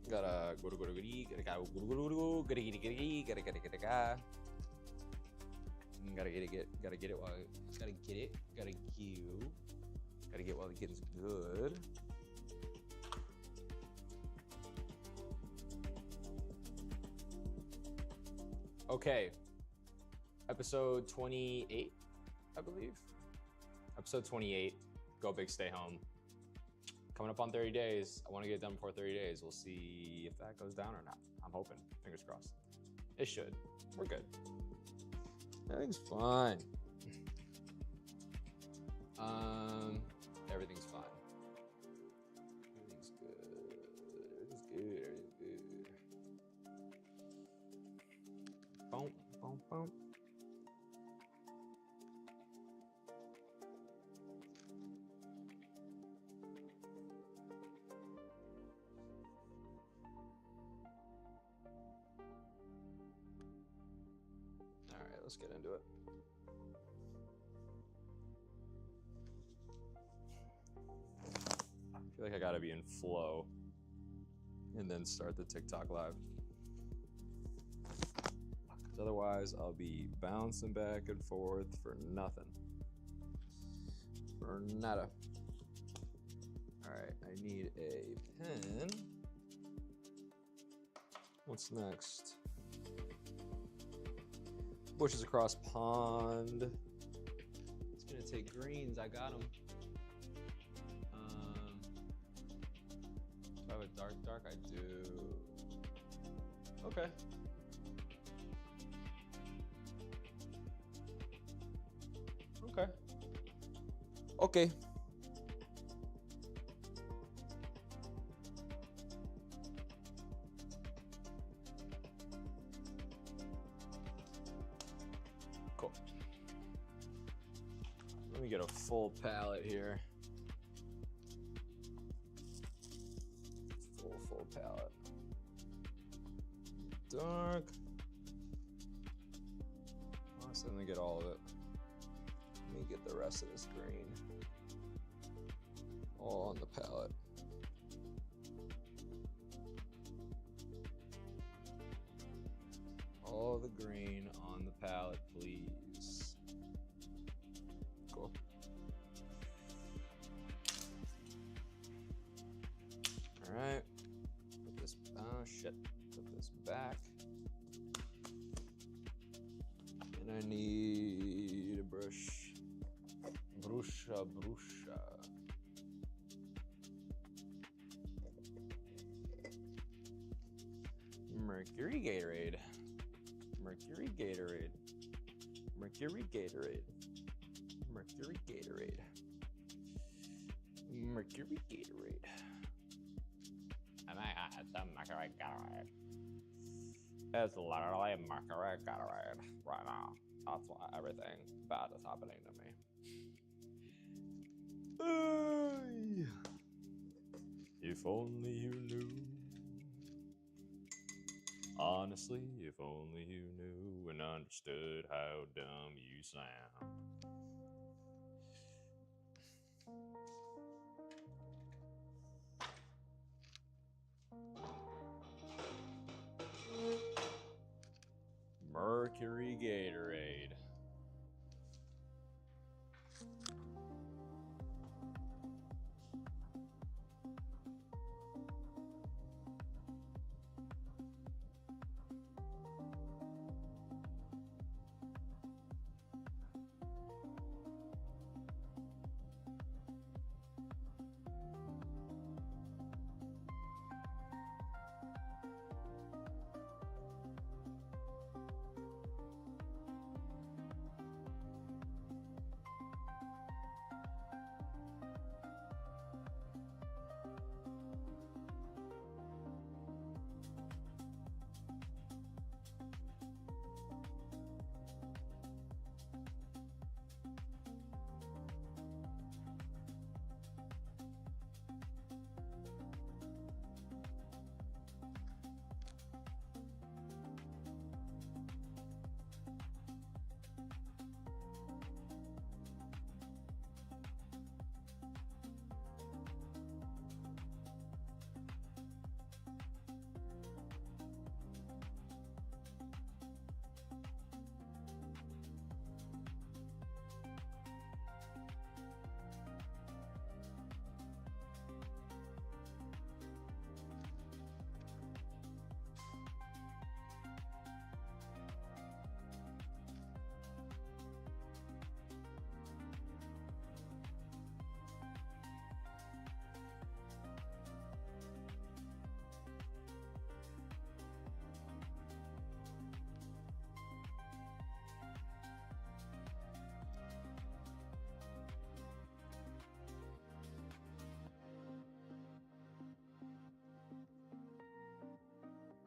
Gotta go to gotta get it while it gets good. Okay, episode 28, I believe. Episode 28, Go Big, Stay Home. Coming up on 30 days. I want to get it done before 30 days. We'll see if that goes down or not. I'm hoping. Fingers crossed. It should. We're good. Everything's fine. Everything's fine. Everything's good. Everything's good. Everything's good. Boom, boom, boom. All right, let's get into it. I feel like I gotta be in flow and then start the TikTok live. Because otherwise I'll be bouncing back and forth for nothing. For nada. All right, I need a pen. What's next? Bushes across pond. It's gonna take greens. I got them. Do I have a dark? I do. Okay. Okay. Cool. Let me get a full palette here. Full palette. Dark. Honestly, let me get all of it. Let me get the rest of this green. All on the palette. All the green on the palette, please. Cool. All right. Put this. Oh shit. Put this back. And I need a brush. Brusha. Mercury Gatorade. Oh my God, it's a Mercury Gatorade. It's literally Mercury Gatorade right now. That's why everything bad is happening to me. If only you knew. Honestly, if only you knew and understood how dumb you sound. Mercury Gatorade.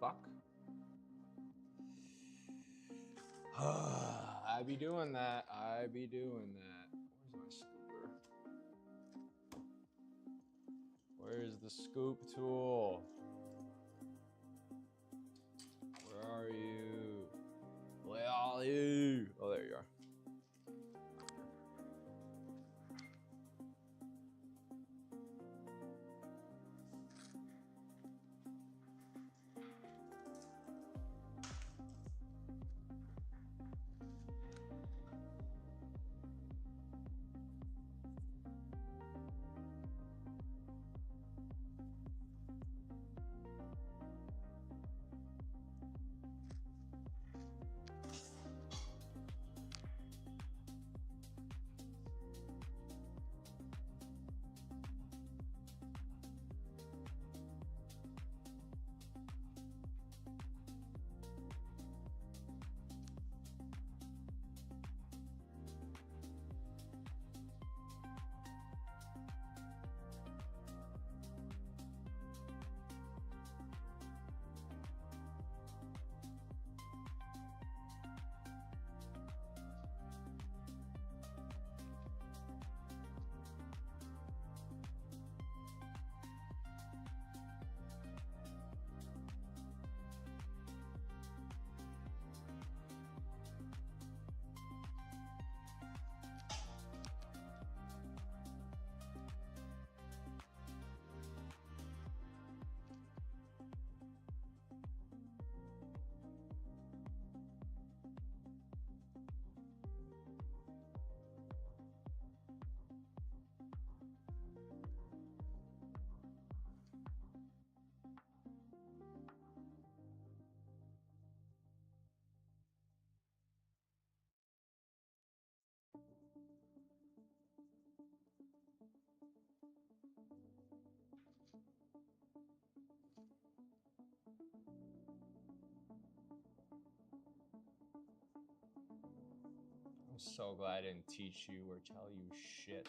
fuck? I be doing that. I be doing that. Where's my scooper? Where's the scoop tool? Where are you? Where are you? Oh, there you are. I'm so glad I didn't teach you or tell you shit.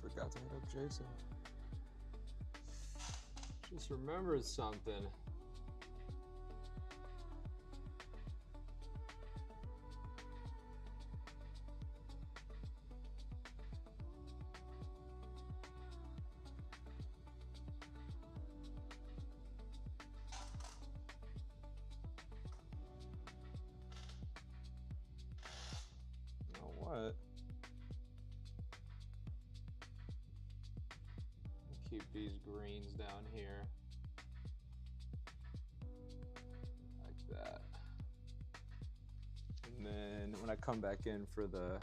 Forgot to hit up Jason. Just remembered something. You know what? Keep these greens down here. Like that. And then when I come back in for the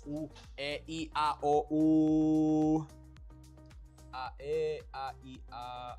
O, E, I, A, O, U. A, E, A, I, A.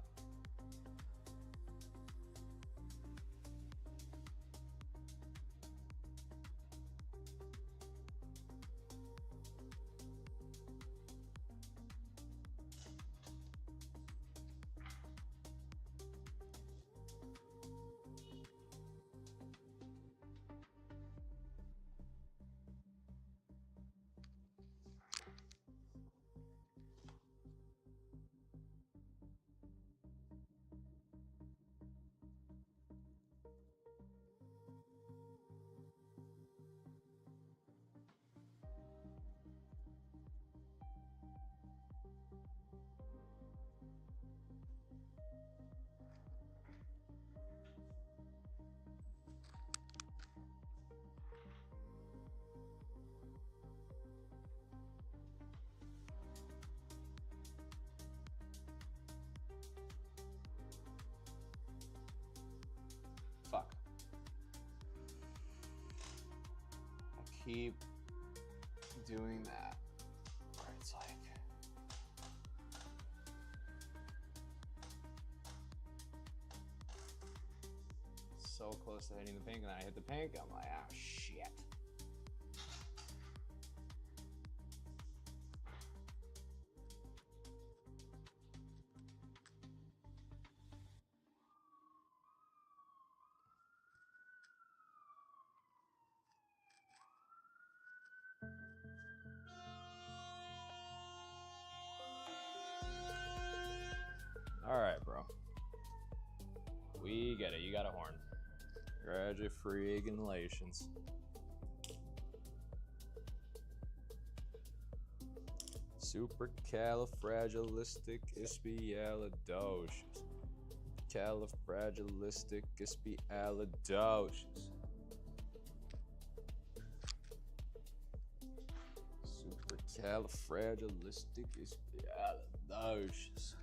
Fuck. I keep doing that. Where it's like. So close to hitting the pink, and then I hit the pink. I'm like, ah, shit. All right, bro. We get it. You got a horn. Congratulations. Supercalifragilisticexpialidocious. Califragilisticexpialidocious. Supercalifragilisticexpialidocious.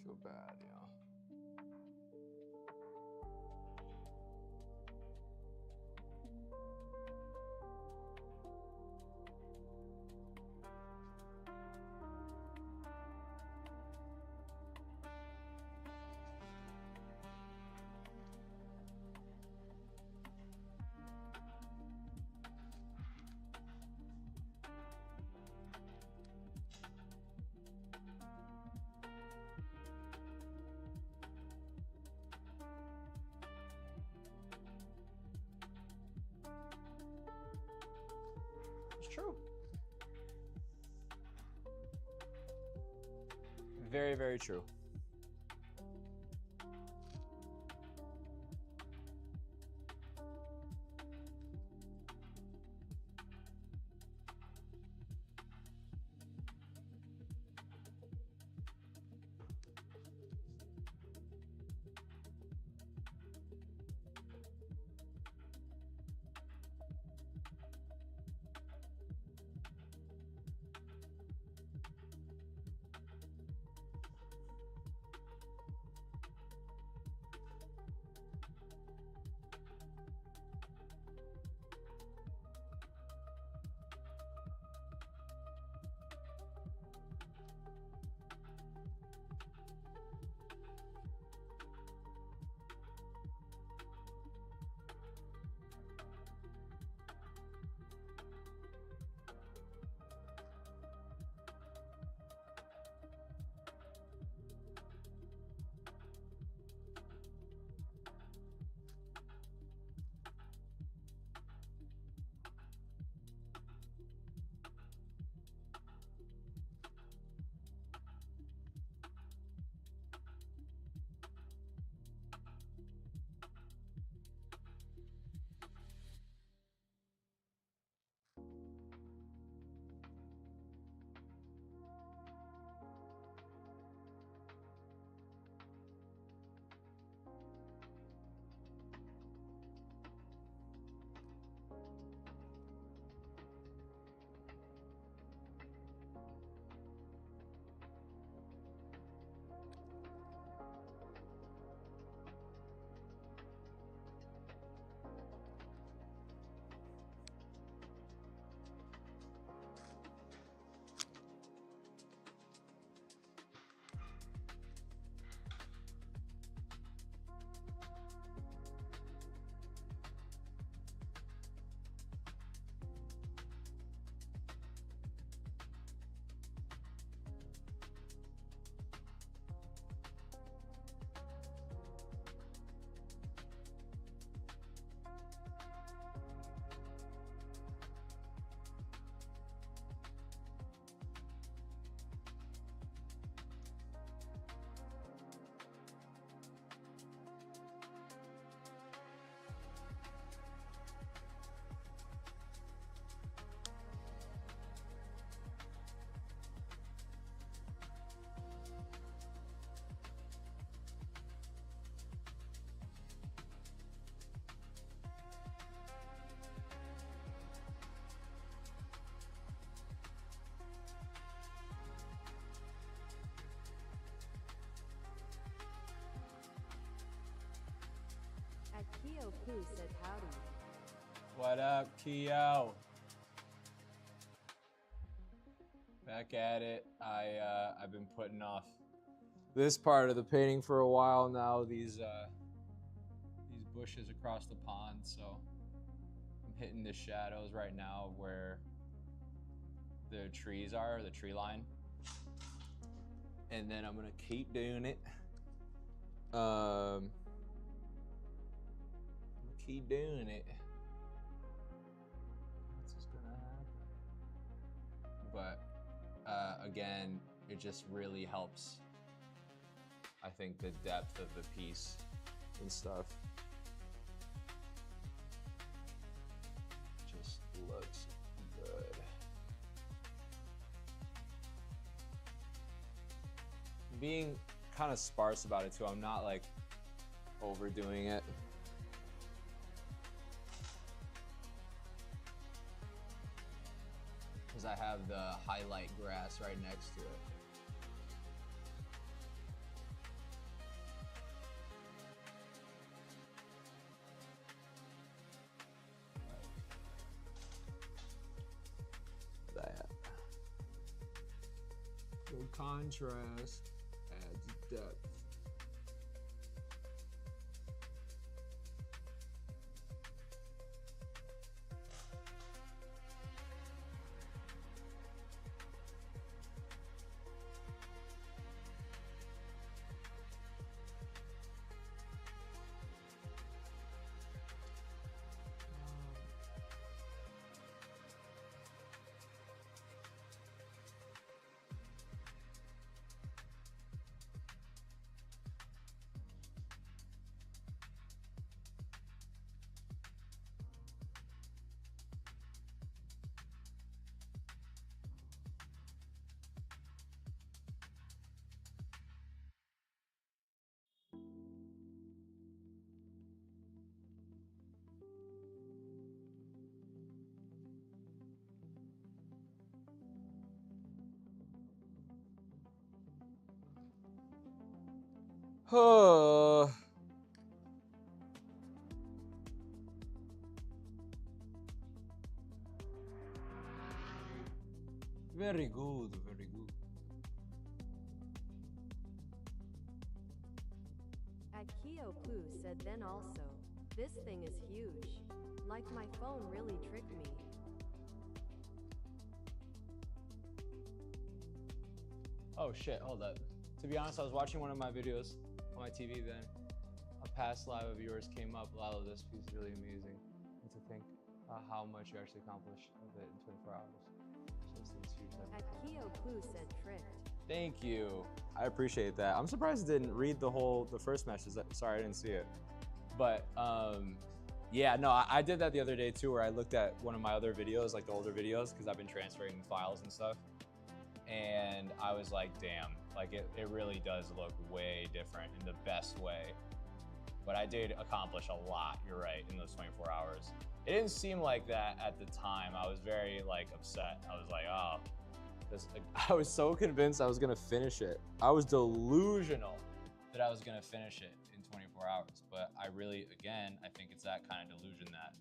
Feel bad, you know. It's true. Very, very true. Keo Poo said howdy. What up, Keo? Back at it. I've been putting off this part of the painting for a while now. These bushes across the pond, so I'm hitting the shadows right now where the trees are, the tree line. And then I'm gonna keep doing it. Keep doing it. What's just gonna happen? But again, it just really helps, I think, the depth of the piece and stuff. Just looks good. Being kind of sparse about it too. I'm not like overdoing it. Because I have the highlight grass right next to it. contrast, adds depth. Oh. Very good, very good. Akio Poo said then also, this thing is huge. Like my phone really tricked me. Oh shit, hold up. To be honest, I was watching one of my videos on my TV then. A past live of yours came up. Wow, this piece is really amazing. And to think how much you actually accomplished of it in 24 hours. So this thing's huge. Akio Poo said tricked. Thank you. I appreciate that. I'm surprised I didn't read the first message. Sorry, I didn't see it. But yeah, no, I did that the other day too, where I looked at one of my other videos, like the older videos, because I've been transferring files and stuff. And I was like, damn, like it really does look way different in the best way. But I did accomplish a lot, you're right, in those 24 hours. It didn't seem like that at the time. I was very like upset. I was like, oh, I was so convinced I was gonna finish it. I was delusional that I was gonna finish it in 24 hours. But I really, again, I think it's that kind of delusion that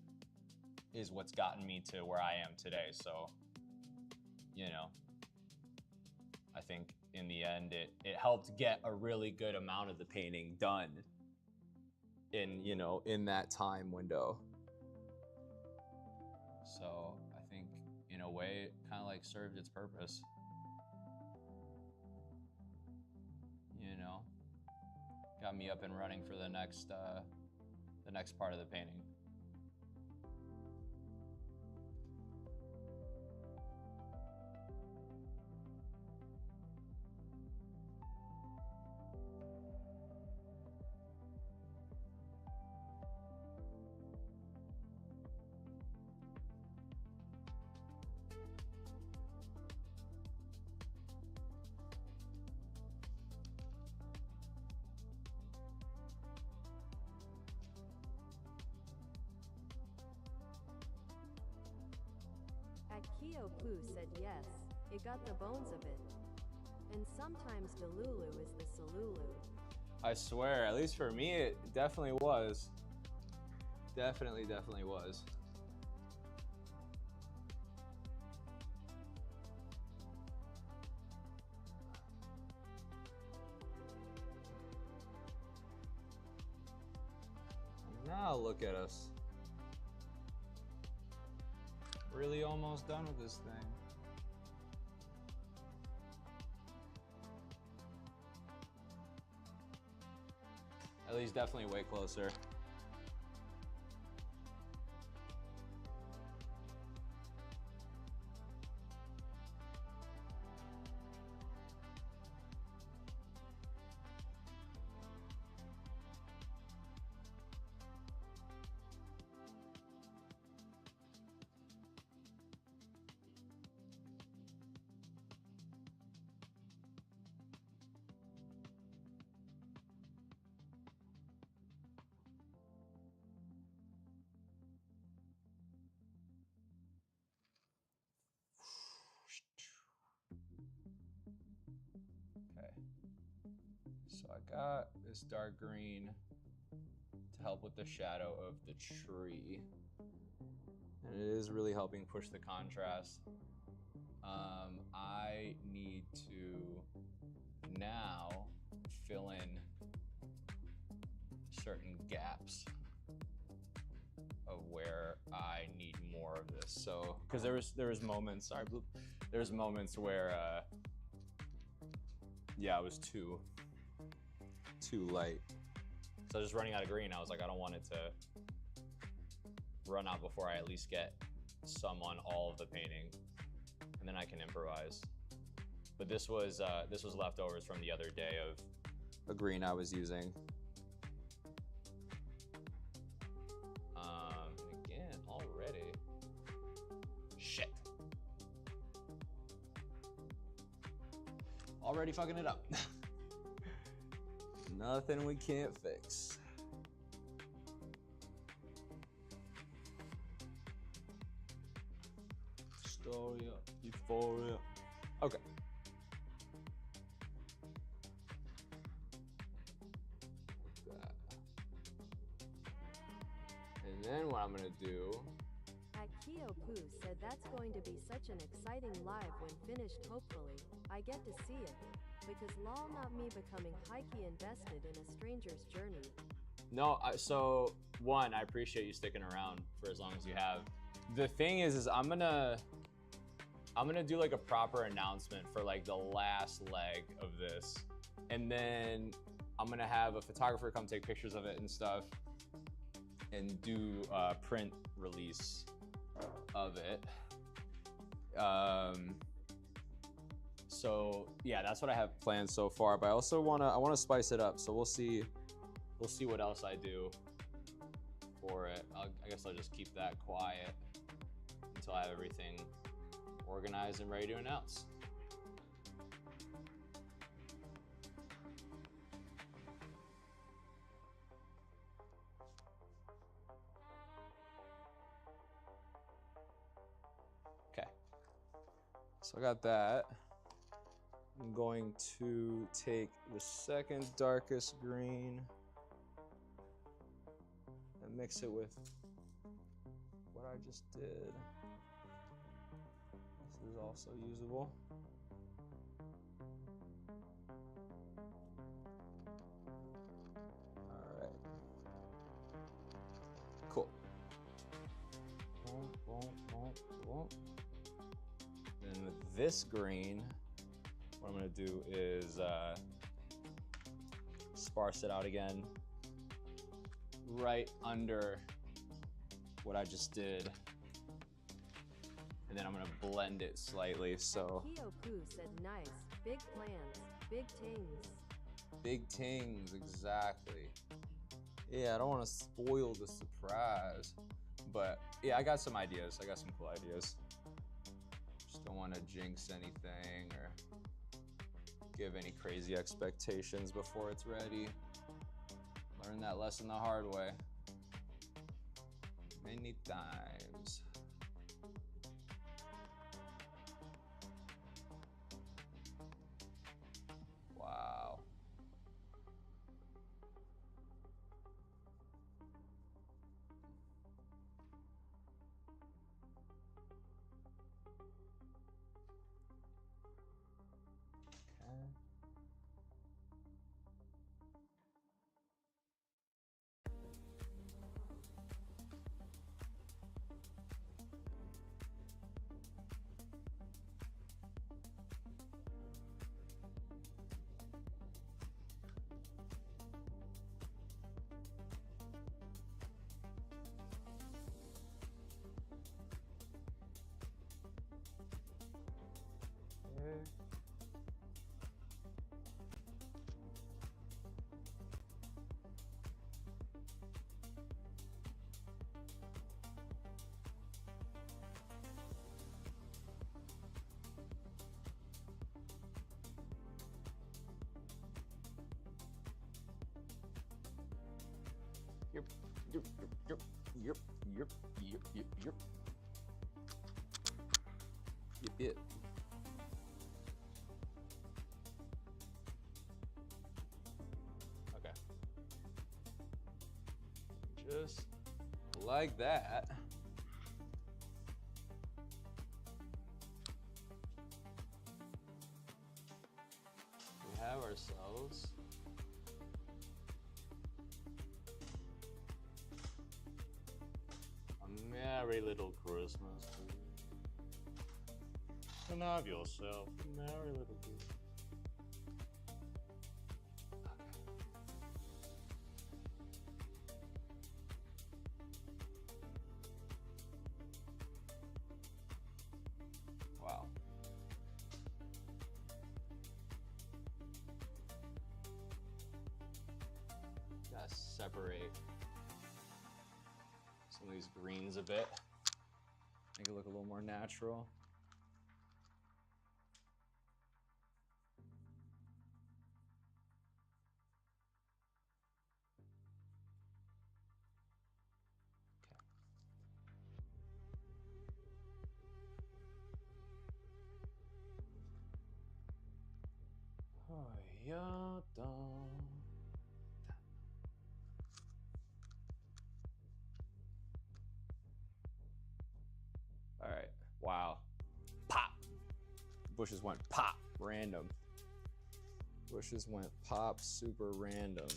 is what's gotten me to where I am today. So, you know, I think in the end, it helped get a really good amount of the painting done in, you know, in that time window. So I think in a way, it kind of like served its purpose. You know, got me up and running for the next part of the painting. Akio Poo said yes, it got the bones of it. And sometimes Delulu is the Salulu. I swear, at least for me, it definitely was. Definitely was. Now look at us. Really almost done with this thing. At least definitely way closer. Okay, so I got this dark green to help with the shadow of the tree. And it is really helping push the contrast. I need to now fill in certain gaps of where I need more of this. So, because there was moments, sorry, Bloop, there was moments where, yeah, it was too light. So I was just running out of green. I was like, I don't want it to run out before I at least get some on all of the painting, and then I can improvise. But this was leftovers from the other day of a green I was using. Again, already. Shit. Already fucking it up. Nothing we can't fix. Story up, euphoria. Okay. And then what I'm gonna do. Akio said that's going to be such an exciting live when finished. Hopefully, I get to see it. Because lol, not me becoming highly invested in a stranger's journey. No, so one, I appreciate you sticking around for as long as you have. The thing is I'm gonna do like a proper announcement for like the last leg of this, and then I'm gonna have a photographer come take pictures of it and stuff, and do a print release of it. So yeah, that's what I have planned so far. But I also I wanna spice it up. So we'll see what else I do for it. I guess I'll just keep that quiet until I have everything organized and ready to announce. Okay, so I got that. I'm going to take the second darkest green and mix it with what I just did. This is also usable. All right. Cool. Boom, boom, boom, boom. And with this green, what I'm gonna do is sparse it out again right under what I just did. And then I'm gonna blend it slightly, so. Akio said nice, big plans, big tings. Big tings, exactly. Yeah, I don't wanna spoil the surprise, but yeah, I got some ideas. I got some cool ideas. Just don't wanna jinx anything or give any crazy expectations before it's ready. Learn that lesson the hard way. Many times. Wow. Okay. Yep, yep, yep, yep, yep, yep, yep, yep. Yep, yep. Okay. Just like that. We have our clavos. A merry little Christmas. And have yourself a merry little Christmas. Wow. Gotta separate some of these greens a bit. Make it look a little more natural. Oh, yeah, all right. Wow. Pop. Bushes went pop. Random. Bushes went pop. Super random.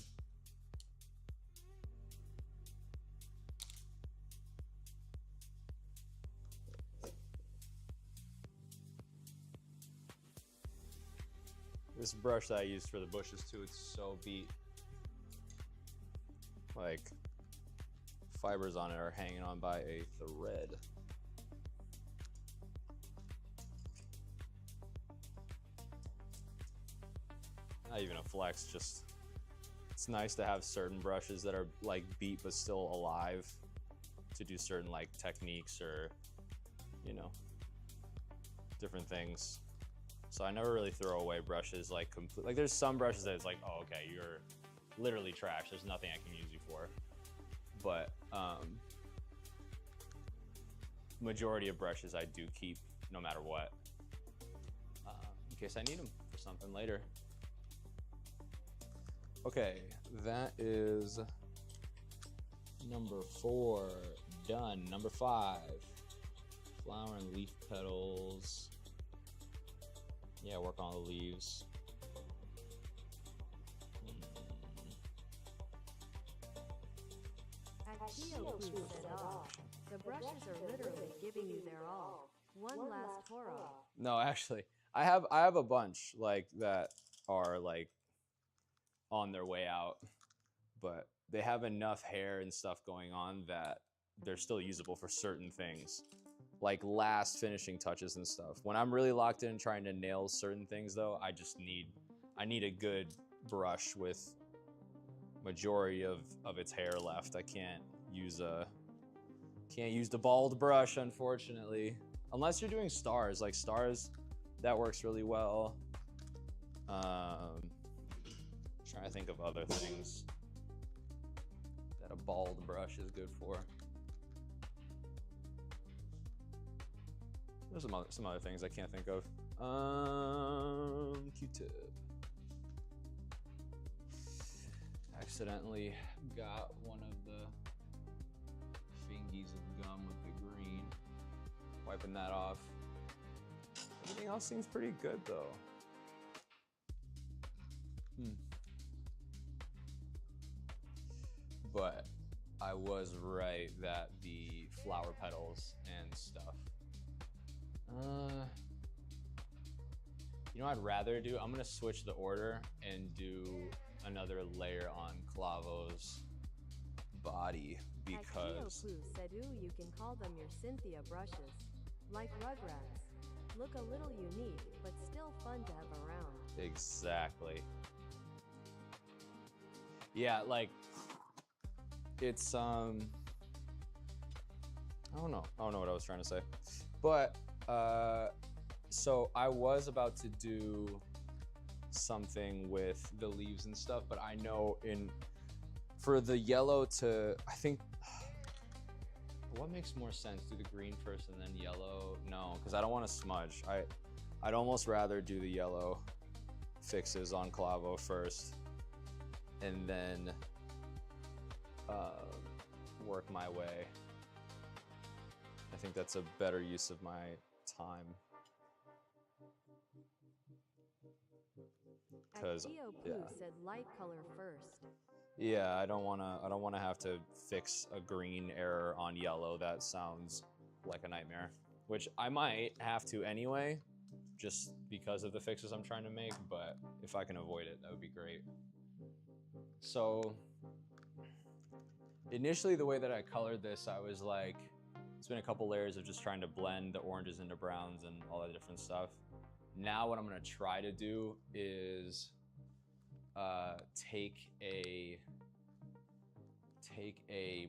This brush that I used for the bushes too, it's so beat. Like, fibers on it are hanging on by a thread. Not even a flex, just, it's nice to have certain brushes that are like beat but still alive to do certain like techniques or, you know, different things. So I never really throw away brushes like like there's some brushes that it's like, oh, okay, you're literally trash. There's nothing I can use you for. But majority of brushes I do keep no matter what, in case I need them for something later. Okay, that is number 4 done. Number 5, flower and leaf petals. Yeah, work on the leaves. Akio said all. The brushes are literally giving you their all. One last hurrah. No, actually, I have a bunch like that are like on their way out, but they have enough hair and stuff going on that they're still usable for certain things, like last finishing touches and stuff. When I'm really locked in trying to nail certain things though, I need a good brush with majority of its hair left. I can't use the bald brush, unfortunately, unless you're doing stars. Like stars, that works really well. Trying to think of other things that a bald brush is good for. There's some other things I can't think of. Q-tip. Accidentally got one of the fingies of gum with the green. Wiping that off. Everything else seems pretty good though. But I was right that the flower petals and stuff. You know what I'd rather do? I'm gonna switch the order and do another layer on Clavo's body because Akio said, ooh, you can call them your Cynthia brushes. Like Rugrats. Look a little unique, but still fun to have around. exactly. Yeah, like it's I don't know what I was trying to say, but so I was about to do something with the leaves and stuff, but I know for the yellow to, I think, what makes more sense? Do the green first and then yellow? No, because I don't want to smudge. I'd almost rather do the yellow fixes on Clavo first and then work my way. I think that's a better use of my time. because Akio yeah. Poo said light color first. Yeah, I don't wanna have to fix a green error on yellow. That sounds like a nightmare. Which I might have to anyway, just because of the fixes I'm trying to make, but if I can avoid it, that would be great. So initially the way that I colored this, I was like, it's been a couple layers of just trying to blend the oranges into browns and all that different stuff. Now what I'm gonna try to do is take a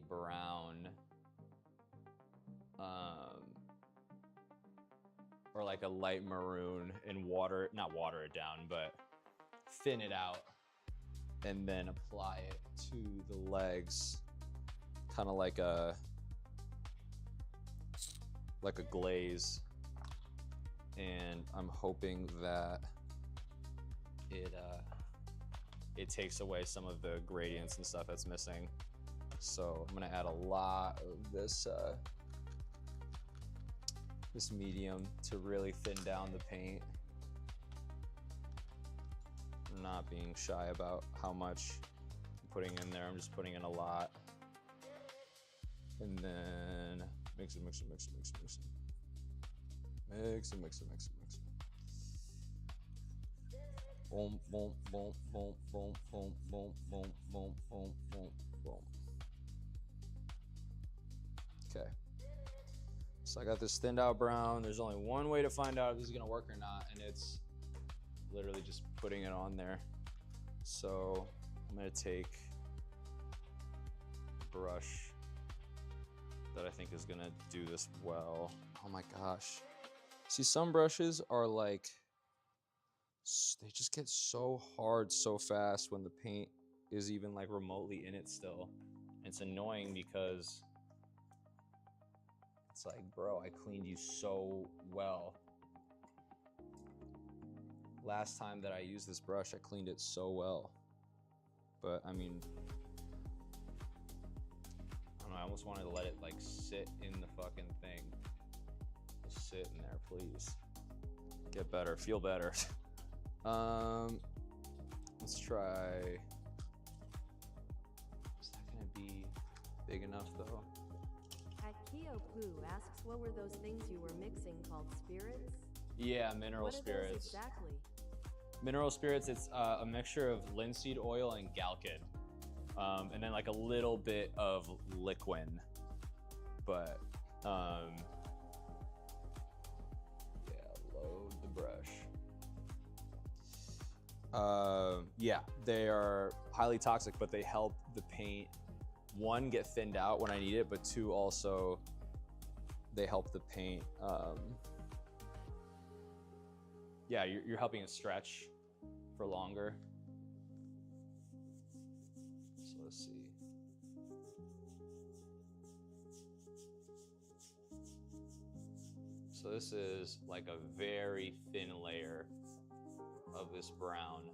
brown or like a light maroon and not water it down, but thin it out and then apply it to the legs, kind of like a glaze. And I'm hoping that it takes away some of the gradients and stuff that's missing. So I'm gonna add a lot of this this medium to really thin down the paint. I'm not being shy about how much I'm putting in there. I'm just putting in a lot. And then mix it. Mix it. Boom, boom, boom, boom, boom, boom, boom, boom, boom, boom, boom, boom. Okay. So I got this thinned out brown. There's only one way to find out if this is gonna work or not, and it's literally just putting it on there. So I'm gonna take a brush that I think is gonna do this well. Oh my gosh. See, some brushes are like, they just get so hard so fast when the paint is even like remotely in it still. It's annoying because it's like, bro, I cleaned you so well. Last time that I used this brush, I cleaned it so well. But I mean, I don't know, I almost wanted to let it like sit in the fucking thing. Just sit in there, please. Get better, feel better. Let's try. Is that gonna be big enough though? Akio Poo asks, what were those things you were mixing called spirits? Yeah, mineral What are spirits. those exactly? Mineral spirits, it's a mixture of linseed oil and galkid. And then like a little bit of liquin. But yeah, load the brush. Yeah, they are highly toxic, but they help the paint, one, get thinned out when I need it, but two, also they help the paint. Yeah, you're helping it stretch for longer. So let's see. So this is like a very thin layer of this brown,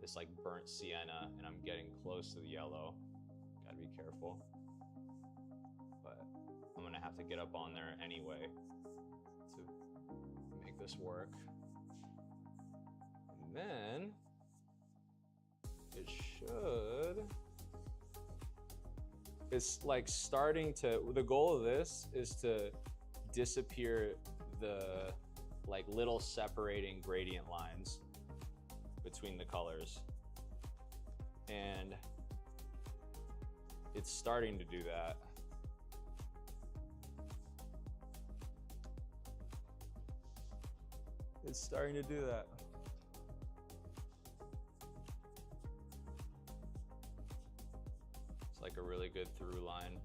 this like burnt sienna, and I'm getting close to the yellow. Gotta be careful. But I'm gonna have to get up on there anyway to make this work. And then it should, it's like starting to, the goal of this is to disappear the like little separating gradient lines between the colors. And it's starting to do that. It's starting to do that. It's like a really good through line.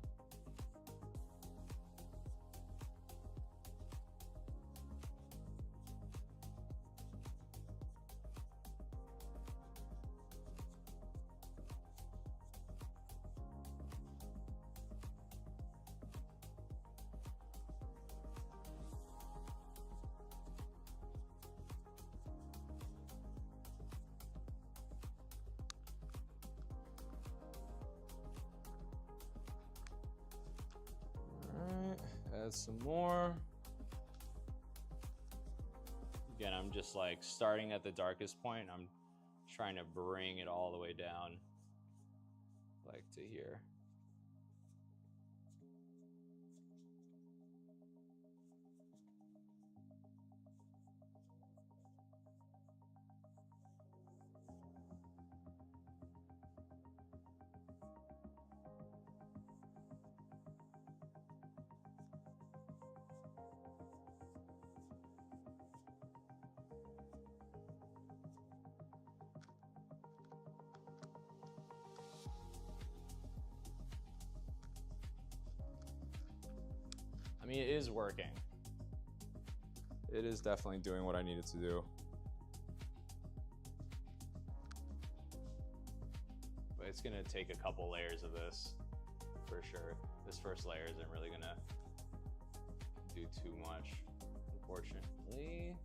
Add some more. Again, I'm just like starting at the darkest point. I'm trying to bring it all the way down, like to here. I mean, it is working. It is definitely doing what I need it to do. But it's gonna take a couple layers of this, for sure. This first layer isn't really gonna do too much, unfortunately.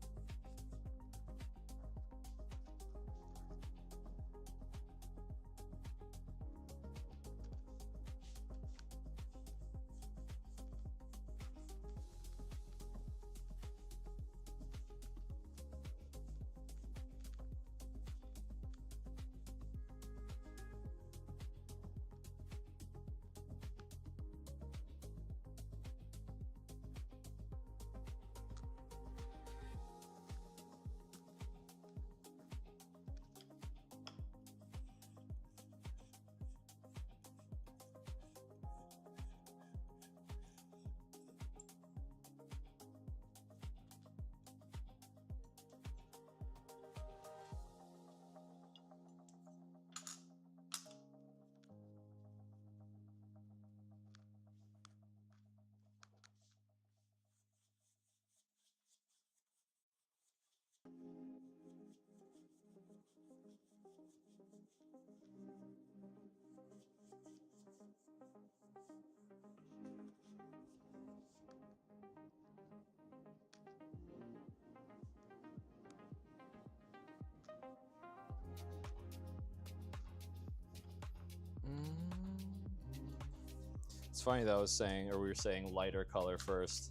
It's funny that I was saying, or we were saying lighter color first,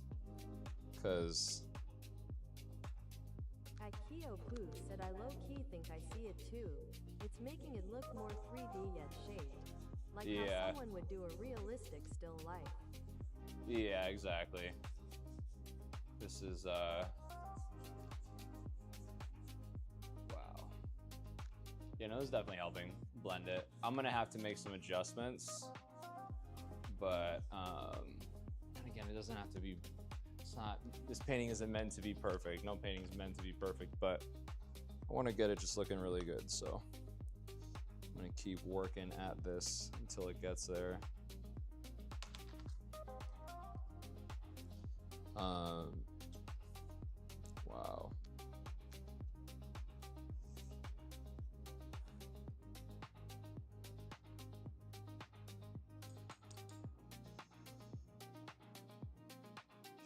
because Akio Poo said I low-key think I see it too. It's making it look more 3D yet shaped. Like how someone would do a realistic still life. Yeah, exactly. This is wow. You know, this is definitely helping blend it. I'm gonna have to make some adjustments, but and again, it doesn't have to be. It's not. This painting isn't meant to be perfect. No painting is meant to be perfect, but I want to get it just looking really good. So I'm gonna keep working at this until it gets there. Wow.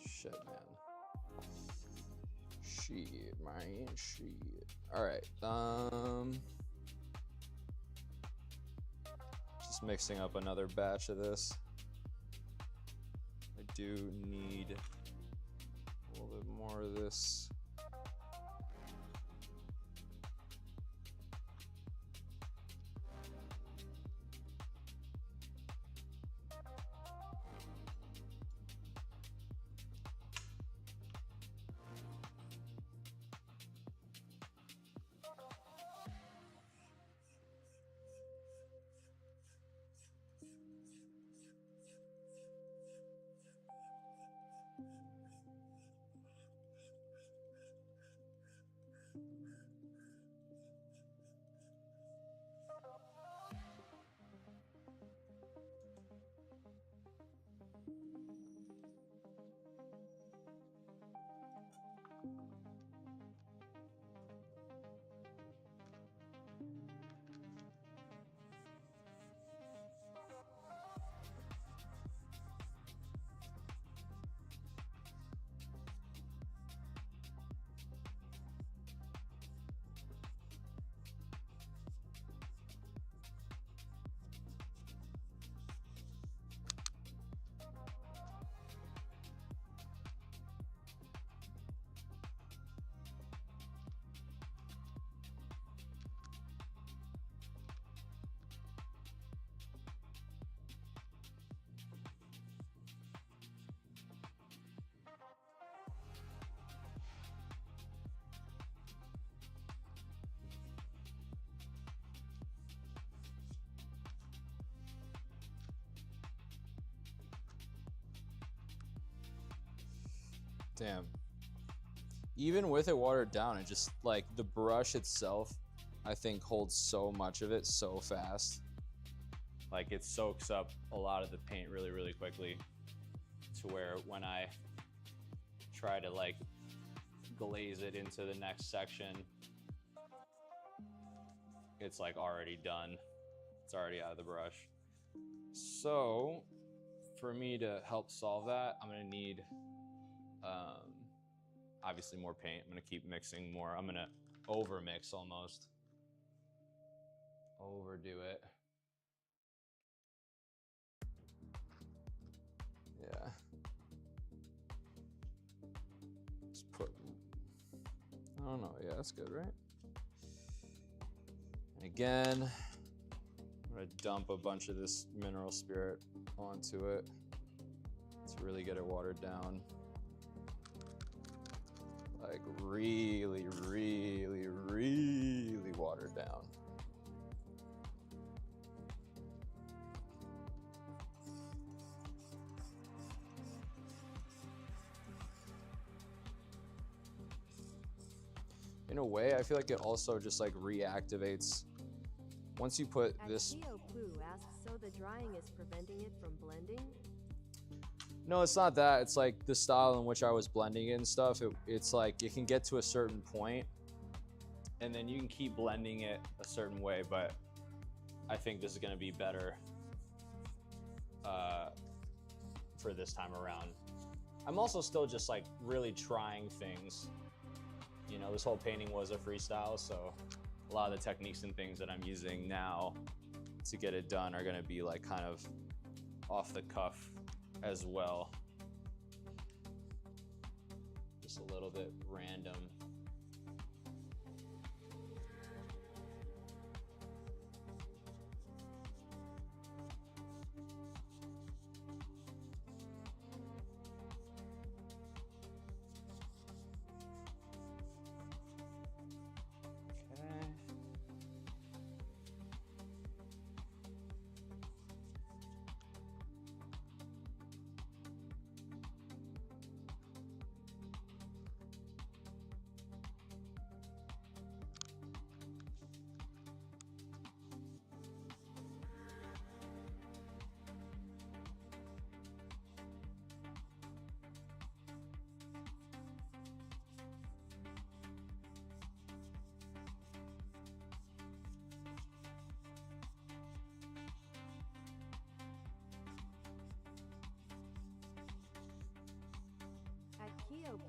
Shit, man. Shit, man. Shit. All right. Just mixing up another batch of this. I do need a little bit more of this. Damn. Even with it watered down, it just like the brush itself, I think holds so much of it so fast. Like it soaks up a lot of the paint really, really quickly to where when I try to like glaze it into the next section, it's like already done. It's already out of the brush. So for me to help solve that, I'm gonna need obviously more paint. I'm gonna keep mixing more. I'm gonna over mix almost. Overdo it. Yeah. Just put, I don't know. Yeah, that's good, right? And again, I'm gonna dump a bunch of this mineral spirit onto it to really get it watered down. Like really, really, really watered down. In a way, I feel like it also just like reactivates. Once you put this. Poo asks, so the drying is preventing it from blending? No, it's not that. It's like the style in which I was blending it and stuff. It's like it can get to a certain point, and then you can keep blending it a certain way, but I think this is going to be better for this time around. I'm also still just like really trying things. You know, this whole painting was a freestyle, so a lot of the techniques and things that I'm using now to get it done are going to be like kind of off the cuff as well. Just a little bit random.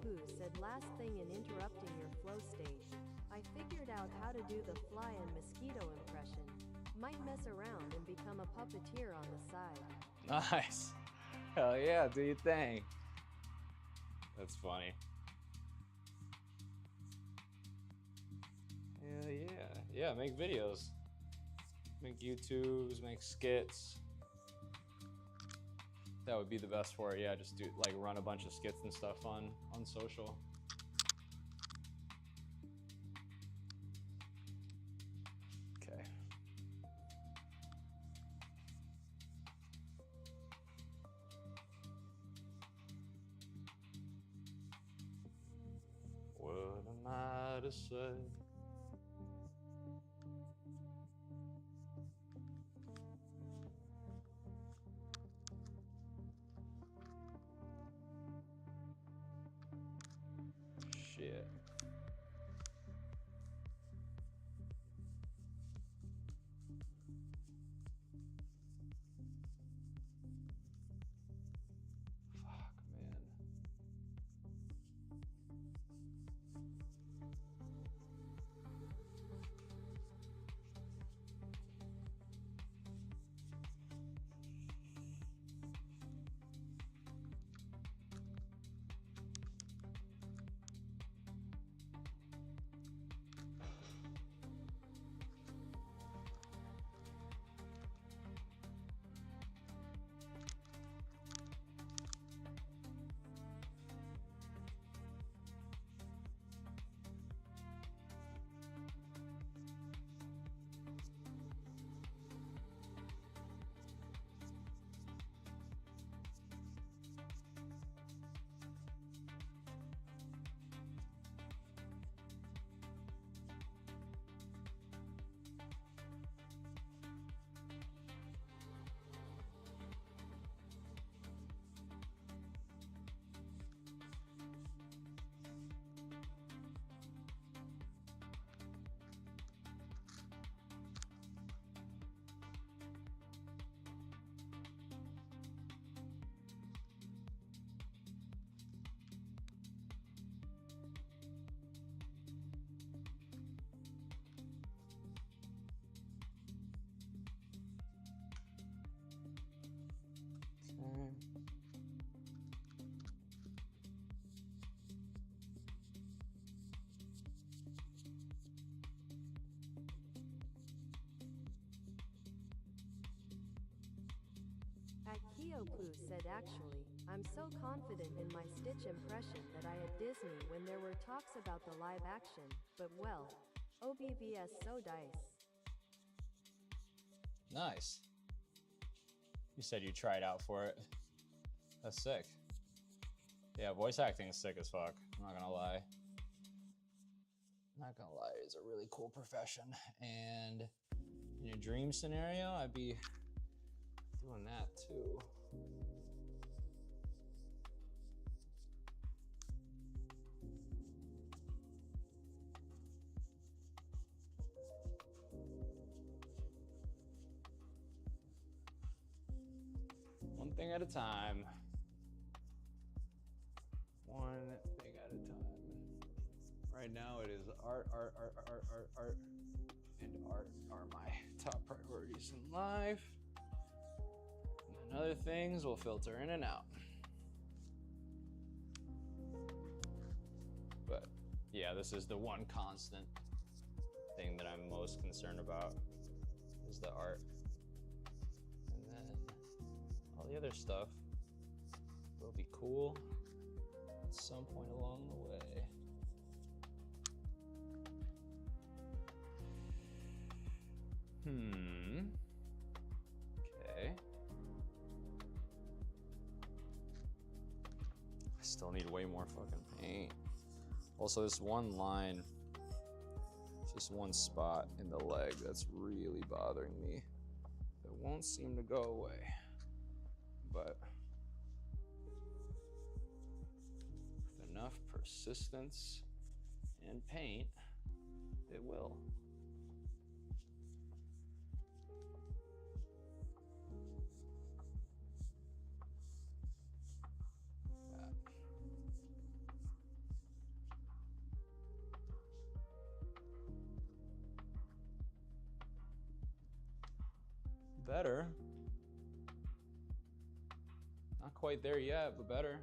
Poo said, last thing in interrupting your flow state. I figured out how to do the fly and mosquito impression. Might mess around and become a puppeteer on the side. Nice. Hell yeah, do your thing. That's funny. Hell yeah. Yeah, make videos. Make YouTubes, make skits. That would be the best for it. Yeah, just do like run a bunch of skits and stuff on social. Okay. What am I to say? Shit. Fuck, man. Akio Poo said actually, I'm so confident in my Stitch impression that I at Disney when there were talks about the live action, but well, OBVS so dice. Nice. You said you tried out for it. That's sick. Yeah, voice acting is sick as fuck. I'm not gonna lie. Not gonna lie, it's a really cool profession. And in a dream scenario, I'd be doing that too. One thing at a time. One thing at a time. Right now it is art, and art are my top priorities in life. And then other things will filter in and out. But yeah, this is the one constant thing that I'm most concerned about is the art. And then all the other stuff will be cool at some point along the way. Okay. I still need way more fucking paint. Also, this one line, just one spot in the leg that's really bothering me. That won't seem to go away. But with enough persistence and paint, it will. Better. Not quite there yet, but better.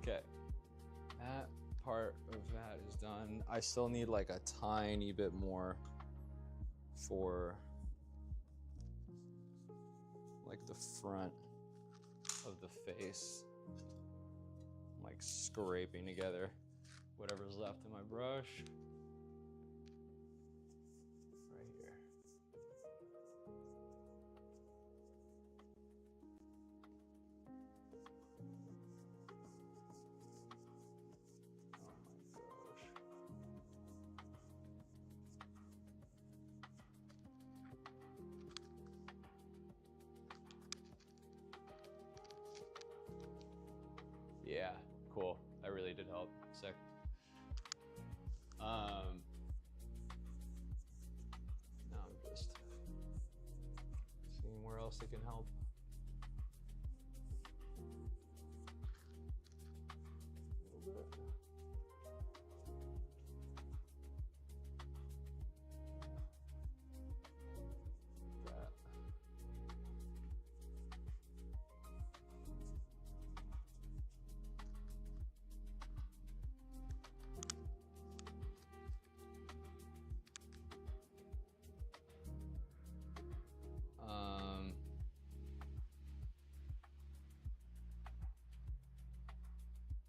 Okay, that part of that is done. I still need like a tiny bit more for like the front of the face. I'm like scraping together whatever's left in my brush. Right here. Yeah, cool. That really did help. Sick. Now I'm just seeing where else it can help. A little bit. That.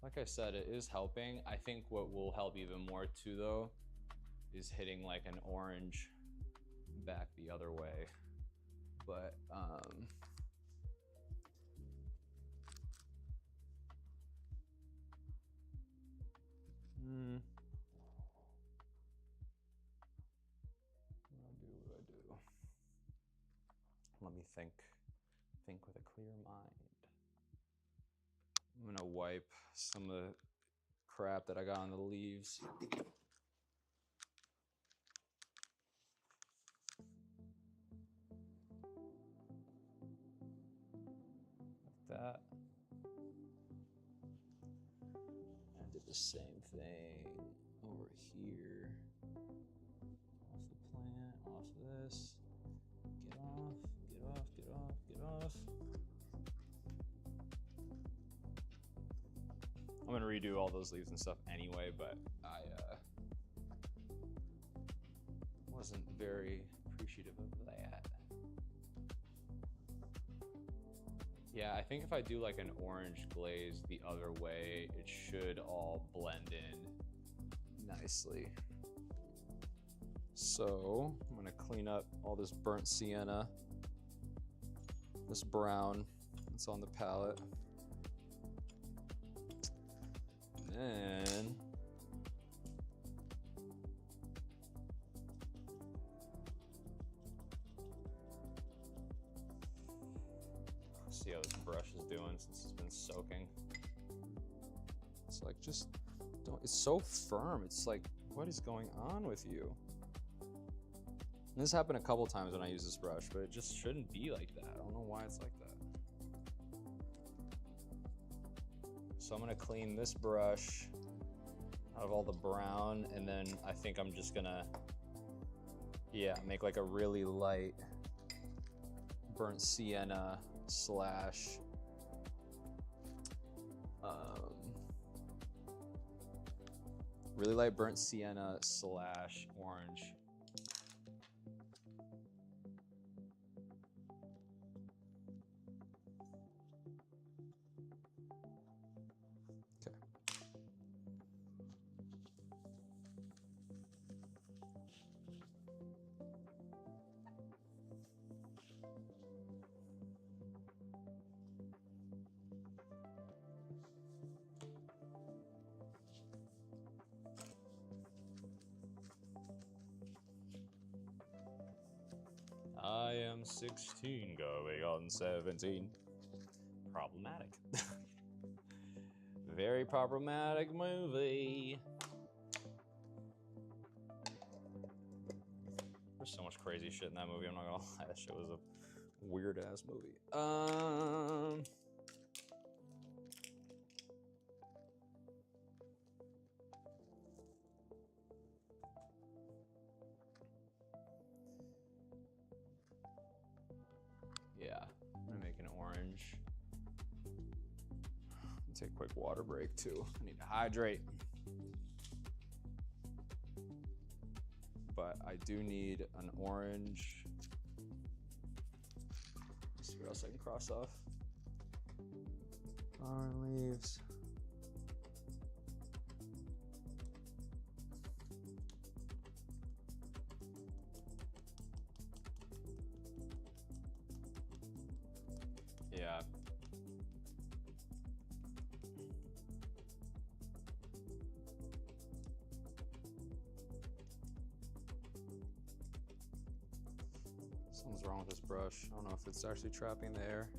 Like I said, it is helping. I think what will help even more too, though, is hitting like an orange back the other way. But what do I do? Let me think with a clear mind. I'm gonna wipe some of the crap that I got on the leaves. same thing over here. Off the plant, off this. Get off, get off, get off, get off. I'm gonna redo all those leaves and stuff anyway, but I wasn't very appreciative of that. Yeah, I think if I do like an orange glaze the other way, it should all blend in nicely. So I'm gonna clean up all this burnt sienna, this brown that's on the palette. And see how this brush is doing since it's been soaking. It's like, just don't, it's so firm. It's like, what is going on with you? And this happened a couple times when I use this brush, but it just shouldn't be like that. I don't know why it's like that. So I'm gonna clean this brush out of all the brown, and then I think I'm just gonna, yeah, make like a really light burnt sienna slash really light burnt sienna slash orange. Okay. I am 16 going on 17. Problematic. Very problematic movie. There's so much crazy shit in that movie, I'm not gonna lie. That shit was a weird ass movie. Yeah, I'm gonna make an orange. Take a quick water break too. I need to hydrate. But I do need an orange. Let's see what else I can cross off. Flower leaves. Yeah. Something's wrong with this brush. I don't know if it's actually trapping the air.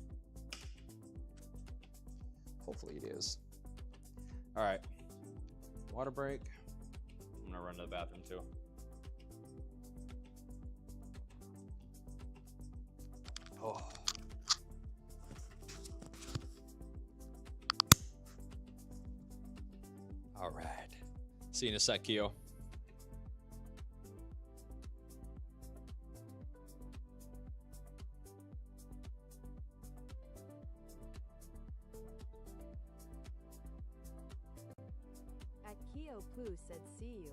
Hopefully it is. All right, water break. I'm gonna run to the bathroom too. Oh. All right. See you in a sec, Keo. At Keo Poo said see you.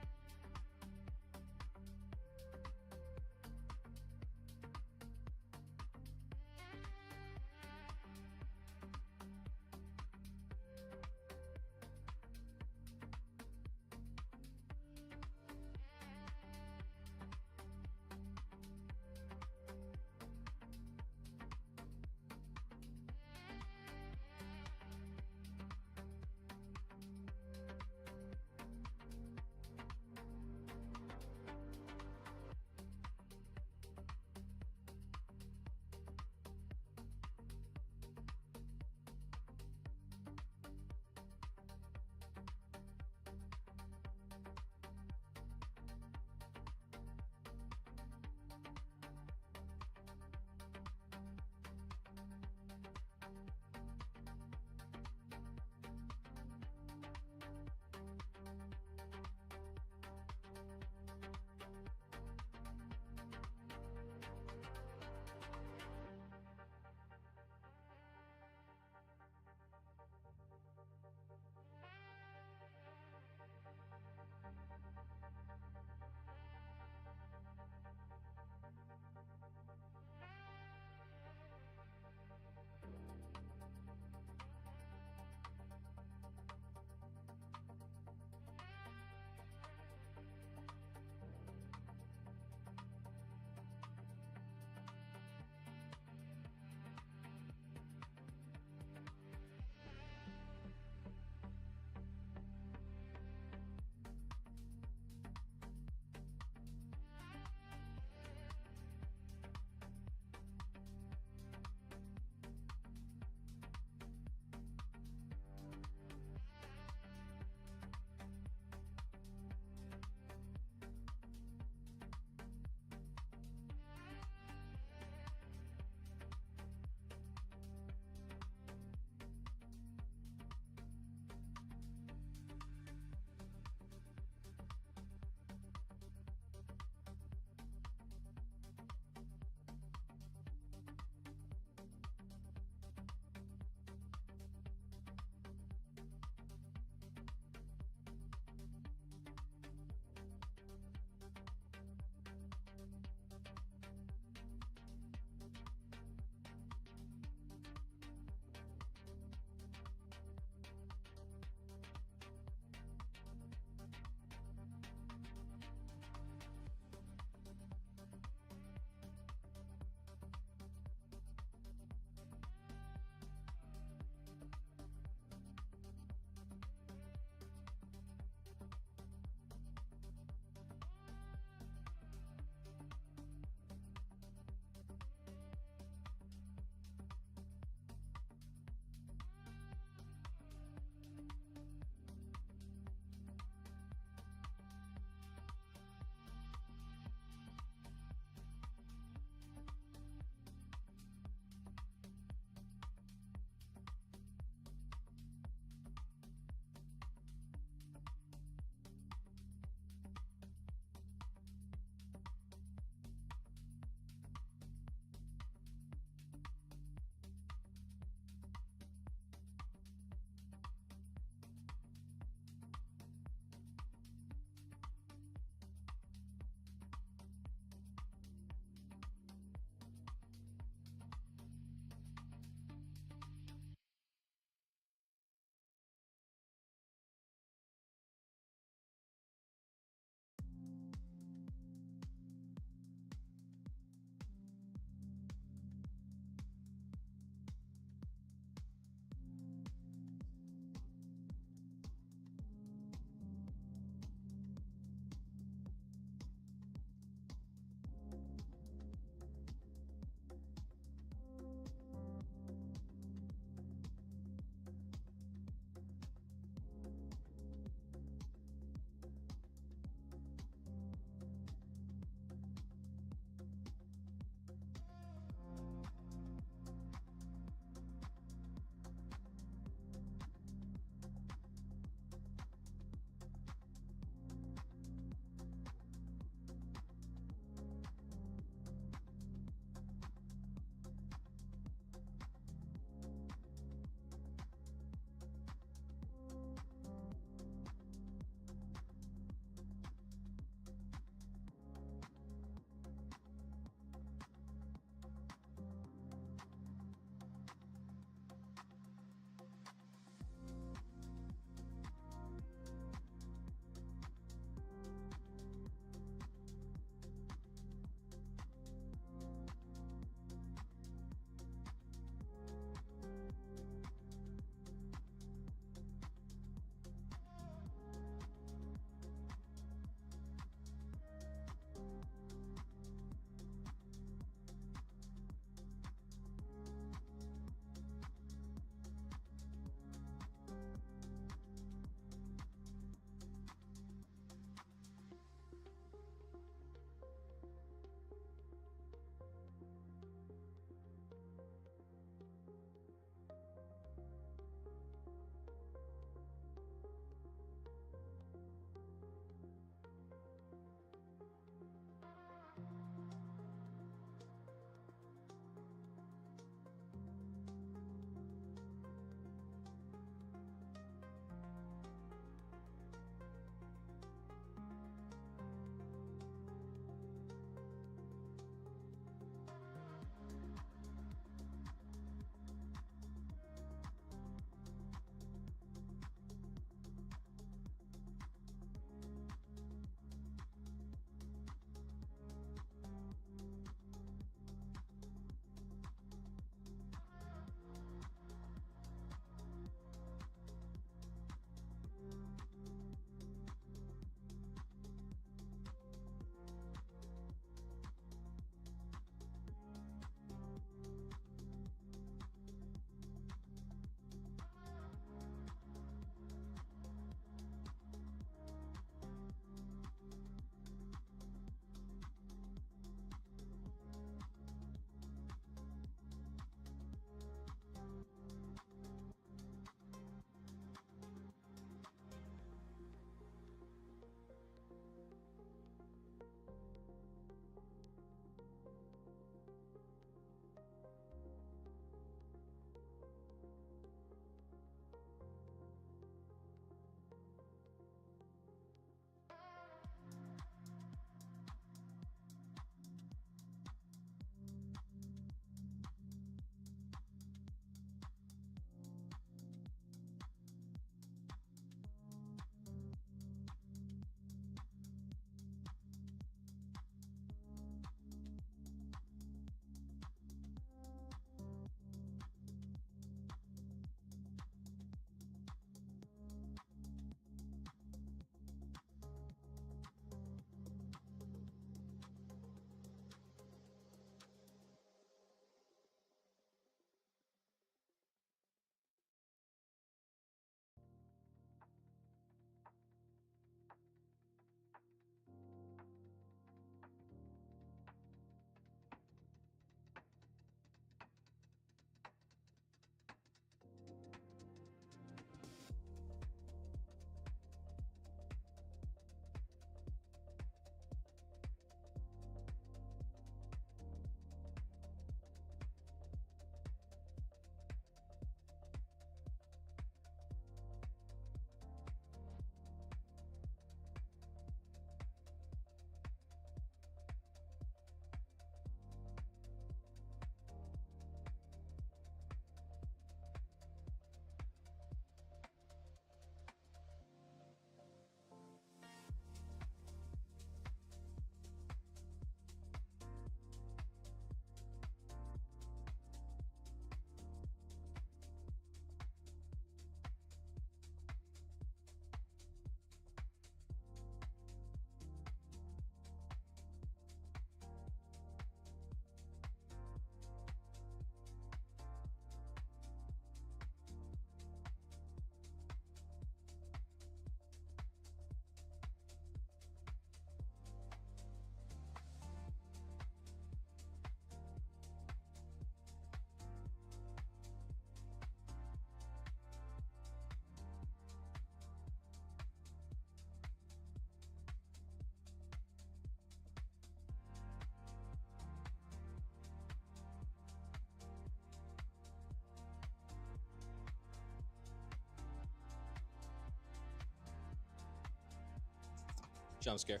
Jump scare.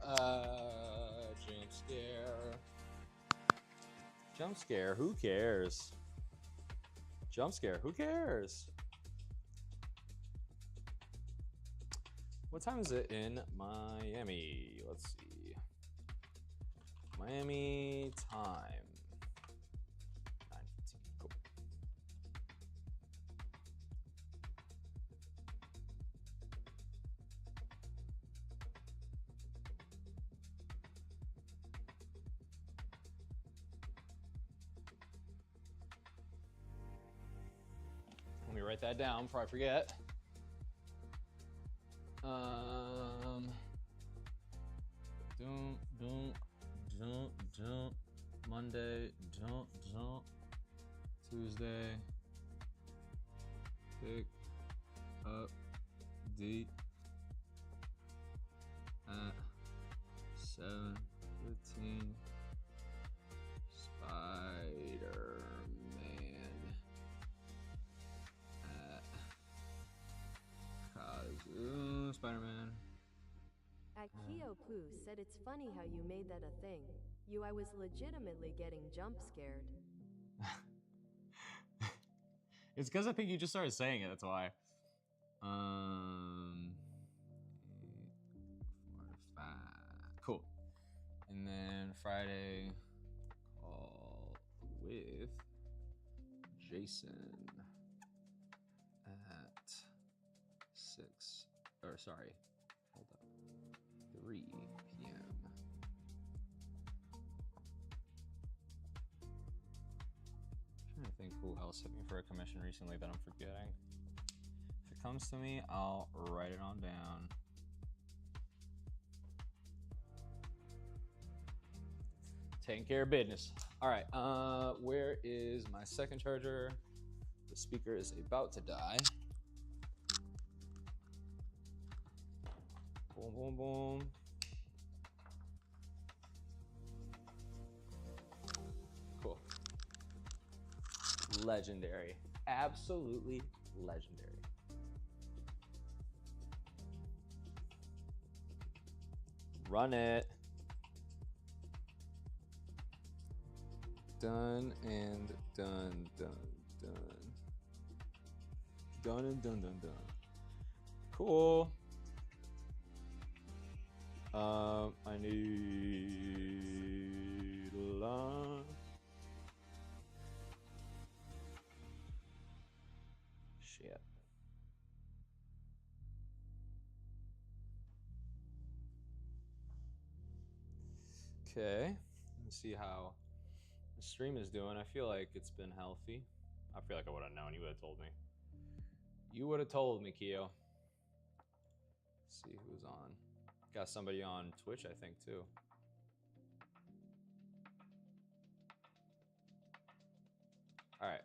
Jump scare. Jump scare. Who cares? Jump scare. Who cares? What time is it in Miami? Let's see. Miami time. 9:15. Cool. Let me write that down before I forget. Don't. Monday, don't. Tuesday, pick up the at 7:15. Spider-Man at Kazoo. Spider-Man. Akio Poo said it's funny how you made that a thing. I was legitimately getting jump scared. It's because I think you just started saying it. That's why. 8, 4, 5. Cool. And then Friday, call with Jason at 6. Or sorry, hold up. 3 p.m. I'm trying to think who else hit me for a commission recently that I'm forgetting. If it comes to me, I'll write it on down. Taking care of business. All right, where is my second charger? The speaker is about to die. Boom, boom, boom. Cool. Legendary. Absolutely legendary. Run it. Done and done. Done and done. Cool. I need lunch. Shit. Okay. Let's see how the stream is doing. I feel like it's been healthy. I feel like I would have known. You would have told me. You would have told me, Keo. Let's see who's on. Got somebody on Twitch, I think, too. All right.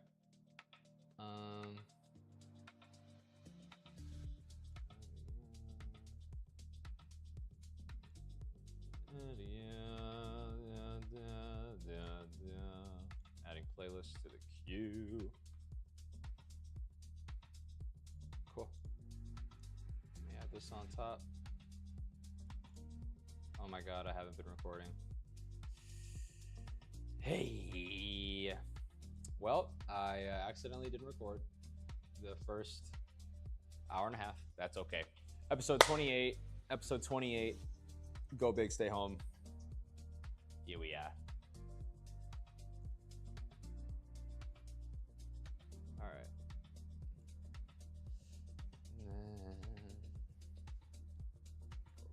Adding playlists to the queue. Cool. Let me add this on top. Oh my god, I haven't been recording. Hey. Well, I accidentally didn't record the first hour and a half. That's okay. Episode 28. Episode 28. Go big, stay home. Here we are. All right.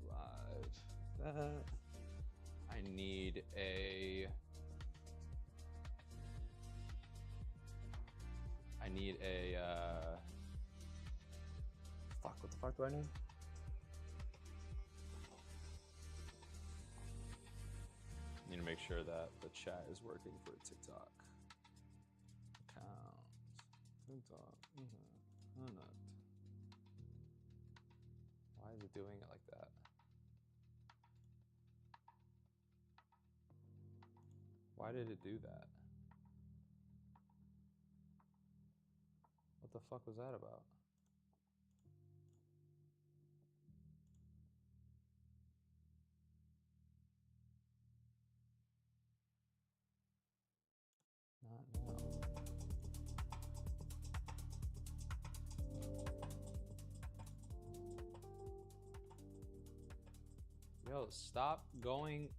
Live that. I need a. Fuck, what the fuck do I need? Need to make sure that the chat is working for TikTok. Account. TikTok. Not. Why is it doing it like that? Why did it do that? What the fuck was that about? Yo, stop going.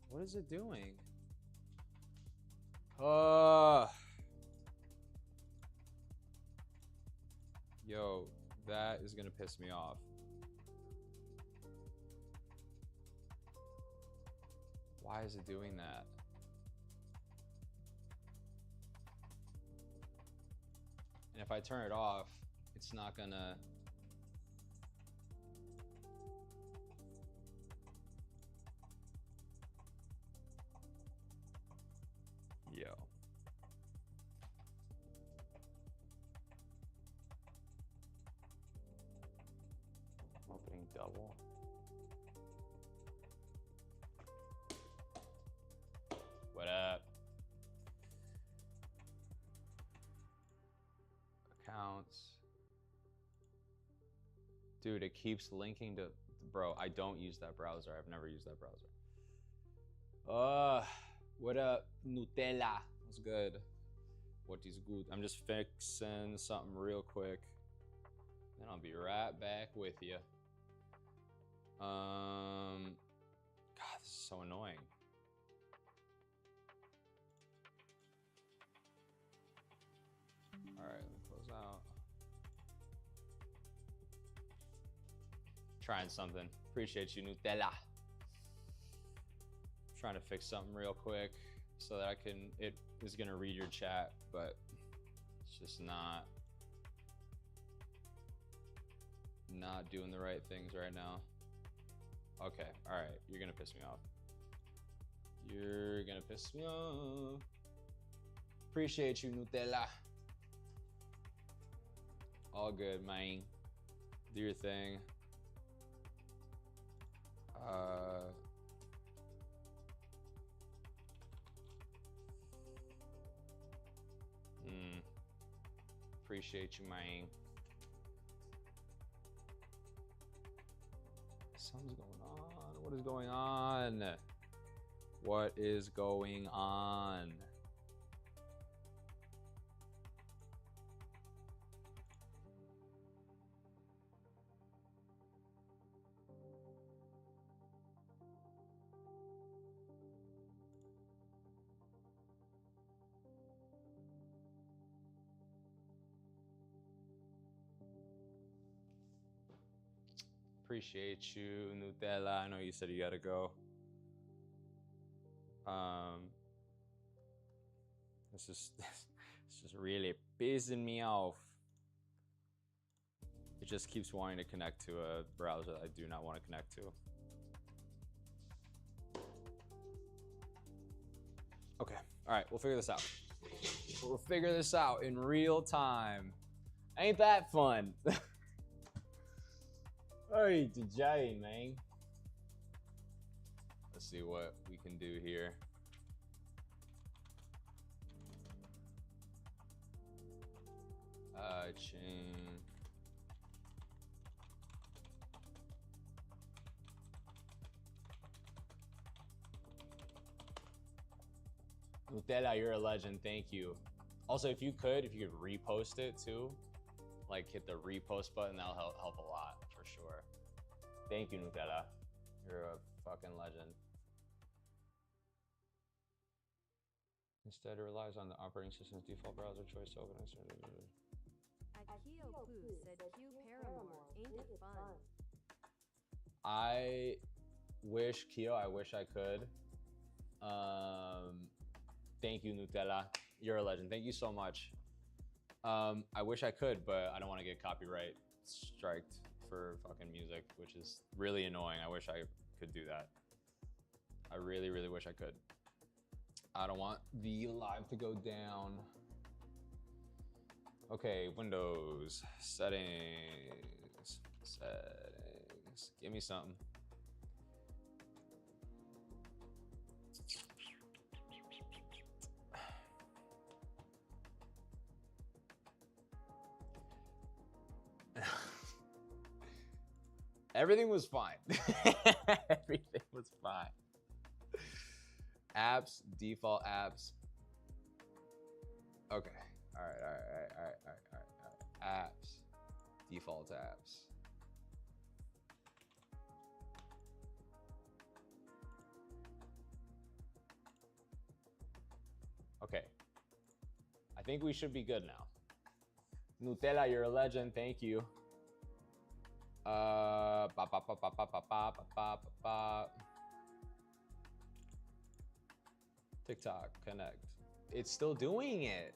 What is it doing? Yo, that is gonna piss me off. Why is it doing that? And if I turn it off, it's not gonna. Yo. I'm opening double. What up? Accounts. Dude, it keeps linking to, bro, I don't use that browser. I've never used that browser. What up, Nutella? What's good? What is good? I'm just fixing something real quick. Then I'll be right back with you. God, this is so annoying. All right, let me close out. Trying something. Appreciate you, Nutella. Trying to fix something real quick so that I can, it is gonna read your chat, but it's just not doing the right things right now. Okay, all right, you're gonna piss me off. You're gonna piss me off. Appreciate you, Nutella. All good, man. Do your thing. Appreciate you, man. Something's going on. What is going on? What is going on? Appreciate you, Nutella. I know you said you gotta go. This is it's just really pissing me off. It just keeps wanting to connect to a browser that I do not want to connect to. Okay, all right, we'll figure this out. We'll figure this out in real time. Ain't that fun? Hey, DJ, man. Let's see what we can do here. Chain. Nutella, you're a legend. Thank you. Also, if you could repost it too, like hit the repost button, that'll help a lot for sure. Thank you, Nutella. You're a fucking legend. Instead, it relies on the operating system's default browser choice to open it. Akio Poo said Q Paramore, ain't it fun? I wish, Keo, I wish I could. Thank you, Nutella. You're a legend. Thank you so much. I wish I could, but I don't want to get copyright striked for fucking music, which is really annoying. I wish I could do that. I really, really wish I could. I don't want the live to go down. Okay, Windows, settings. Give me something. Everything was fine. Everything was fine. Apps, default apps. Okay. All right. Apps, default apps. think we should be good now. Nutella, you're a legend. Thank you. TikTok, connect. It's still doing it.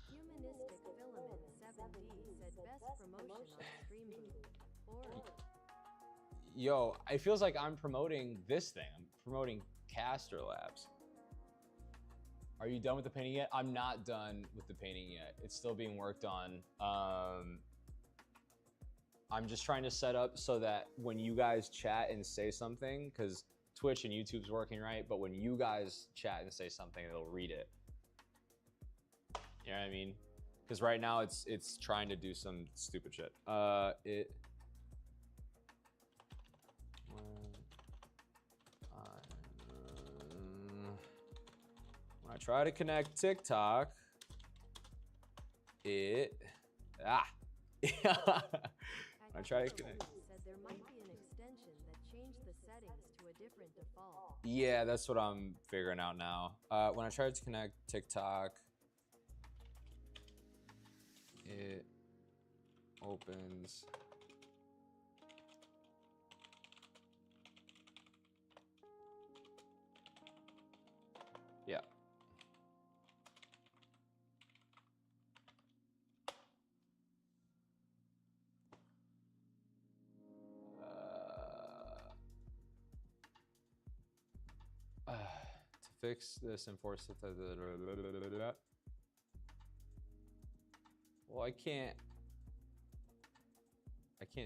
Humanistic Filament 7D said best promotion on Stream Booth. Or Yo, it feels like I'm promoting this thing. I'm promoting Caster Labs. Are you done with the painting yet? I'm not done with the painting yet. It's still being worked on. I'm just trying to set up so that when you guys chat and say something, because Twitch and YouTube's working right, but when you guys chat and say something, it'll read it. You know what I mean? Because right now it's trying to do some stupid shit. When I try to connect TikTok, when I try to connect. said there might be an extension that changed the settings to a different default. Yeah, that's what I'm figuring out now. When I try to connect TikTok, it opens. Yeah. To fix this and force it to well, I can't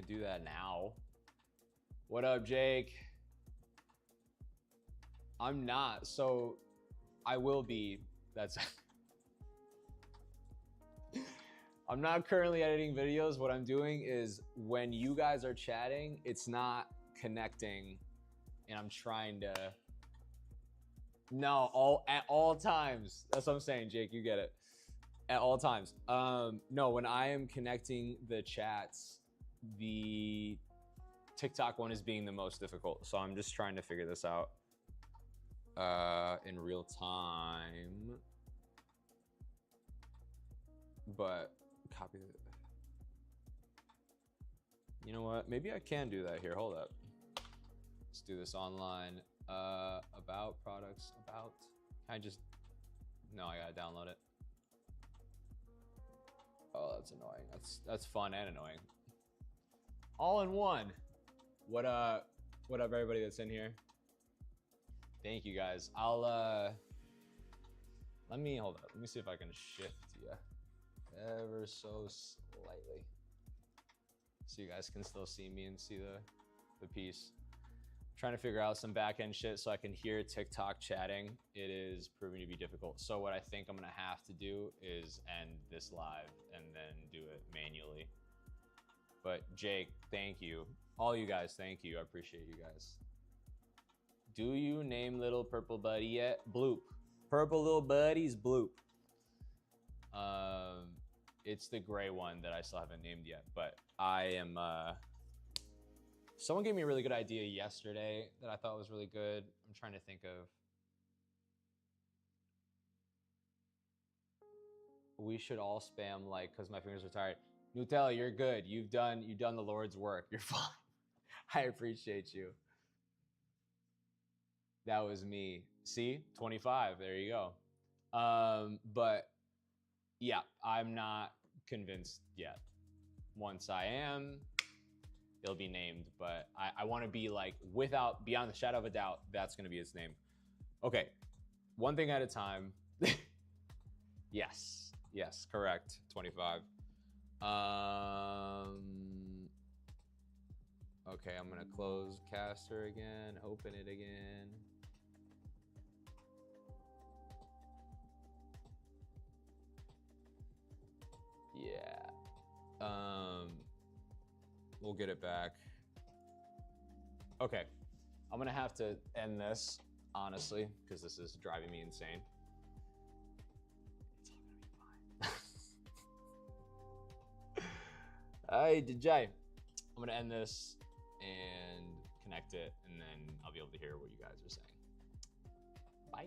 do that now. What up, Jake? I'm not, so I will be. That's I'm not currently editing videos. What I'm doing is when you guys are chatting, it's not connecting, and I'm trying to. No, at all times. That's what I'm saying, Jake. You get it. At all times. No, when I am connecting the chats, the TikTok one is being the most difficult. So I'm just trying to figure this out in real time. But copy it. You know what? Maybe I can do that here. Hold up. Let's do this online. About products, about. Can I just. No, I gotta download it. Oh, that's annoying. That's fun and annoying. All in one. What up, everybody that's in here? Thank you, guys. I'll let me hold up. Let me see if I can shift you ever so slightly, so you guys can still see me and see the piece. Trying to figure out some back end shit so I can hear TikTok chatting. It is proving to be difficult. So what I think I'm gonna have to do is end this live and then do it manually. But Jake, thank you. All you guys, thank you. I appreciate you guys. Do you name little purple buddy yet? Bloop. Purple little buddy's Bloop. It's the gray one that I still haven't named yet, but I am someone gave me a really good idea yesterday that I thought was really good. I'm trying to think of. We should all spam like, cause my fingers are tired. Nutella, you're good. You've done the Lord's work. You're fine. I appreciate you. That was me. See, 25. There you go. But yeah, I'm not convinced yet. Once I am, it'll be named, but I want to be like, without, beyond the shadow of a doubt, that's going to be its name. Okay, one thing at a time. Yes, correct, 25. Okay, I'm going to close Caster again, open it again. Yeah. We'll get it back. Okay, I'm gonna have to end this, honestly, because this is driving me insane. It's all gonna be fine. Hey, DJ. I'm gonna end this and connect it, and then I'll be able to hear what you guys are saying. Bye.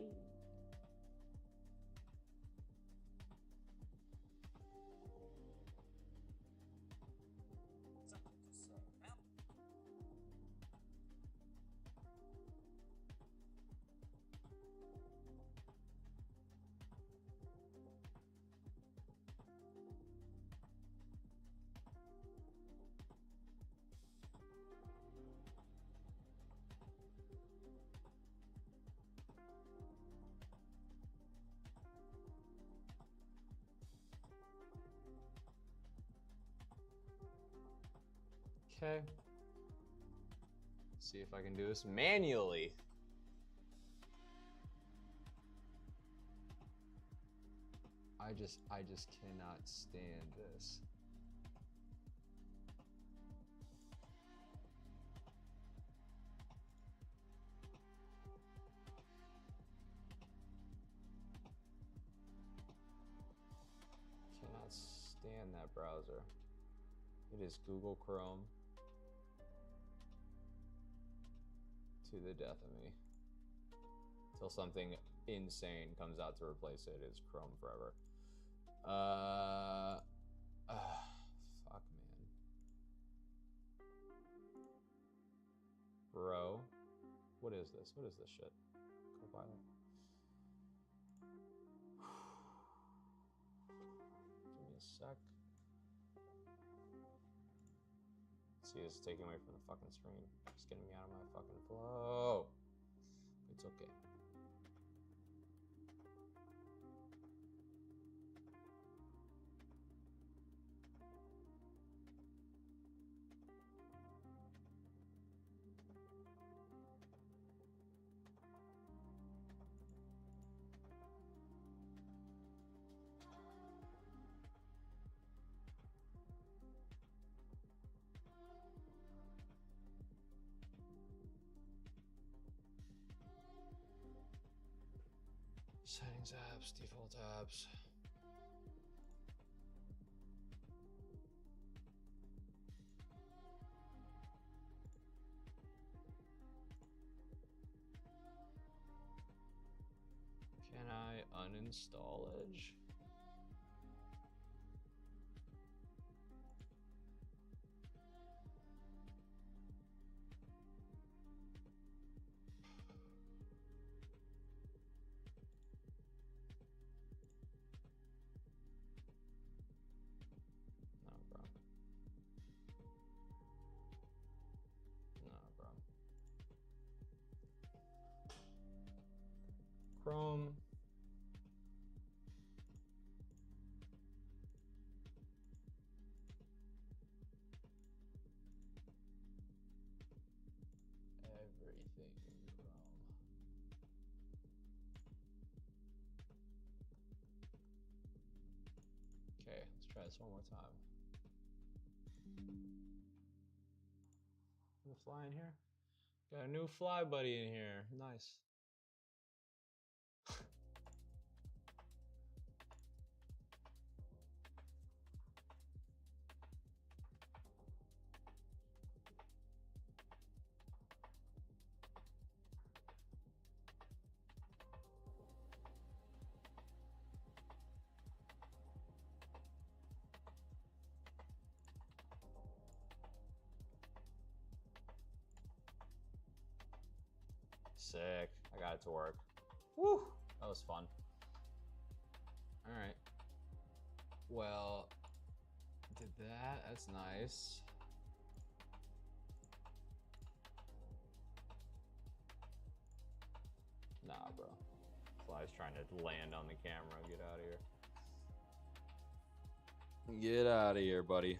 Okay. See if I can do this manually. I just cannot stand this. Cannot stand that browser. It is Google Chrome to the death of me. Till something insane comes out to replace it, is Chrome forever. Fuck, man. Bro, what is this? What is this shit? Copilot. Give me a sec. See, it's taking away from the fucking screen. It's getting me out of my fucking flow. It's okay. Settings, apps, default apps. Can I uninstall Edge? Chrome. Everything in Chrome. Okay, let's try this one more time. New fly in here? Got a new fly buddy in here. Nice. Sick. I got it to work. Woo! That was fun. All right. Well, did that. That's nice. Nah, bro. Fly's trying to land on the camera. Get out of here. Get out of here, buddy.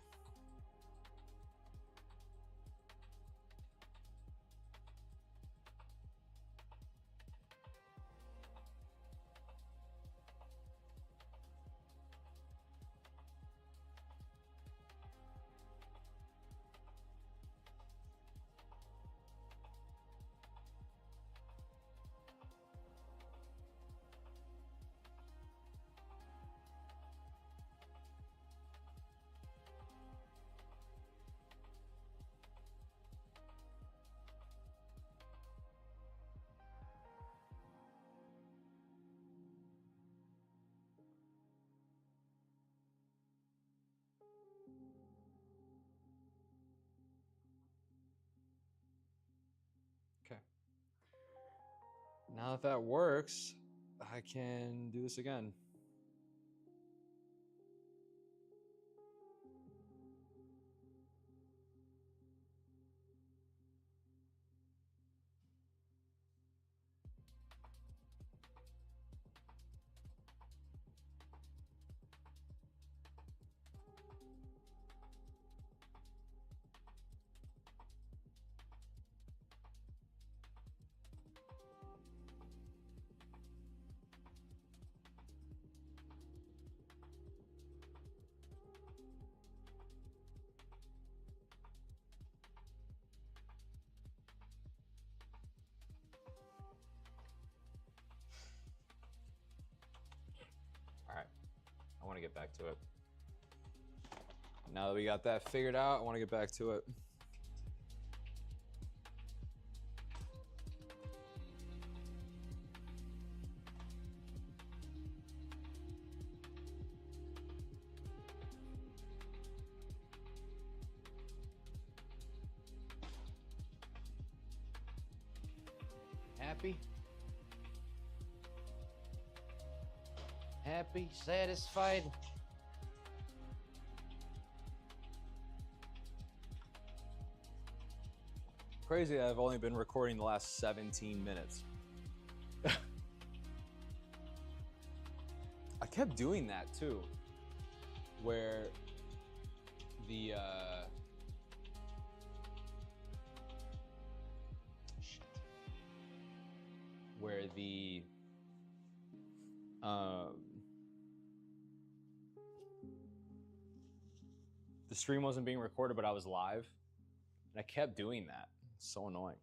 Now that that works, I can do this again. All right, I want to get back to it. Now that we got that figured out, I want to get back to it. Happy? Happy? Satisfied? Crazy that I've only been recording the last 17 minutes. I kept doing that too, where the where the stream wasn't being recorded, but I was live, and I kept doing that. It's so annoying.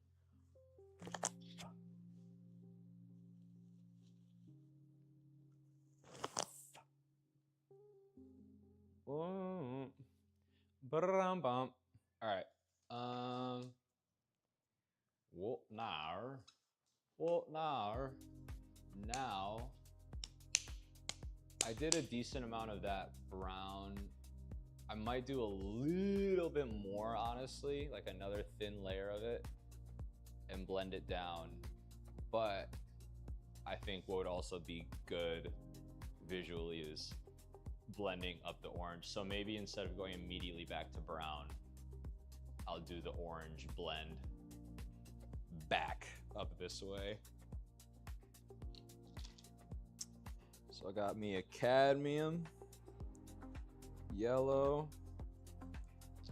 All right. What now? Now, I did a decent amount of that brown. I might do a little bit more, honestly, like another thin layer of it and blend it down. But I think what would also be good visually is blending up the orange. So maybe instead of going immediately back to brown, I'll do the orange blend back up this way. So I got me a cadmium, yellow,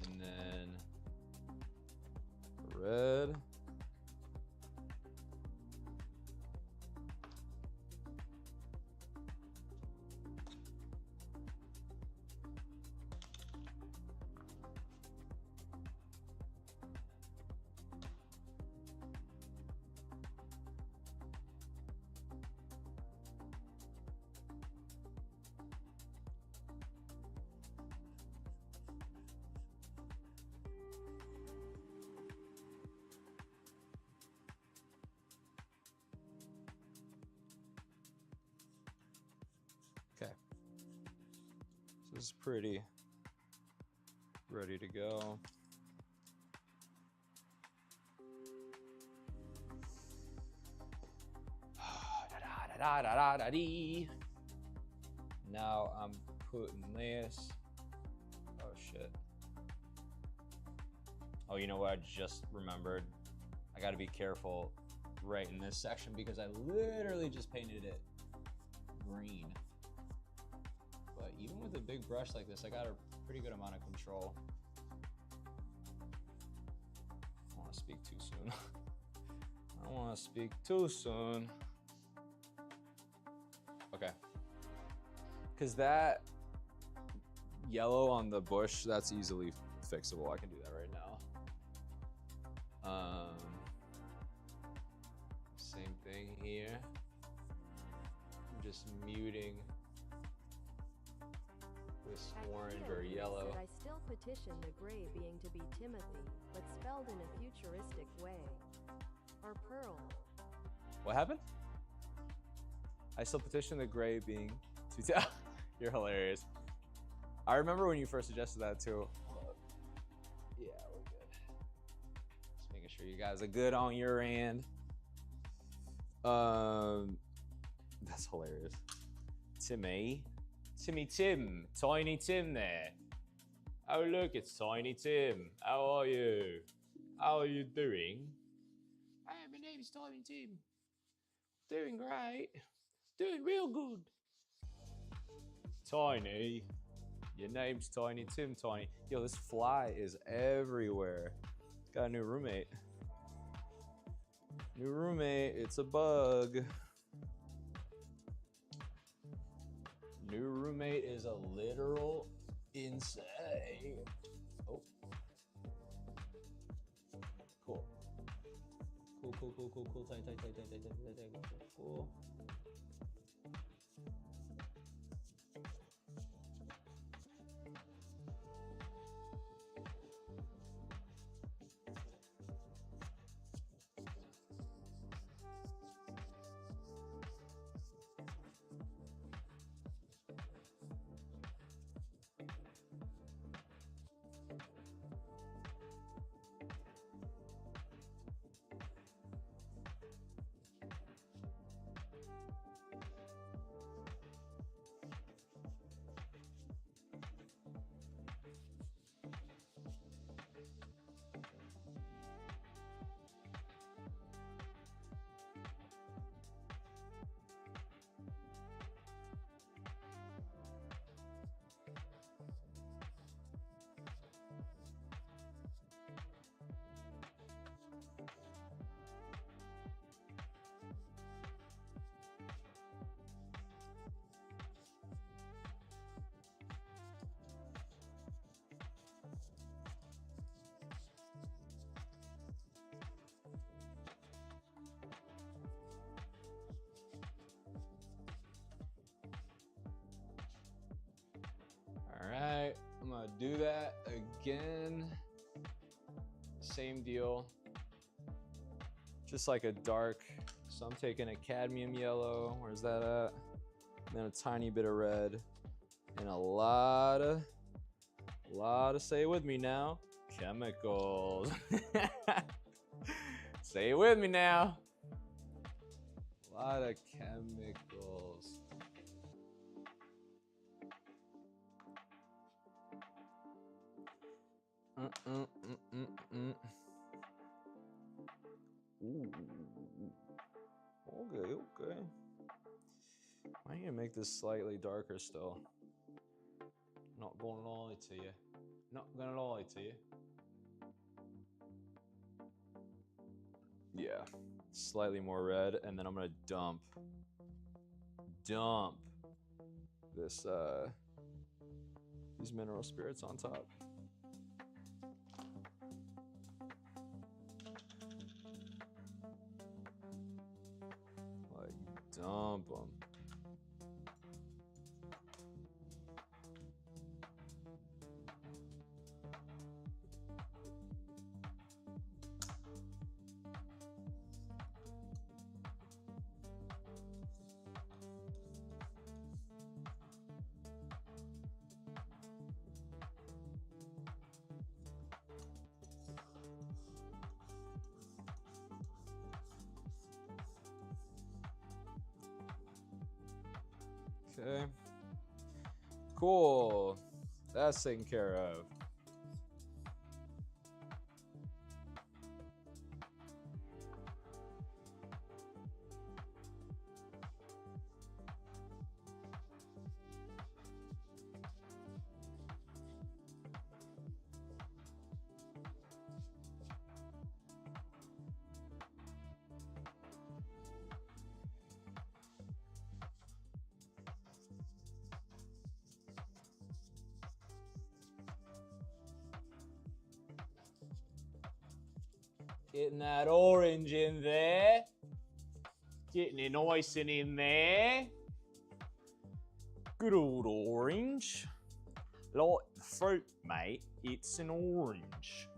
and then red. Okay, so this is pretty ready to go. Now I'm putting this. Oh shit. Oh, you know what I just remembered? I gotta be careful right in this section because I literally just painted it green. But even with a big brush like this, I got a pretty good amount of control. I don't want to speak too soon. I don't want to speak too soon. Okay. Because that yellow on the bush, that's easily fixable. I can do that right now. Same thing here. I'm just muting this orange or yellow. I still petition the gray being to be Timothy, but spelled in a futuristic way. Or Pearl. What happened? I still petition the gray being to You're hilarious. I remember when you first suggested that too. Yeah, we're good. Just making sure you guys are good on your end. That's hilarious. Timmy, Tim, Tiny Tim there. Oh look, it's Tiny Tim. How are you? How are you doing? Hi, my name's Tiny Tim. Doing great. Doing real good. Tiny. Your name's Tiny Tim, Tiny. Yo, this fly is everywhere. Got a new roommate. New roommate, it's a bug. New roommate is a literal insane. Oh. Cool. Cool. Tight. Cool. All right, I'm gonna do that again. Same deal. Just like a dark. So I'm taking a cadmium yellow. Where's that at? And then a tiny bit of red. And a lot of, say it with me now, chemicals. Say it with me now. A lot of chemicals. Ooh. Okay. I need to make this slightly darker still. Not gonna lie to you. Yeah, slightly more red, and then I'm gonna dump this these mineral spirits on top. Like dump them. Okay. Cool. That's taken care of. Getting that orange in there. Getting it nice and in there. Good old orange. Like the fruit, mate. It's an orange.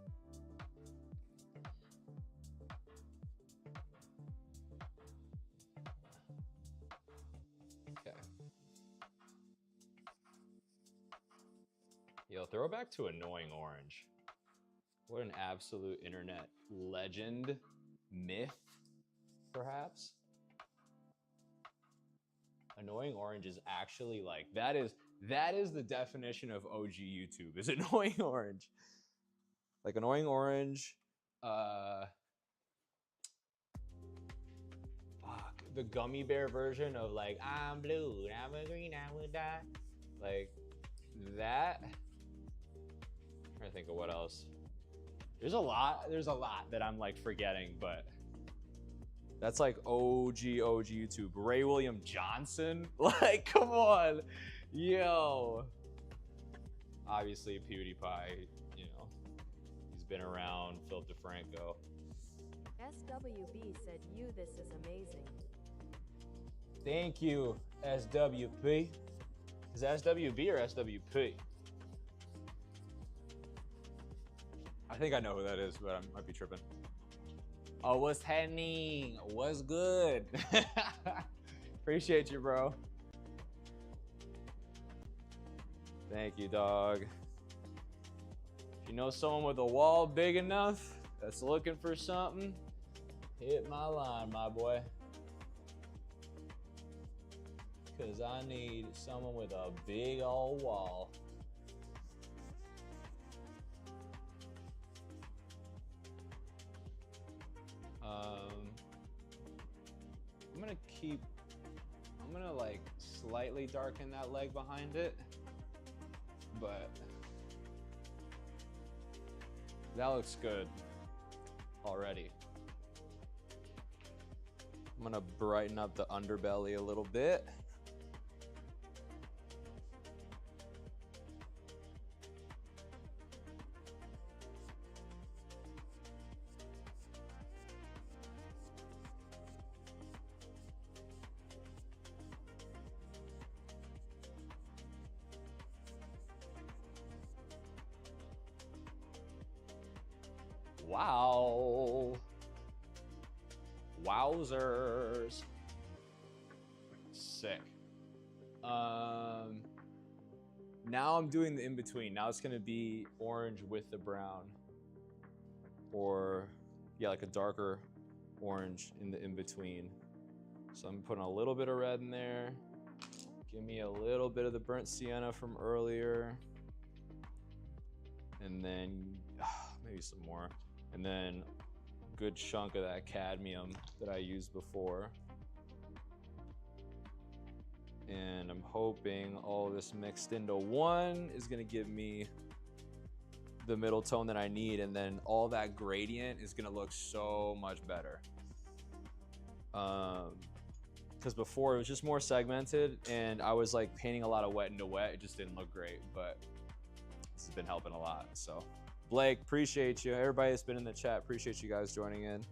Okay. Yo, throwback to annoying orange. What an absolute internet legend, myth, perhaps. Annoying orange is actually like that is the definition of OG YouTube is annoying orange. Like annoying orange, fuck, the gummy bear version of like I'm blue, I'm a green, I would die. Like that. I'm trying to think of what else. There's a lot that I'm like forgetting, but that's like OG YouTube. Ray William Johnson? Like, come on. Yo. Obviously, PewDiePie, you know, he's been around. Philip DeFranco. SWB said, this is amazing. Thank you, SWP. Is that SWB or SWP? I think I know who that is, but I might be tripping. Oh, what's happening? What's good? Appreciate you, bro. Thank you, dog. If you know someone with a wall big enough that's looking for something, hit my line, my boy. Because I need someone with a big old wall. I'm gonna like slightly darken that leg behind it, but that looks good already. I'm gonna brighten up the underbelly a little bit. Wow. Wowzers. Sick. Now I'm doing the in-between. Now it's gonna be orange with the brown. Or yeah, like a darker orange in the in-between. So I'm putting a little bit of red in there. Give me a little bit of the burnt sienna from earlier. And then maybe some more. And then a good chunk of that cadmium that I used before. And I'm hoping all this mixed into one is gonna give me the middle tone that I need, and then all that gradient is gonna look so much better. Because before it was just more segmented, and I was like painting a lot of wet into wet. It just didn't look great, but this has been helping a lot. So Blake, appreciate you. Everybody that's been in the chat, appreciate you guys joining in,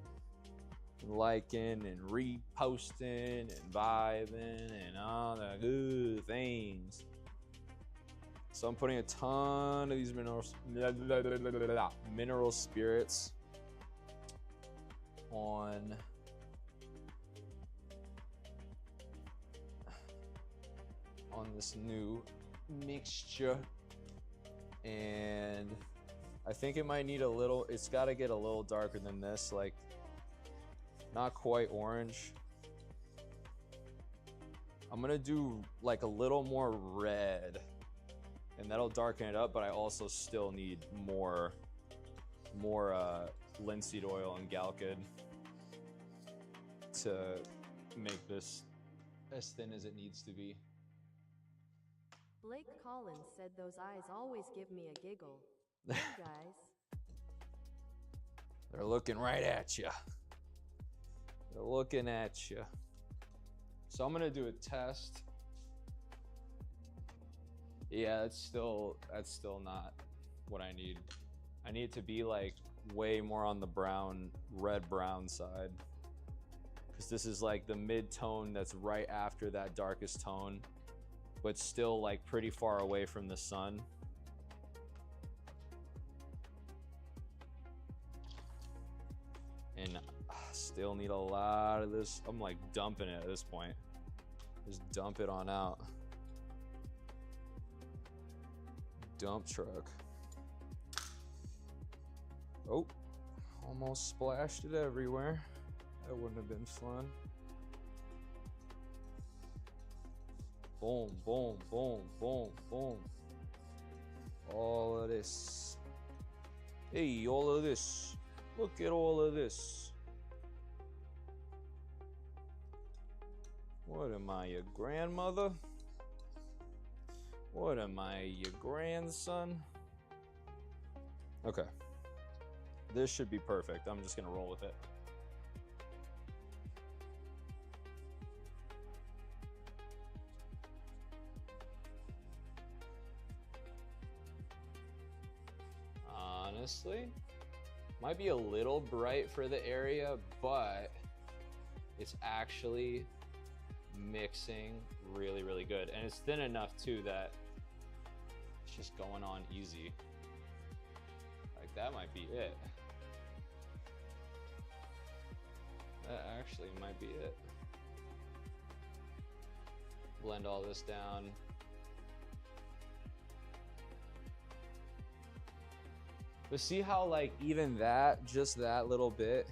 liking and reposting and vibing and all the good things. So I'm putting a ton of these mineral spirits on this new mixture, and I think it might need a little, it's got to get a little darker than this, like not quite orange. I'm gonna do like a little more red, and that'll darken it up, but I also still need more linseed oil and Galkid to make this as thin as it needs to be. Blake Collins said, those eyes always give me a giggle. Hey guys. They're looking right at you. They're looking at you. So I'm gonna do a test. Yeah, that's still not what I need. I need it to be like way more on the brown, red brown side. Because this is like the mid-tone that's right after that darkest tone, but still like pretty far away from the sun. And still need a lot of this. I'm like dumping it at this point. Just dump it on out. Dump truck. Oh, almost splashed it everywhere. That wouldn't have been fun. Boom, boom, boom, boom, boom. All of this. Hey, all of this. Look at all of this. What am I, your grandmother? What am I, your grandson? Okay. This should be perfect. I'm just gonna roll with it. Honestly, might be a little bright for the area, but it's actually mixing really, really good. And it's thin enough too that it's just going on easy. Like that might be it. That actually might be it. Blend all this down. But see how like even that, just that little bit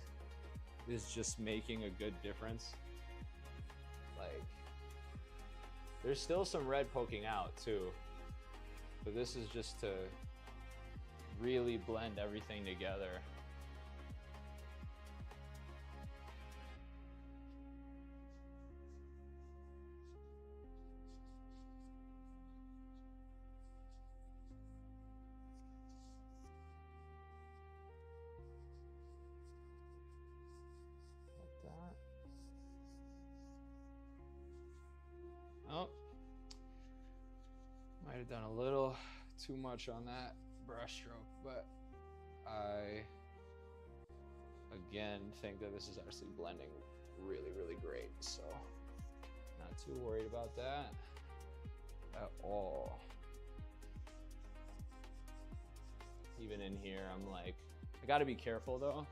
is just making a good difference? Like, there's still some red poking out too. But this is just to really blend everything together. Oh, might have done a little too much on that brush stroke, but I, again, think that this is actually blending really, really great. So not too worried about that at all. Even in here, I'm like, I gotta be careful though,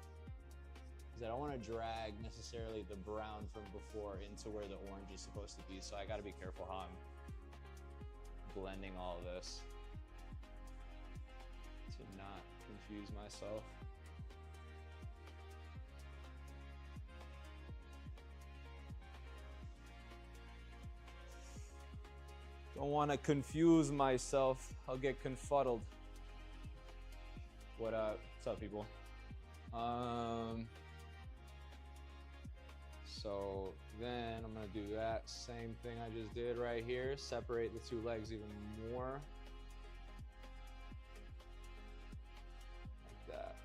because I don't want to drag necessarily the brown from before into where the orange is supposed to be. So I got to be careful how I'm blending all of this to not confuse myself. Don't want to confuse myself. I'll get confuddled. What's up, people? So then I'm gonna do that same thing I just did right here. Separate the two legs even more. Like that.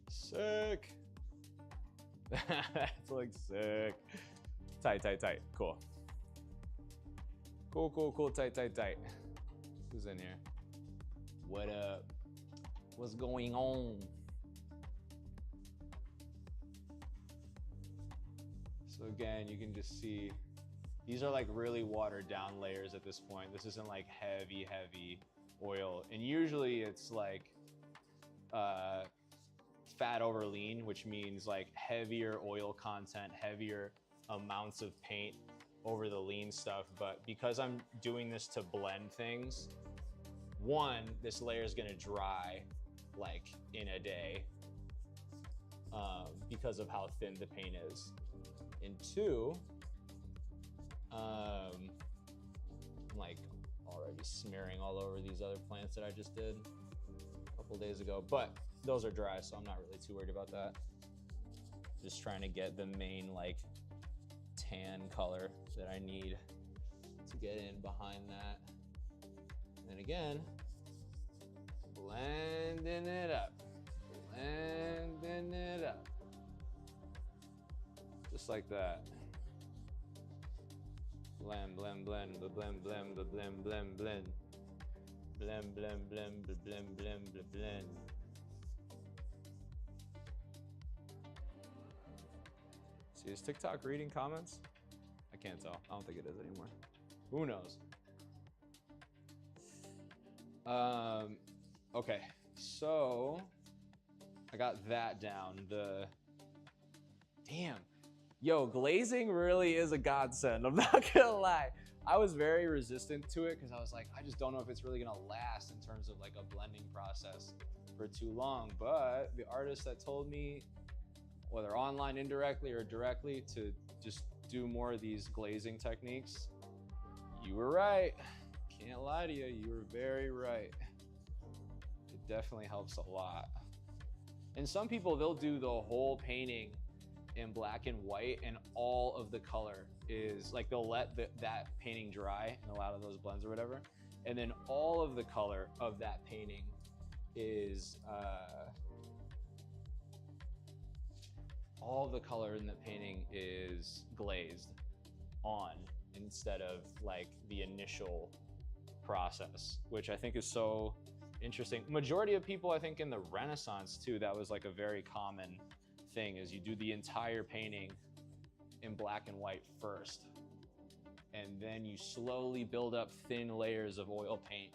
Sick. That's like sick. Tight, tight, tight. Cool. Cool, cool, cool. Tight, tight, tight. Who's in here? What up? What's going on? So again, you can just see these are like really watered down layers at this point. This isn't like heavy, heavy oil. And usually it's like fat over lean, which means like heavier oil content, heavier amounts of paint over the lean stuff. But because I'm doing this to blend things, one, this layer is gonna dry like in a day because of how thin the paint is. And two, I'm like already smearing all over these other plants that I just did a couple days ago, but those are dry, so I'm not really too worried about that. Just trying to get the main like tan color that I need to get in behind that. And then again, Blending it up. Blending it up. Just like that. Blend, blend, blend, blend, blend, blend, blend, blend, blend. Blend, blend, blend, blend, blend, blend, blend. See, is TikTok reading comments? I can't tell. I don't think it is anymore. Who knows? Okay, so I got that down. Damn. Yo, glazing really is a godsend. I'm not gonna lie. I was very resistant to it because I was like, I just don't know if it's really gonna last in terms of like a blending process for too long. But the artist that told me, whether online indirectly or directly, to just do more of these glazing techniques, you were right. Can't lie to you, you were very right. It definitely helps a lot. And some people, they'll do the whole painting in black and white, and all of the color is like, they'll let that painting dry in a lot of those blends or whatever, and then all of the color of that painting is all the color in the painting is glazed on instead of like the initial process, which I think is so interesting. Majority of people, I think in the Renaissance too, that was like a very common thing, is you do the entire painting in black and white first, and then you slowly build up thin layers of oil paint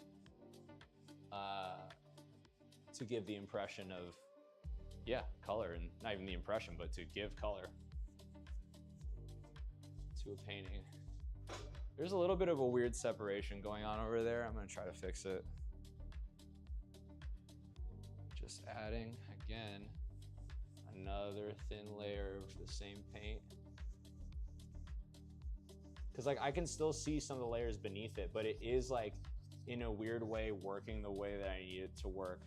to give the impression of, yeah, color, and not even the impression, but to give color to a painting. There's a little bit of a weird separation going on over there. I'm gonna try to fix it. Just adding, again, another thin layer of the same paint. Cause like I can still see some of the layers beneath it, but it is like in a weird way working the way that I need it to work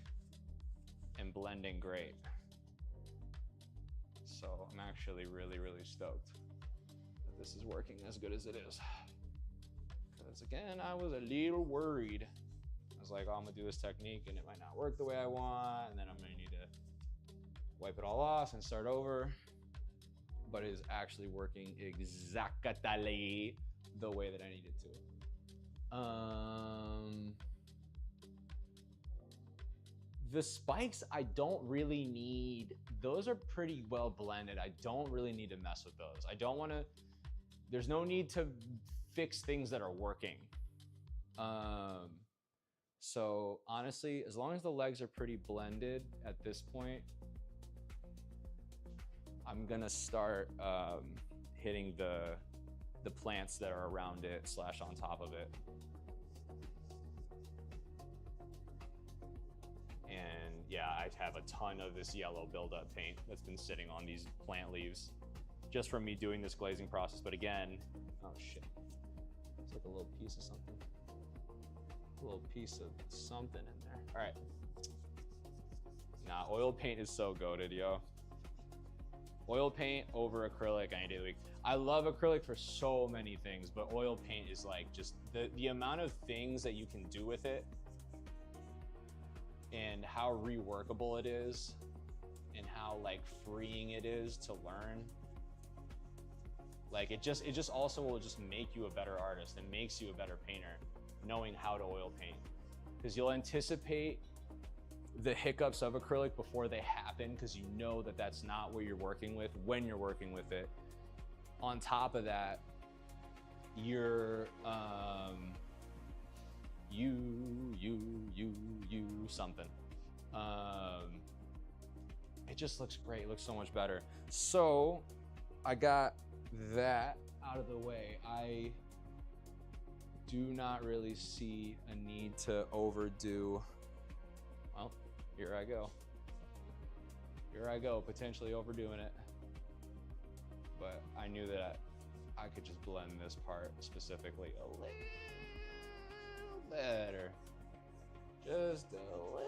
and blending great. So I'm actually really, really stoked that this is working as good as it is. Because again, I was a little worried. I was like, oh, I'm gonna do this technique and it might not work the way I want, and then I'm gonna need to wipe it all off and start over. But it is actually working exactly the way that I need it to. The spikes, I don't really need. Those are pretty well blended. I don't really need to mess with those. I don't want to, there's no need to fix things that are working. So honestly, as long as the legs are pretty blended at this point, I'm gonna start hitting the plants that are around it / on top of it. And yeah, I have a ton of this yellow buildup paint that's been sitting on these plant leaves just from me doing this glazing process. But again, oh shit, it's like a little piece of something. A little piece of something in there. All right. Nah, oil paint is so goated, yo. Oil paint over acrylic any day of the week. I love acrylic for so many things, but oil paint is like just the amount of things that you can do with it and how reworkable it is and how like freeing it is to learn. Like it just also will just make you a better artist and makes you a better painter, knowing how to oil paint. Because you'll anticipate the hiccups of acrylic before they happen, because you know that that's not what you're working with when you're working with it. On top of that, you're something. It just looks great. It looks so much better. So I got that out of the way. I do not really see a need to overdo. Well, here I go. Here I go, potentially overdoing it. But I knew that I could just blend this part specifically a little better. Just a little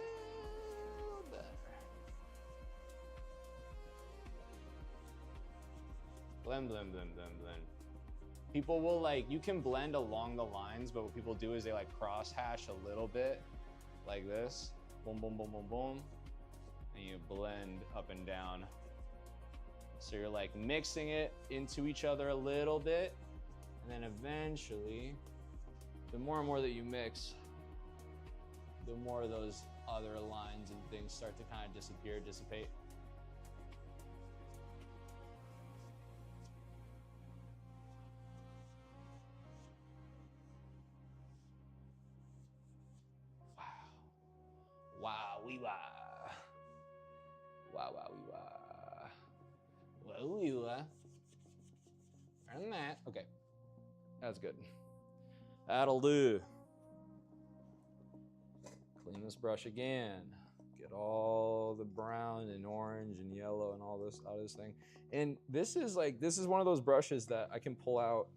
better. Blend, blend, blend, blend, blend. People will like, you can blend along the lines, but what people do is they like cross hash a little bit like this. Boom, boom, boom, boom, boom. And you blend up and down. So you're like mixing it into each other a little bit. And then eventually, the more and more that you mix, the more those other lines and things start to kind of disappear, dissipate. Wow, wee wah. Wow, wow, wee wah. Wow, wee wah. And that. Okay. That's good. That'll do. Clean this brush again. Get all the brown and orange and yellow and all this out of this thing. And this is one of those brushes that I can pull out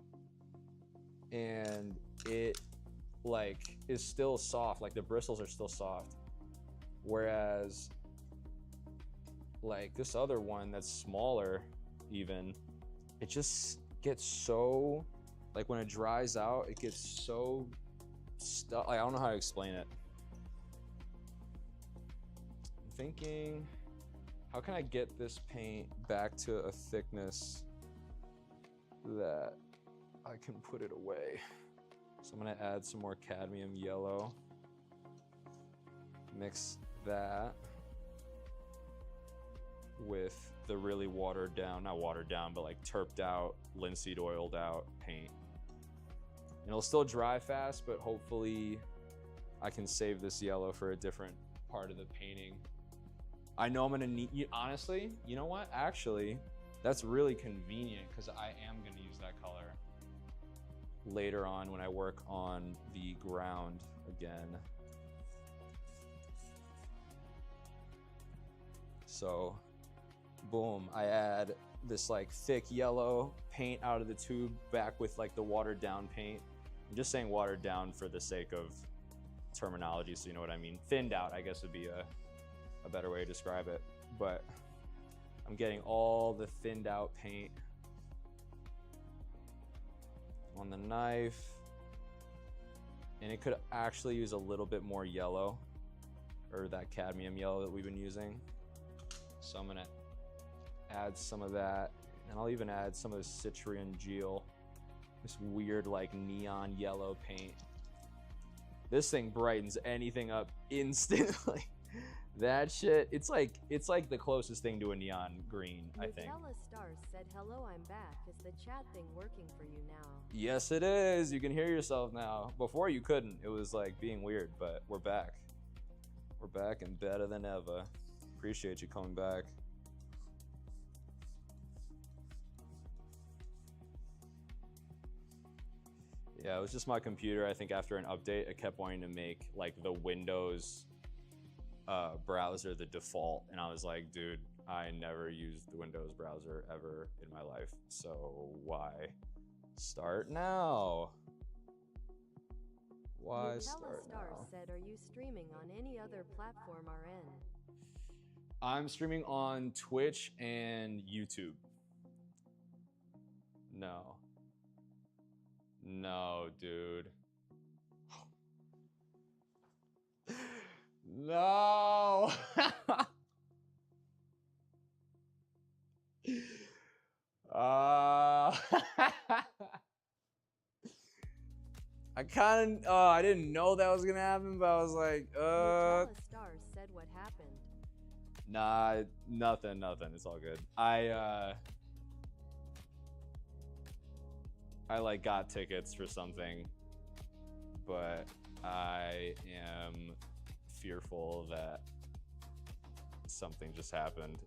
and it like is still soft. Like the bristles are still soft. Whereas like this other one that's smaller even, it just gets so, like when it dries out, it gets so stuck. I don't know how to explain it. I'm thinking, how can I get this paint back to a thickness that I can put it away? So I'm gonna add some more cadmium yellow. Mix that with the really watered down, not watered down, but like terped out, linseed oiled out paint. And it'll still dry fast, but hopefully I can save this yellow for a different part of the painting. I know I'm gonna need, honestly, you know what? Actually, that's really convenient because I am gonna use that color later on when I work on the ground again. So, boom, I add this like thick yellow paint out of the tube back with like the watered down paint. I'm just saying watered down for the sake of terminology, so you know what I mean. Thinned out, I guess would be a better way to describe it. But I'm getting all the thinned out paint on the knife. And it could actually use a little bit more yellow, or that cadmium yellow that we've been using. So I'm gonna add some of that, and I'll even add some of the citrion gel, this weird like neon yellow paint. This thing brightens anything up instantly. That shit, it's like the closest thing to a neon green, I think. Nutella Stars said, "Hello, I'm back. Is the chat thing working for you now?" Yes, it is. You can hear yourself now. Before you couldn't. It was like being weird, but we're back. We're back and better than ever. Appreciate you coming back. Yeah, it was just my computer. I think after an update, it kept wanting to make like the Windows browser the default, and I was like, dude, I never used the Windows browser ever in my life, so why start now? Why Nutella start Stars now? said, "Are you streaming on any other platform RN?" I'm streaming on Twitch and YouTube. No. No, dude. No. I kind of, I didn't know that was gonna happen, but I was like, Nutella Stars said, "What happened?" Nah, nothing. It's all good. I like got tickets for something, but I am fearful that something just happened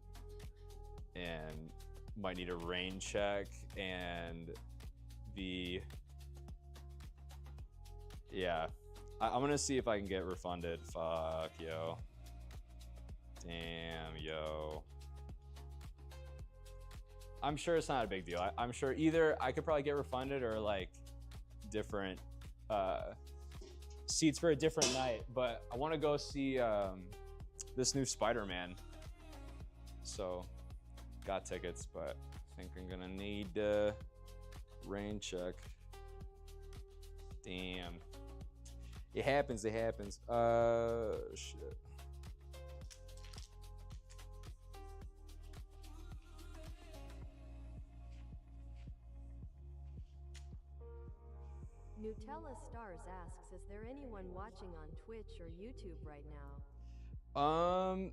and might need a rain check, and yeah, I'm gonna see if I can get refunded. Fuck, yo. Damn, yo. I'm sure it's not a big deal. I'm sure either I could probably get refunded or like different seats for a different night. But I want to go see this new Spider-Man. So got tickets, but I think I'm gonna need a rain check. Damn. It happens. Shit. Nutella Stars asks, is there anyone watching on Twitch or YouTube right now?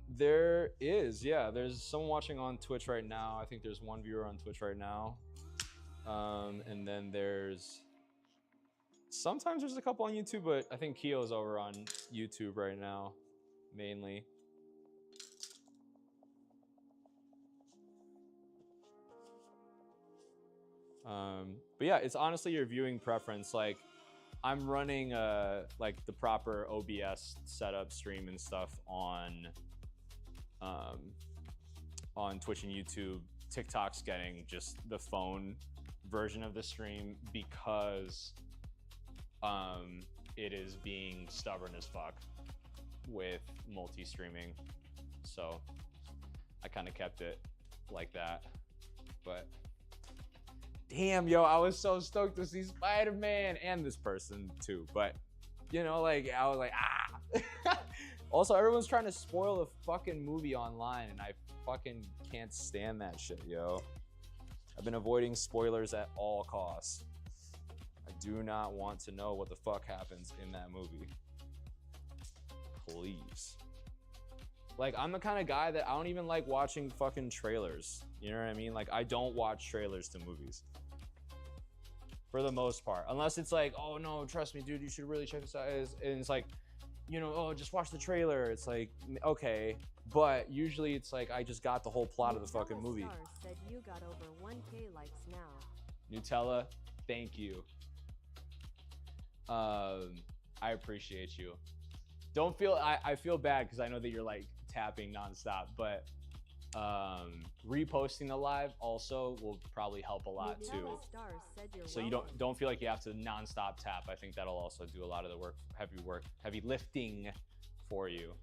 There is, yeah. There's someone watching on Twitch right now. I think there's one viewer on Twitch right now. And then sometimes there's a couple on YouTube, but I think Keo's over on YouTube right now, mainly. But yeah, it's honestly your viewing preference. Like, I'm running like the proper OBS setup, stream and stuff on Twitch and YouTube. TikTok's getting just the phone version of the stream because it is being stubborn as fuck with multi-streaming. So I kind of kept it like that. But damn, yo, I was so stoked to see Spider-Man and this person too. But you know, like I was like, ah. Also, everyone's trying to spoil the fucking movie online, and I fucking can't stand that shit, yo. I've been avoiding spoilers at all costs. I do not want to know what the fuck happens in that movie. Please. Like, I'm the kind of guy that I don't even like watching fucking trailers. You know what I mean? Like, I don't watch trailers to movies. For the most part. Unless it's like, oh no, trust me, dude, you should really check this out. And it's like, you know, oh, just watch the trailer. It's like, okay. But usually it's like, I just got the whole plot of the fucking movie. Stars said you got over 1K likes now. Nutella, thank you. I appreciate you. Don't feel, I feel bad because I know that you're like tapping nonstop, but reposting the live also will probably help a lot too. Stars said you're so you don't feel like you have to nonstop tap. I think that'll also do a lot of the heavy lifting for you.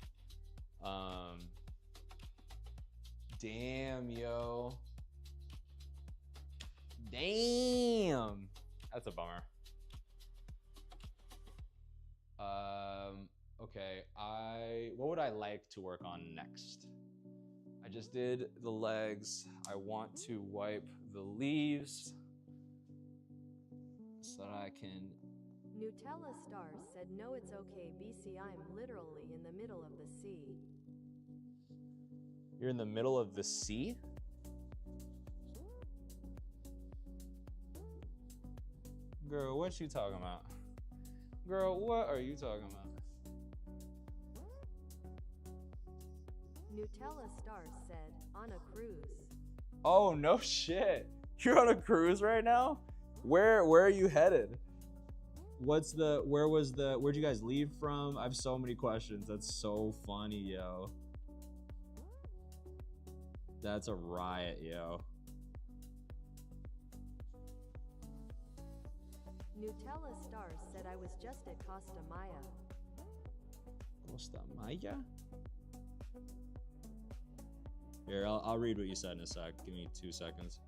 Damn, yo. Damn. That's a bummer. Okay, what would I like to work on next? I just did the legs. I want to wipe the leaves so that I can... Nutella Stars said no, it's okay BC, I'm literally in the middle of the sea. You're in the middle of the sea? Girl, what you talking about? Girl, what are you talking about? Nutella Stars said, on a cruise. Oh, no shit. You're on a cruise right now? Where are you headed? Where'd you guys leave from? I have so many questions. That's so funny, yo. That's a riot, yo. Nutella Stars said I was just at Costa Maya. Costa Maya? Here, I'll read what you said in a sec. Give me 2 seconds.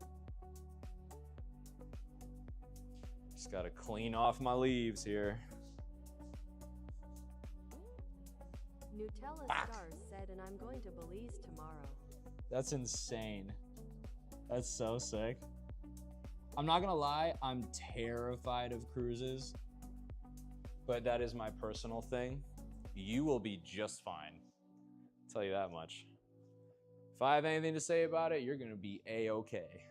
Just gotta clean off my leaves here. Nutella Stars said, and I'm going to Belize tomorrow. That's insane. That's so sick. I'm not gonna lie, I'm terrified of cruises, but that is my personal thing. You will be just fine. I'll tell you that much. If I have anything to say about it, you're gonna be A-okay.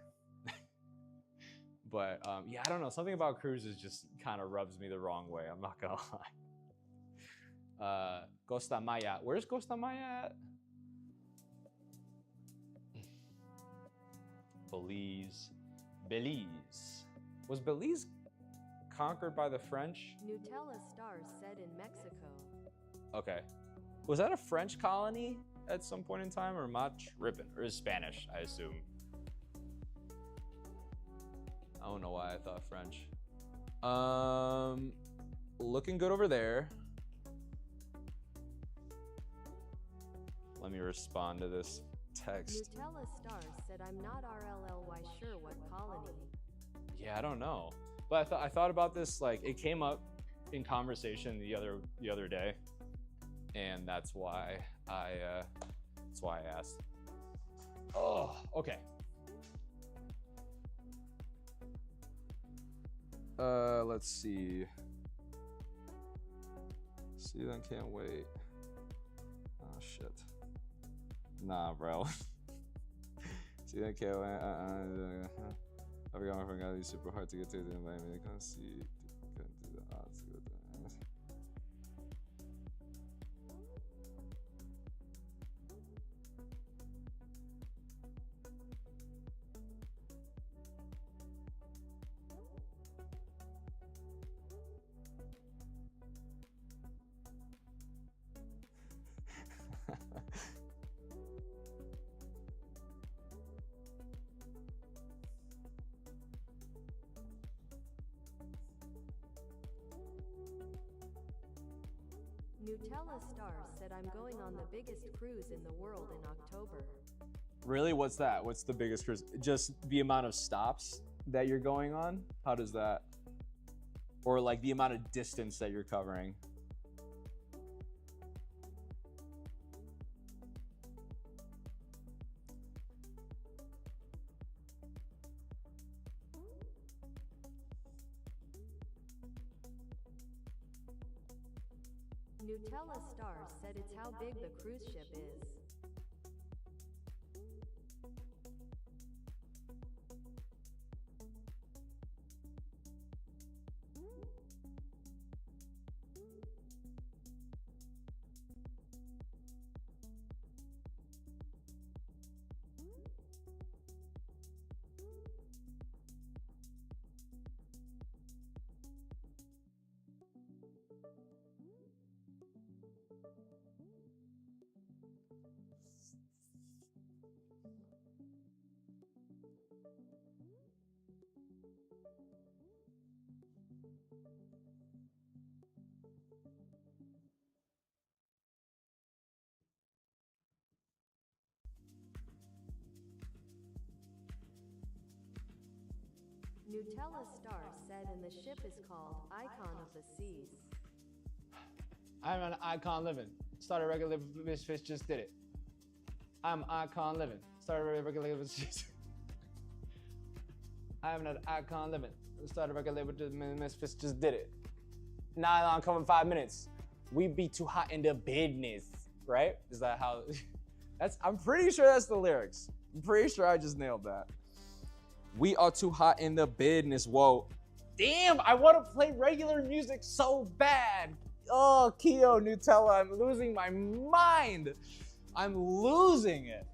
But yeah, I don't know. Something about cruises just kind of rubs me the wrong way. I'm not gonna lie. Costa Maya. Where's Costa Maya at? Belize. Belize. Was Belize conquered by the French? Nutella Stars said in Mexico. Okay. Was that a French colony at some point in time, or am I tripping? Or is Spanish, I assume. I don't know why I thought French. Looking good over there. Let me respond to this text. Nutella Stars said I'm not RLLY sure what colony. Yeah, I don't know. But I thought about this, like it came up in conversation the other day, and that's why I asked. Oh, okay. Let's see. See you then, can't wait. Oh shit. Nah, bro. See you then, can't wait. I forgot my friend got these super hard to get to. They invite me to come see. Couldn't do the odds. Nutella Star said I'm going on the biggest cruise in the world in October. Really? What's that? What's the biggest cruise? Just the amount of stops that you're going on? How does that? Or like the amount of distance that you're covering? Nutella Star said it's how big the cruise ship is. Nutella Star said and the ship is called Icon of the Seas. I'm an icon living. Started regular misfits, just did it. I'm icon living. Started regular misfits. I'm an icon living. Started regular misfits, just did it. Nylon coming 5 minutes. We be too hot in the business, right? Is that how? I'm pretty sure that's the lyrics. I'm pretty sure I just nailed that. We are too hot in the business. Whoa. Damn, I want to play regular music so bad. Oh, Keo, Nutella, I'm losing my mind. I'm losing it.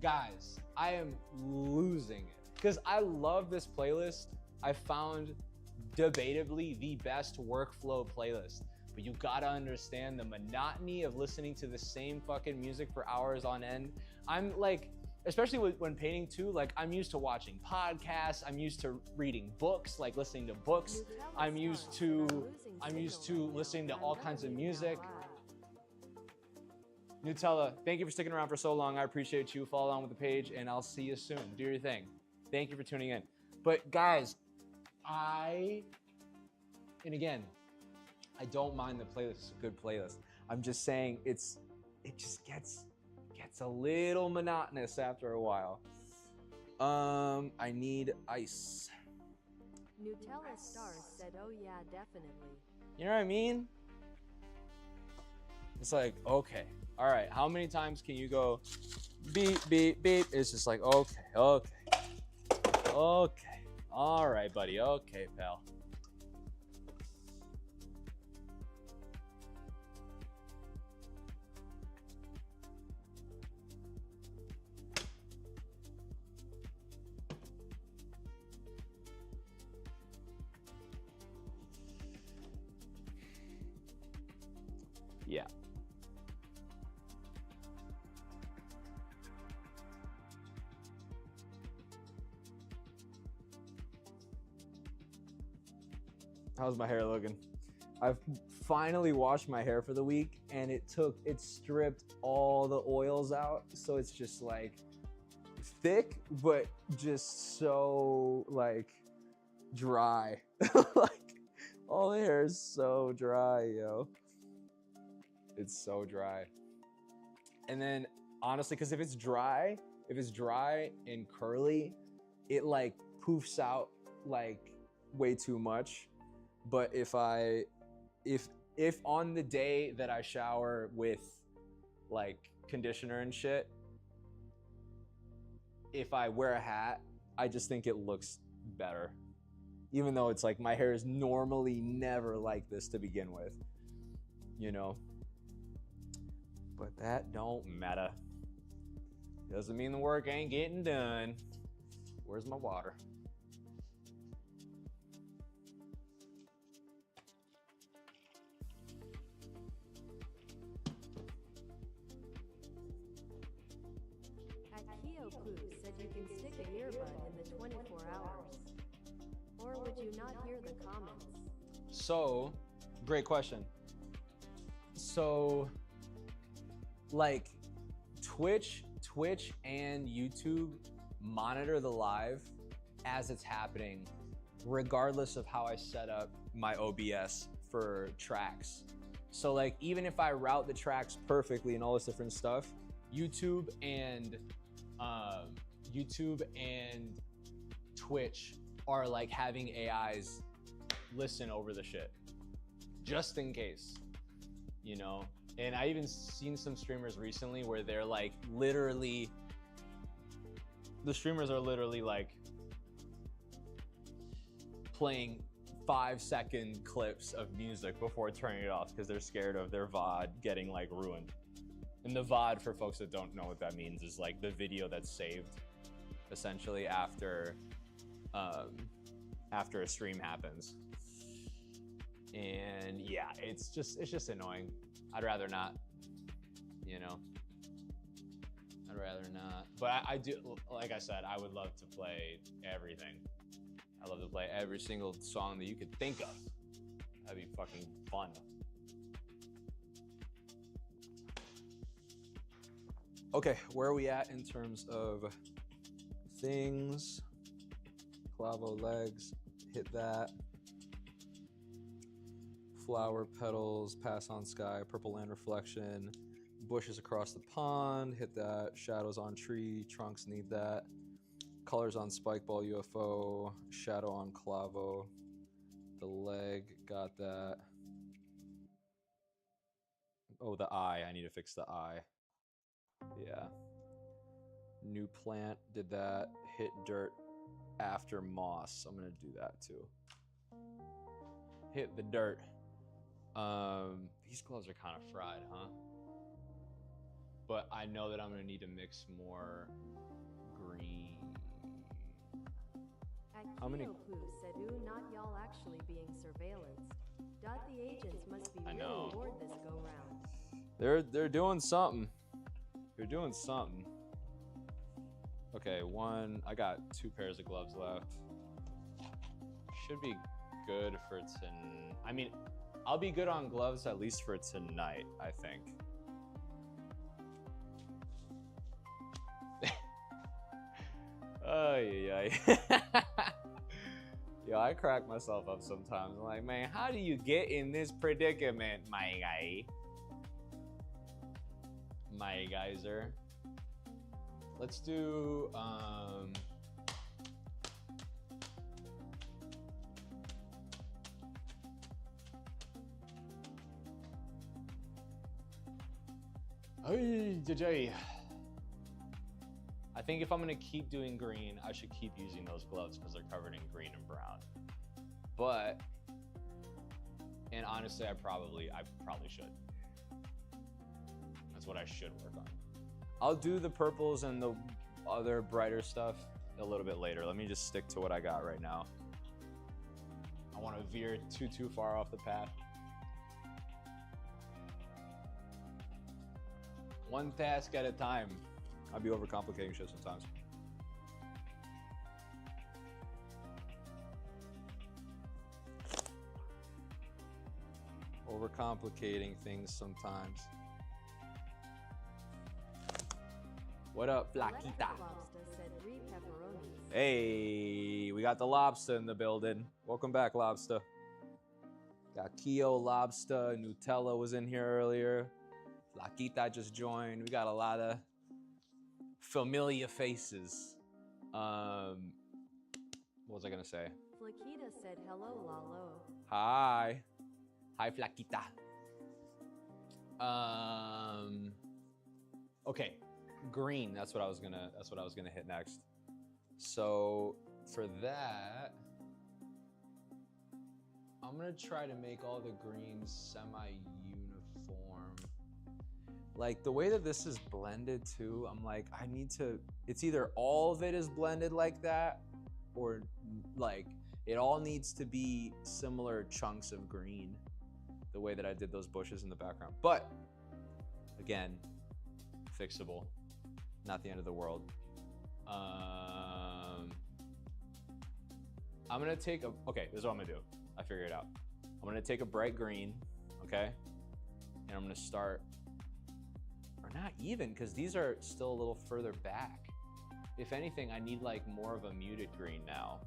Guys, I am losing it. Because I love this playlist. I found debatably the best workflow playlist. But you gotta understand the monotony of listening to the same fucking music for hours on end. I'm like, especially when painting too, like I'm used to watching podcasts, I'm used to reading books, like listening to books. I'm used to listening to all kinds of music. Nutella, thank you for sticking around for so long. I appreciate you. Follow along with the page and I'll see you soon. Do your thing. Thank you for tuning in. But guys, and again, I don't mind the playlist. It's a good playlist. I'm just saying it just gets a little monotonous after a while. I need ice. Nutella Star said, oh yeah, definitely. You know what I mean? It's like, okay, all right, how many times can you go beep, beep, beep? It's just like, okay, all right, buddy, okay, pal. Yeah. How's my hair looking? I've finally washed my hair for the week and it stripped all the oils out. So it's just like thick, but just so like dry. Like all the hair is so dry, yo. It's so dry. And then honestly, because if it's dry and curly, it like poofs out like way too much. But if on the day that I shower with like conditioner and shit, if I wear a hat, I just think it looks better. Even though it's like my hair is normally never like this to begin with, you know? But that don't matter. Doesn't mean the work ain't getting done. Where's my water? Akio Poo said you can stick a earbud in the 24 hours. Or would you not hear the comments? So, great question. So, like, Twitch and YouTube monitor the live as it's happening, regardless of how I set up my OBS for tracks. So, like, even if I route the tracks perfectly and all this different stuff, YouTube and Twitch are like having AIs listen over the shit, just in case, you know? And I even seen some streamers recently where they're like literally, the streamers are literally like playing 5-second clips of music before turning it off because they're scared of their VOD getting like ruined. And the VOD, for folks that don't know what that means, is like the video that's saved essentially after a stream happens. And yeah, it's just annoying. I'd rather not, you know. I'd rather not. But I do, like I said, I would love to play everything. I love to play every single song that you could think of. That'd be fucking fun. Okay, where are we at in terms of things? Clavo legs, hit that. Flower petals, pass on sky, purple land reflection, bushes across the pond, hit that. Shadows on tree, trunks need that. Colors on spike ball UFO, shadow on clavo. The leg, got that. Oh, the eye, I need to fix the eye. Yeah. New plant, did that. Hit dirt after moss. I'm gonna do that too. Hit the dirt. These gloves are kind of fried, huh? But I know that I'm gonna need to mix more green. Akio Poo said, "Ooh, not y'all actually being surveillanced. The agents must be I really know. bored this go round." They're doing something. They're doing something. Okay, I got 2 pairs of gloves left. Should be good for I mean, I'll be good on gloves at least for tonight, I think. Oh, yeah. Yo, I crack myself up sometimes. I'm like, man, how do you get in this predicament, my guy? My geyser. Let's do hey, JJ. I think if I'm gonna keep doing green, I should keep using those gloves because they're covered in green and brown. But, and honestly, I probably should. That's what I should work on. I'll do the purples and the other brighter stuff a little bit later. Let me just stick to what I got right now. I want to veer too far off the path. One task at a time. I'll be overcomplicating shit sometimes. Overcomplicating things sometimes. What up, Flaquita? Electric Lobster said, "Three pepperonis." Hey, we got the lobster in the building. Welcome back, lobster. Got Keo, lobster, Nutella was in here earlier. Flaquita just joined. We got a lot of familiar faces. What What was I gonna say? Flaquita said hello, Lalo. Hi. Hi, Flaquita. Okay, green. That's what I was gonna hit next. So for that, I'm gonna try to make all the greens semi-uniform. Like the way that this is blended too, I'm like, I need to, it's either all of it is blended like that, or like it all needs to be similar chunks of green, the way that I did those bushes in the background. But again, fixable, not the end of the world. I'm gonna take okay, this is what I'm gonna do. I figured it out. I'm gonna take a bright green, okay? And I'm gonna start, or not even, because these are still a little further back. If anything, I need like more of a muted green now,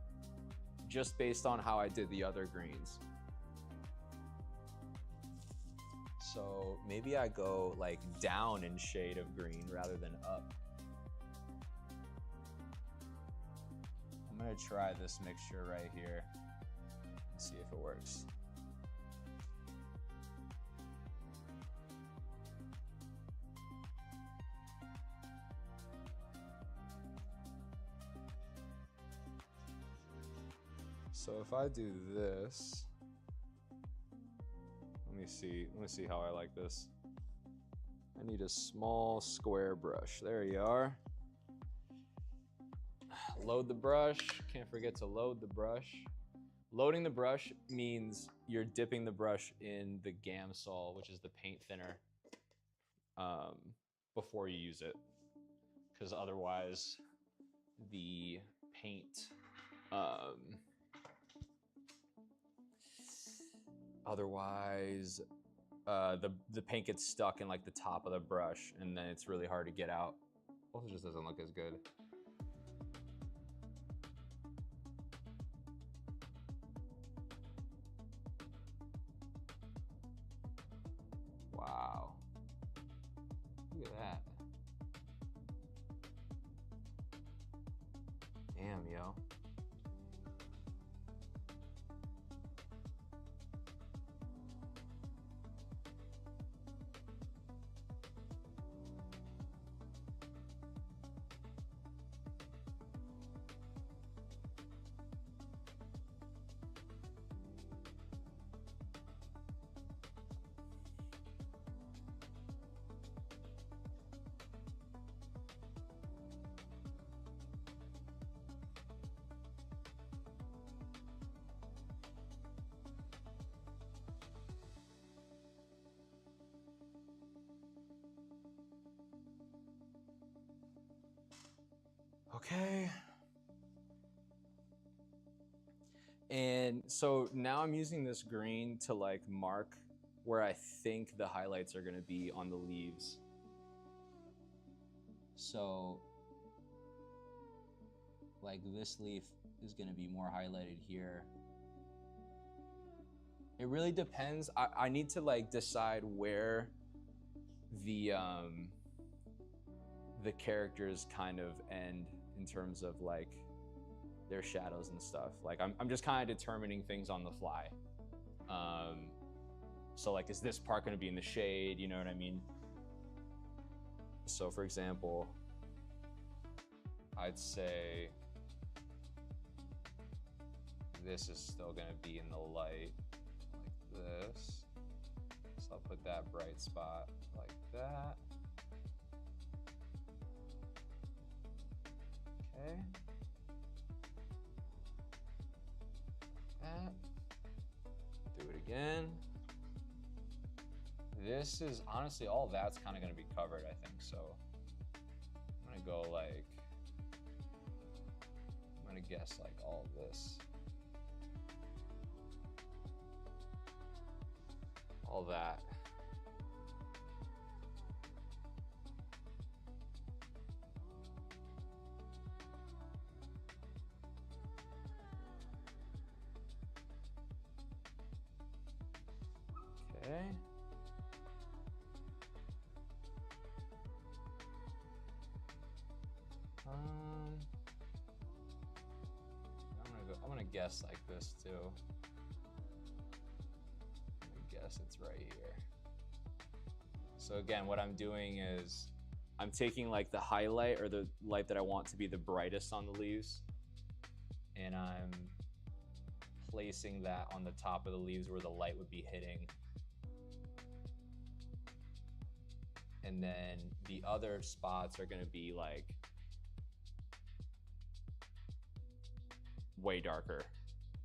just based on how I did the other greens. So maybe I go like down in shade of green rather than up. I'm gonna try this mixture right here and see if it works. So if I do this, let me see how I like this. I need a small square brush. There you are. Load the brush. Can't forget to load the brush. Loading the brush means you're dipping the brush in the Gamsol, which is the paint thinner, before you use it, because otherwise the paint the paint gets stuck in like the top of the brush, and then it's really hard to get out. Also, just doesn't look as good. Wow. Look at that. Damn, yo. Okay. And so now I'm using this green to like mark where I think the highlights are gonna be on the leaves. So like this leaf is gonna be more highlighted here. It really depends. I need to like decide where the characters kind of end in terms of like their shadows and stuff. Like I'm just kind of determining things on the fly. So like, is this part gonna be in the shade? You know what I mean? So for example, I'd say this is still gonna be in the light like this. So I'll put that bright spot like that. Okay. That. Do it again. This is honestly, all that's kind of going to be covered, I think. So I'm going to go like, I'm going to guess like all this. All that. Okay. I'm gonna go, guess like this too. I guess it's right here. So again, what I'm doing is I'm taking like the highlight or the light that I want to be the brightest on the leaves, and I'm placing that on the top of the leaves where the light would be hitting. And then the other spots are gonna be like way darker,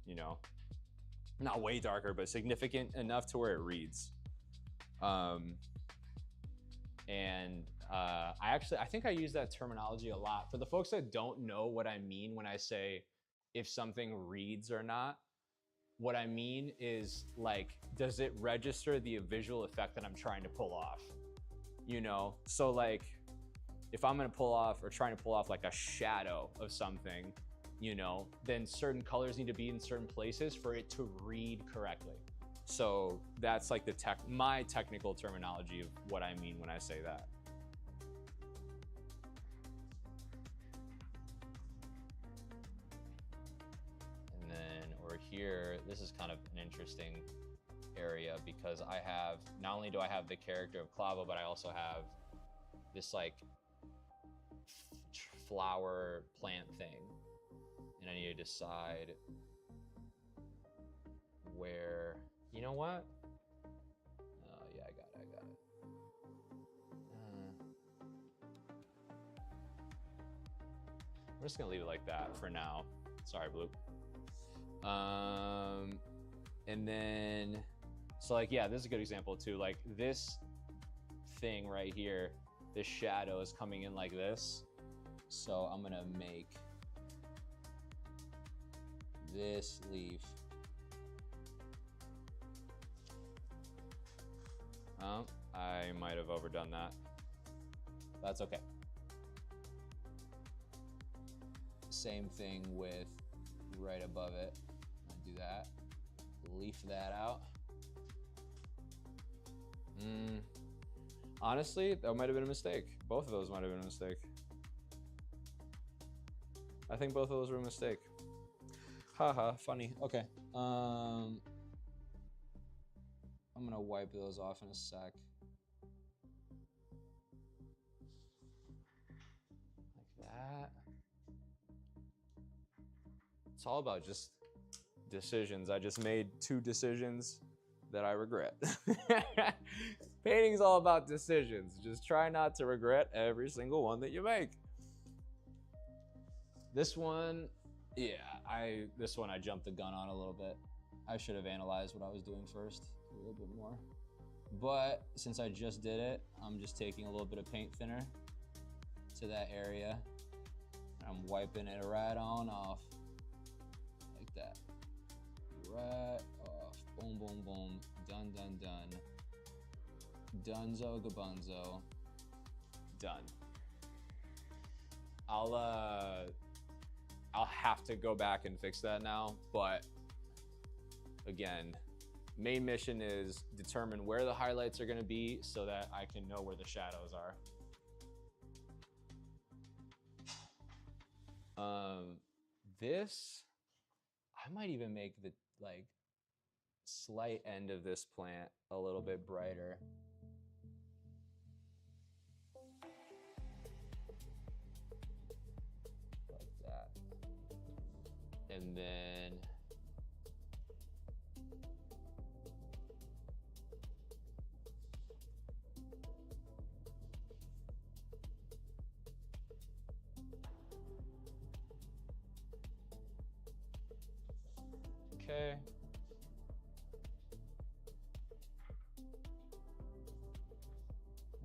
you know? Not way darker, but significant enough to where it reads. I think I use that terminology a lot. For the folks that don't know what I mean when I say if something reads or not, what I mean is like, does it register the visual effect that I'm trying to pull off? You know, so like if I'm gonna pull off or trying to pull off like a shadow of something, you know, then certain colors need to be in certain places for it to read correctly. So that's like my technical terminology of what I mean when I say that. And then over here, this is kind of an interesting area because I have, not only do I have the character of Clavo, but I also have this like flower plant thing. And I need to decide where, you know what? Oh yeah, I got it. I'm just gonna leave it like that for now. Sorry, Bloop. And then, so like, yeah, this is a good example too. Like this thing right here, this shadow is coming in like this. So I'm gonna make this leaf. Oh, I might have overdone that. That's okay. Same thing with right above it. I'm gonna do that. Leaf that out. Honestly, that might have been a mistake. Both of those might have been a mistake. I think both of those were a mistake. Haha, funny. Okay. I'm gonna wipe those off in a sec. Like that. It's all about just decisions. I just made 2 decisions that I regret. Painting's all about decisions. Just try not to regret every single one that you make. This one, yeah, this one I jumped the gun on a little bit. I should have analyzed what I was doing first a little bit more. But since I just did it, I'm just taking a little bit of paint thinner to that area. I'm wiping it right on off. Like that. Right off. Boom, boom, boom. Done, done, done. Dunzo gabunzo. Done. I'll have to go back and fix that now, but again, main mission is determine where the highlights are gonna be so that I can know where the shadows are. This, I might even make the like slight end of this plant a little bit brighter. Like that. And then okay.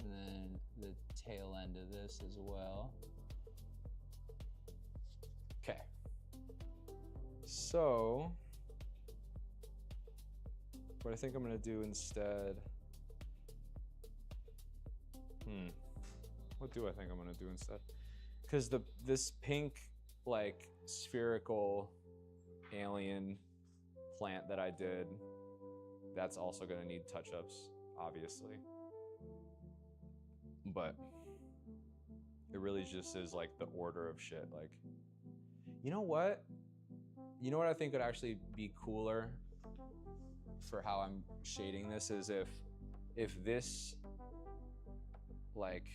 And then the tail end of this as well. Okay. So, what I think I'm gonna do instead, what do I think I'm gonna do instead? Because this pink, like, spherical alien plant that I did, that's also gonna need touch-ups, obviously. But it really just is like the order of shit. Like, you know what? You know what I think would actually be cooler for how I'm shading this is if this, like,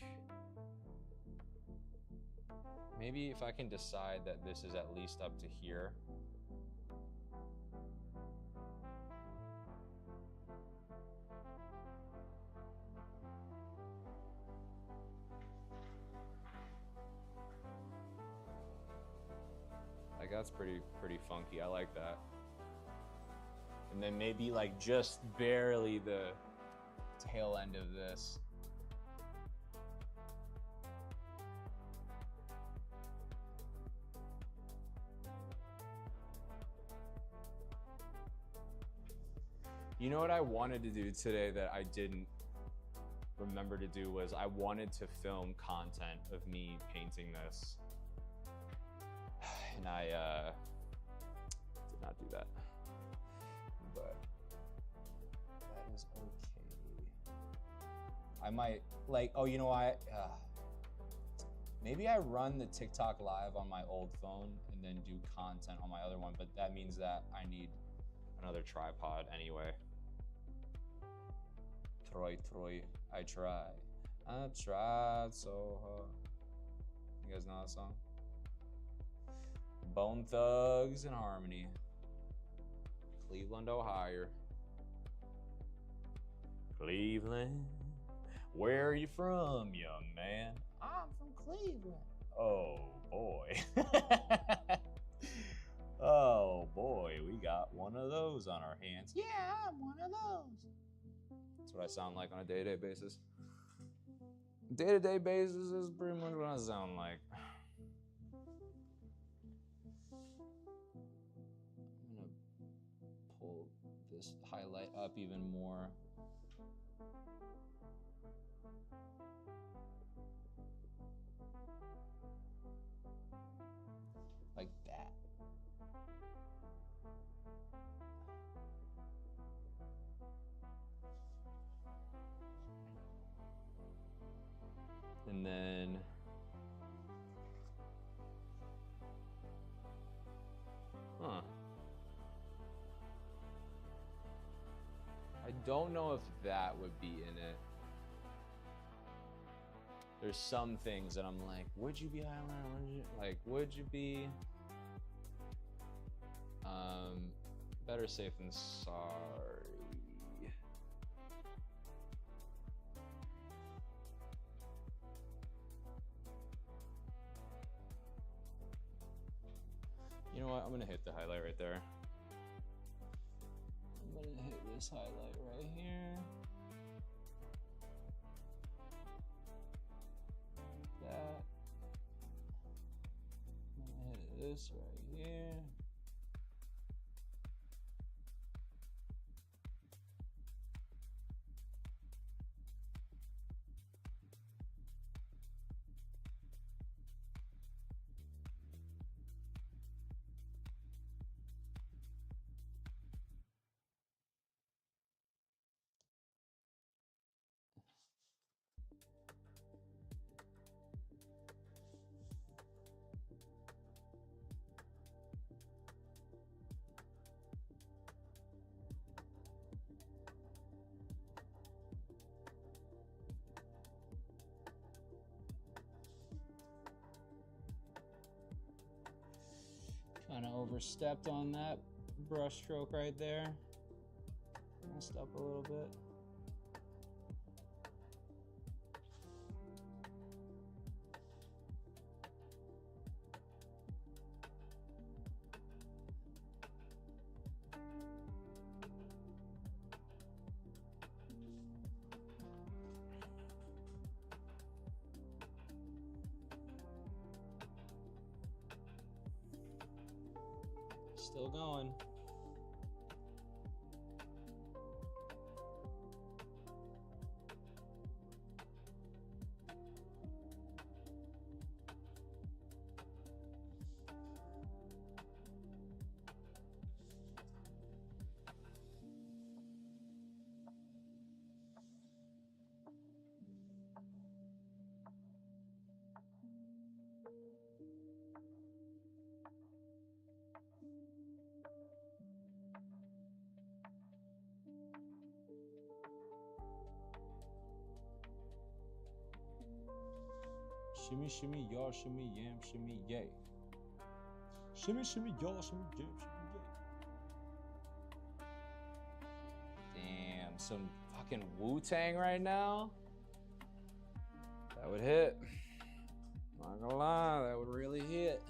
maybe if I can decide that this is at least up to here. Like, that's pretty funky. I like that. And then maybe like just barely the tail end of this. You know what I wanted to do today that I didn't remember to do was I wanted to film content of me painting this. And I did not do that. But that is okay. I might, like, oh, you know what? Maybe I run the TikTok live on my old phone and then do content on my other one, but that means that I need another tripod anyway. Troy, I tried so hard. You guys know that song? Bone Thugs and Harmony. Cleveland, Ohio. Cleveland, where are you from, young man? I'm from Cleveland. Oh boy. Oh boy, we got one of those on our hands. Yeah, I'm one of those. That's what I sound like on a day-to-day basis. Day-to-day basis is pretty much what I sound like. I'm gonna pull this highlight up even more. Like that. And then I don't know if that would be in it. There's some things that I'm like, would you be highlighter? Would you be? Better safe than sorry. You know what? I'm gonna hit the highlight right there. I'm gonna hit this highlight right here. That. I'm gonna hit this right here. Kind of overstepped on that brush stroke right there. Messed up a little bit. Still going. Shimmy, shimmy, y'all, shimmy, yam, shimmy, yay. Shimmy, shimmy, y'all, shimmy, yam, shimmy, yay. Damn, some fucking Wu-Tang right now. That would hit. Not gonna lie, that would really hit.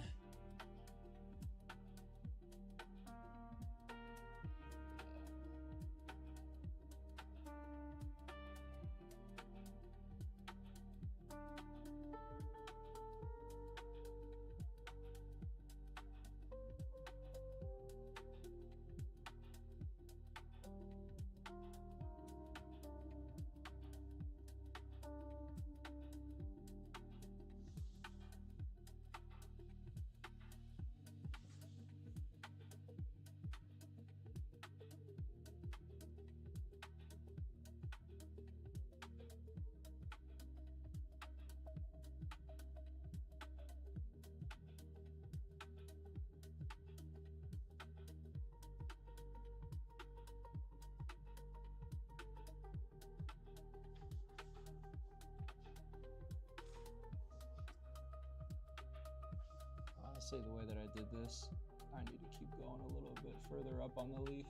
Honestly, the way that I did this, I need to keep going a little bit further up on the leaf.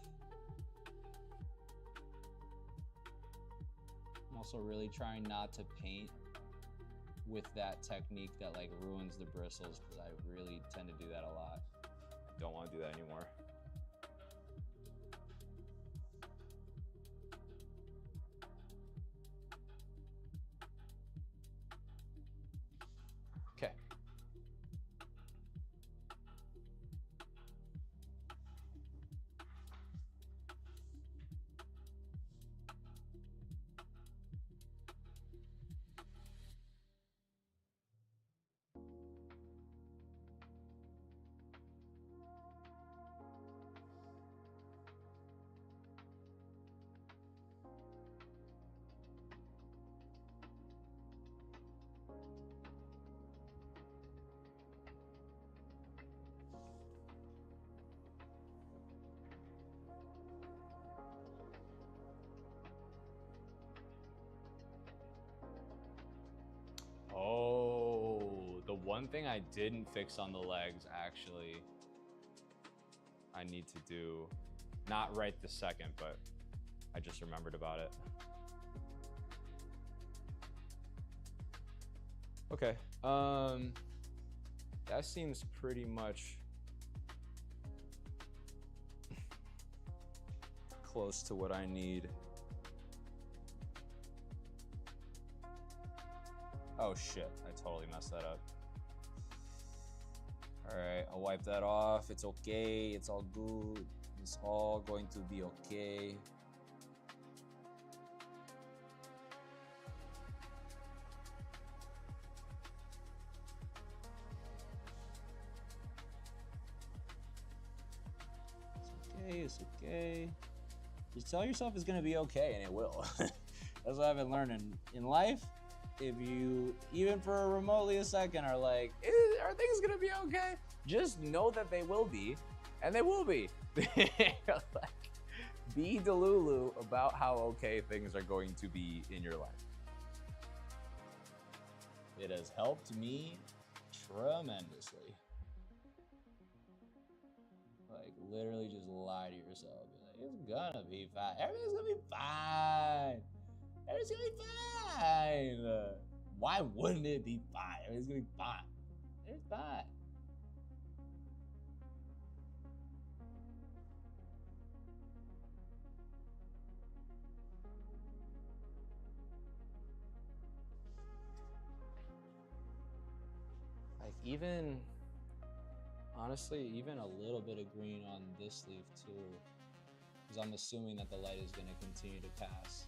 I'm also really trying not to paint with that technique that like ruins the bristles, because I really tend to do that a lot. I don't want to do that anymore. Okay. Oh, the one thing I didn't fix on the legs, actually, I need to do, not right this second, but I just remembered about it. Okay, that seems pretty much close to what I need. Oh shit, I totally messed that up. All right, I'll wipe that off. It's okay, it's all good. It's all going to be okay. It's okay. Just tell yourself it's gonna be okay, and it will. That's what I've been learning in life. If you, even for remotely a second, are like, are things gonna be okay? Just know that they will be, and they will be. Like, be delulu about how okay things are going to be in your life. It has helped me tremendously. Like, literally just lie to yourself. Be like, it's gonna be fine. Everything's gonna be fine. Everything's gonna be fine. Why wouldn't it be fine? Everything's gonna be fine. It's fine. Like, even, honestly, even a little bit of green on this leaf too, because I'm assuming that the light is gonna continue to pass.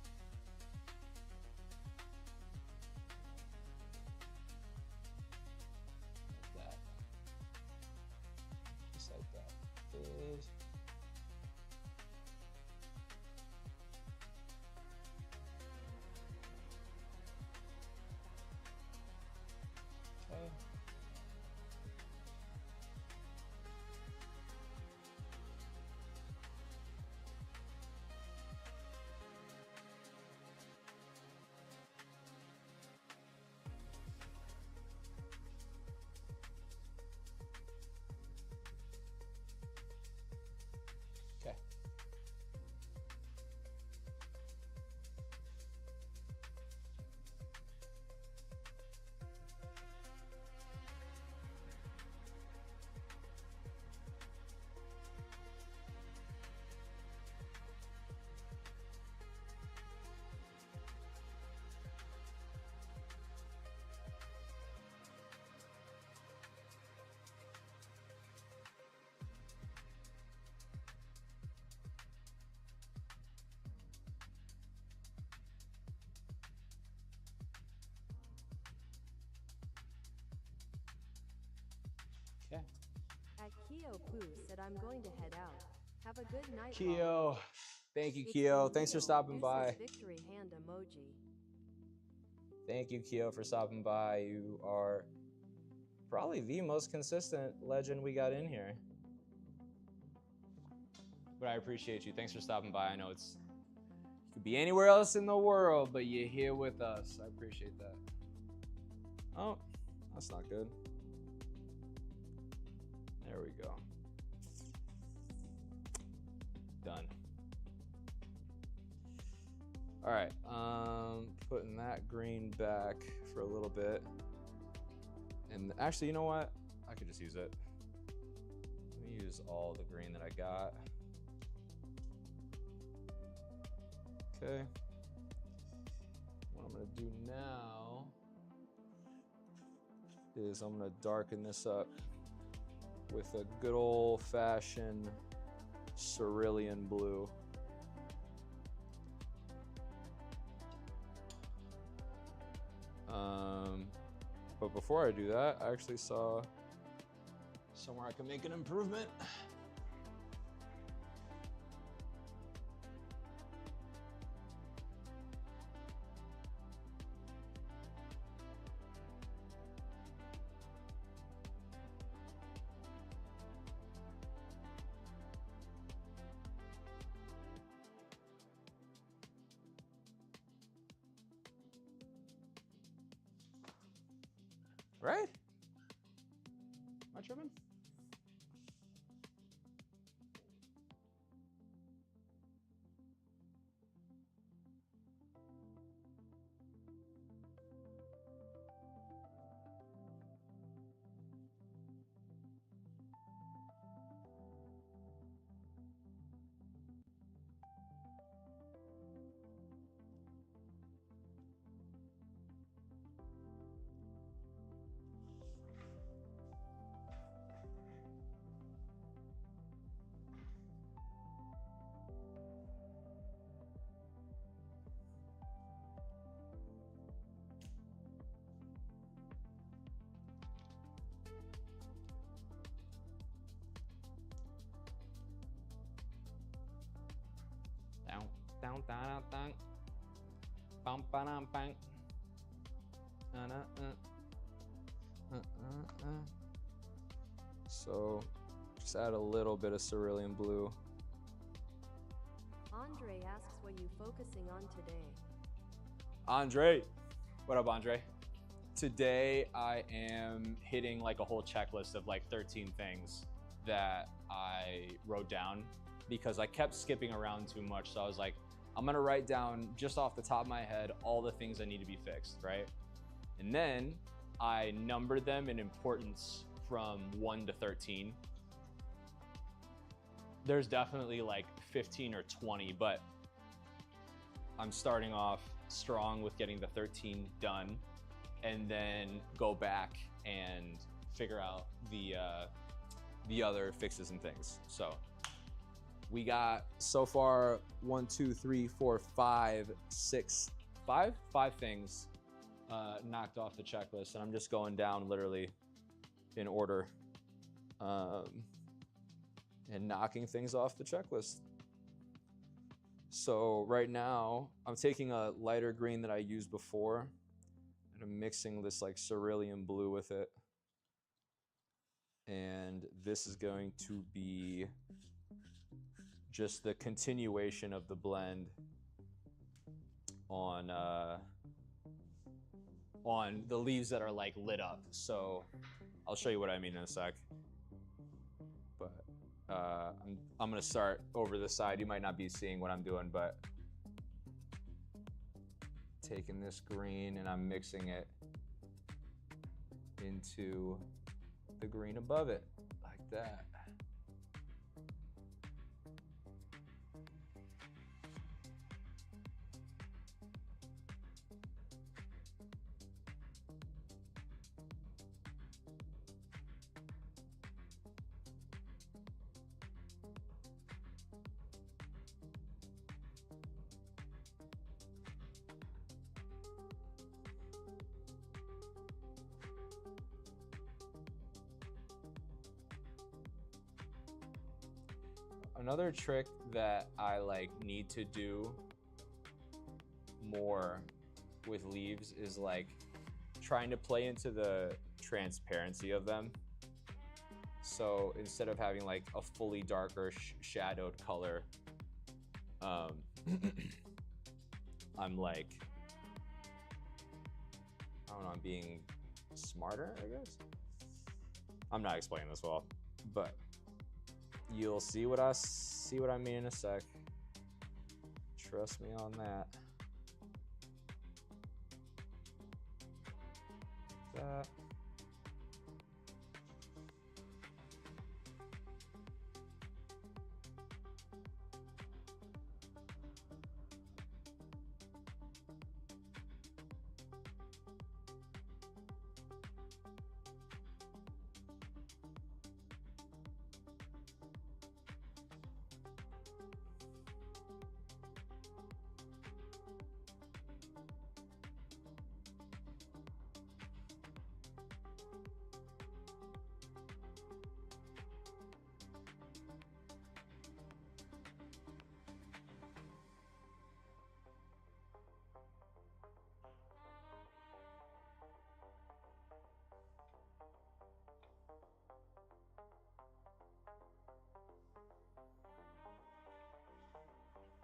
Keo Poo said I'm going to head out. Have a good night. Keo. Thank you, It's Keo. been Thanks for real. stopping Deuces by. victory hand emoji. Thank you, Keo, for stopping by. You are probably the most consistent legend we got in here. But I appreciate you. Thanks for stopping by. I know you could be anywhere else in the world, but you're here with us. I appreciate that. Oh, that's not good. There we go. Done. All right, putting that green back for a little bit. And actually, you know what? I could just use it. Let me use all the green that I got. Okay. What I'm gonna do now is I'm gonna darken this up with a good old-fashioned cerulean blue. But before I do that, I actually saw somewhere I can make an improvement. Right? Am I tripping? Down, down, down, bum, ba-dum, bang. So, just add a little bit of cerulean blue. Andre asks what you focusing on today. Andre, what up, Andre? Today I am hitting like a whole checklist of like 13 things that I wrote down because I kept skipping around too much. So I was like, I'm gonna write down just off the top of my head all the things that need to be fixed, right? And then I numbered them in importance from 1 to 13. There's definitely like 15 or 20, but I'm starting off strong with getting the 13 done and then go back and figure out the other fixes and things. So we got so far 1, 2, 3, 4, 5, 6, 5 things knocked off the checklist, and I'm just going down literally in order and knocking things off the checklist. So right now I'm taking a lighter green that I used before and I'm mixing this like cerulean blue with it, and this is going to be just the continuation of the blend on the leaves that are like lit up. So I'll show you what I mean in a sec. But I'm gonna start over the side. You might not be seeing what I'm doing, but taking this green and I'm mixing it into the green above it, like that. another trick that I like need to do more with leaves is like trying to play into the transparency of them. So instead of having like a fully dark or shadowed color, I'm like, I don't know, I'm being smarter, I guess. I'm not explaining this well, but you'll see what I mean in a sec. Trust me on that. That.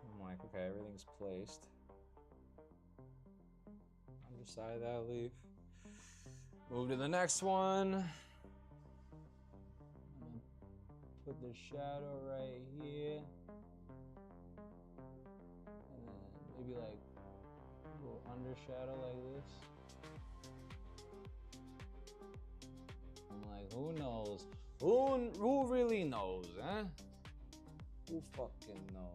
I'm like, okay, everything's placed. Underside of that leaf. Move to the next one. Put the shadow right here. And then maybe like a little under shadow like this. I'm like, who knows? Who really knows, huh? Who fucking knows?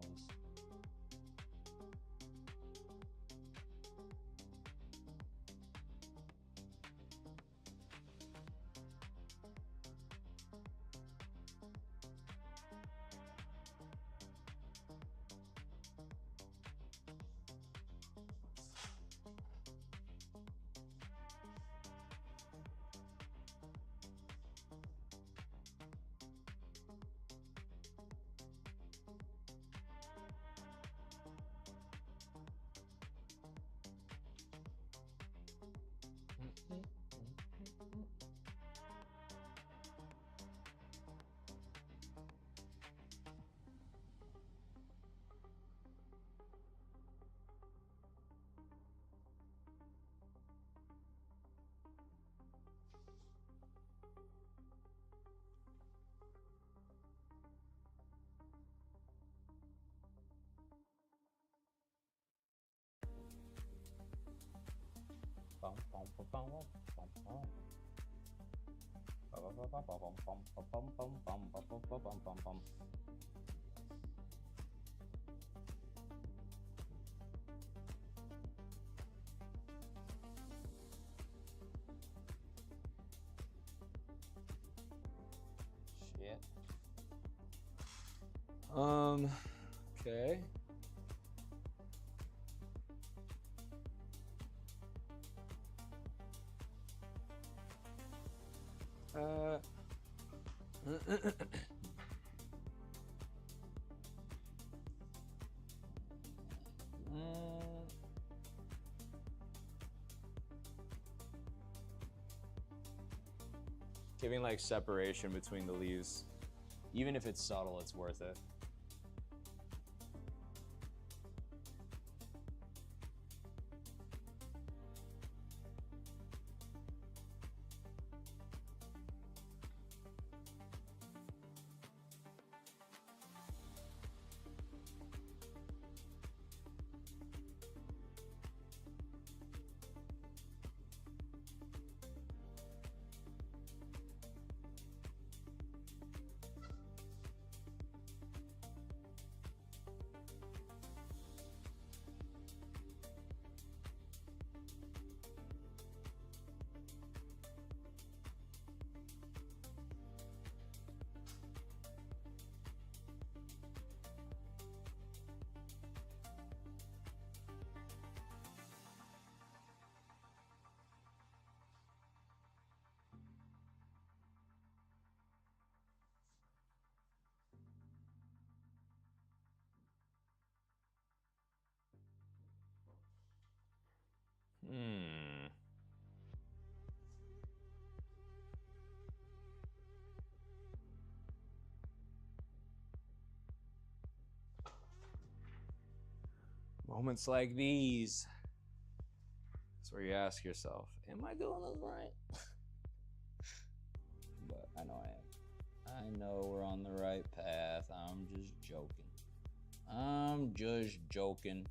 Shit. Okay. Giving like separation between the leaves, even if it's subtle, it's worth it. Moments like these. That's where you ask yourself, am I doing this right? But I know I am. I know we're on the right path. I'm just joking.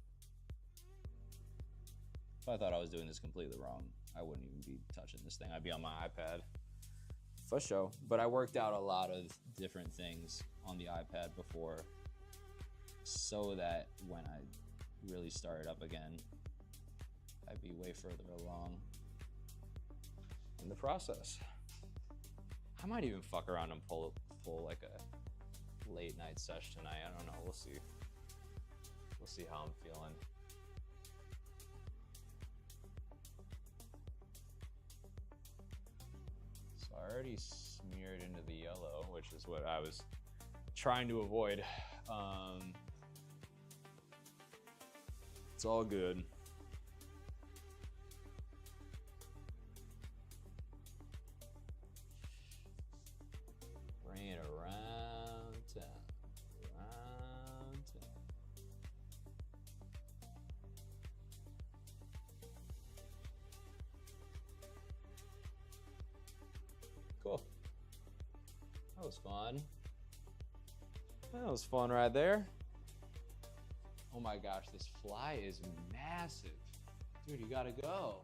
If I thought I was doing this completely wrong, I wouldn't even be touching this thing. I'd be on my iPad. For sure. But I worked out a lot of different things on the iPad before so that when I really started up again, I'd be way further along in the process. I might even fuck around and pull like a late night sesh tonight. I don't know. We'll see. We'll see how I'm feeling. So I already smeared into the yellow, which is what I was trying to avoid. It's all good. Bring it around town, around town. Cool. That was fun. That was fun right there. Oh my gosh, this fly is massive. Dude, you gotta go.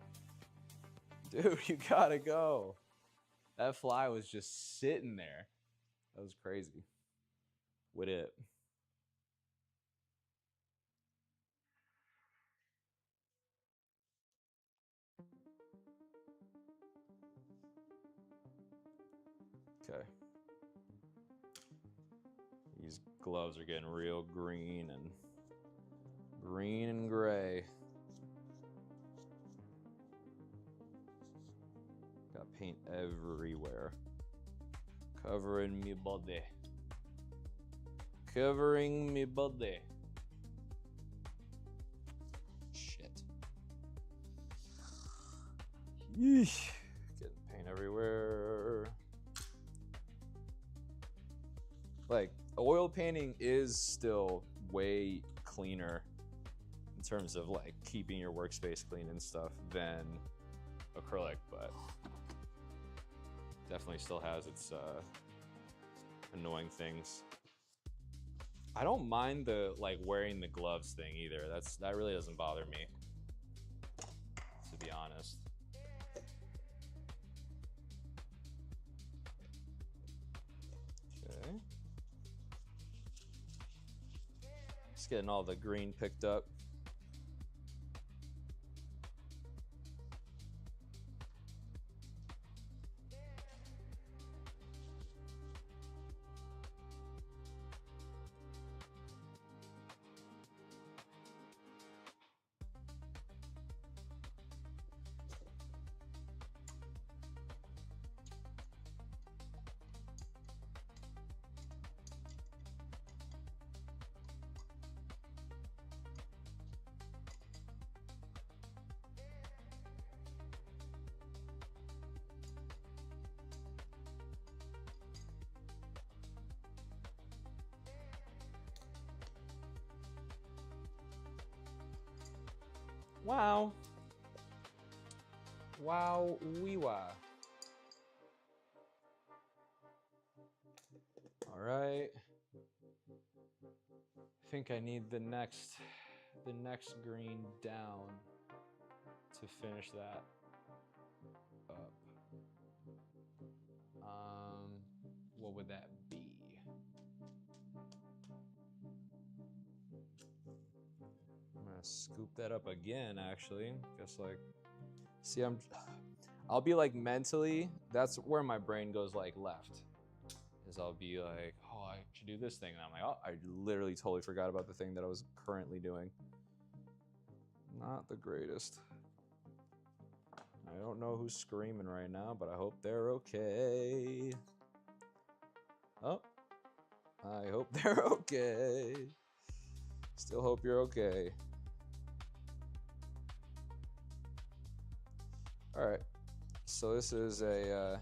Dude, you gotta go. That fly was just sitting there. That was crazy. With it. Okay. These gloves are getting real green and gray. Got paint everywhere. Covering me body. Covering me body. Shit. Yeesh. Getting paint everywhere. Like, oil painting is still way cleaner in terms of like keeping your workspace clean and stuff than acrylic, but definitely still has its annoying things. I don't mind the like wearing the gloves thing either. That really doesn't bother me, to be honest. Okay. Just getting all the green picked up. Wow. Wow, wee wah. All right. I think I need the next green down to finish that up. What would that be? I'm gonna scoop that up again, actually. Guess like, see, I'll be like mentally, that's where my brain goes like left. Is I'll be like, oh, I should do this thing. And I'm like, oh, I literally totally forgot about the thing that I was currently doing. Not the greatest. I don't know who's screaming right now, but I hope they're okay. Oh, I hope they're okay. Still hope you're okay. All right, so this is an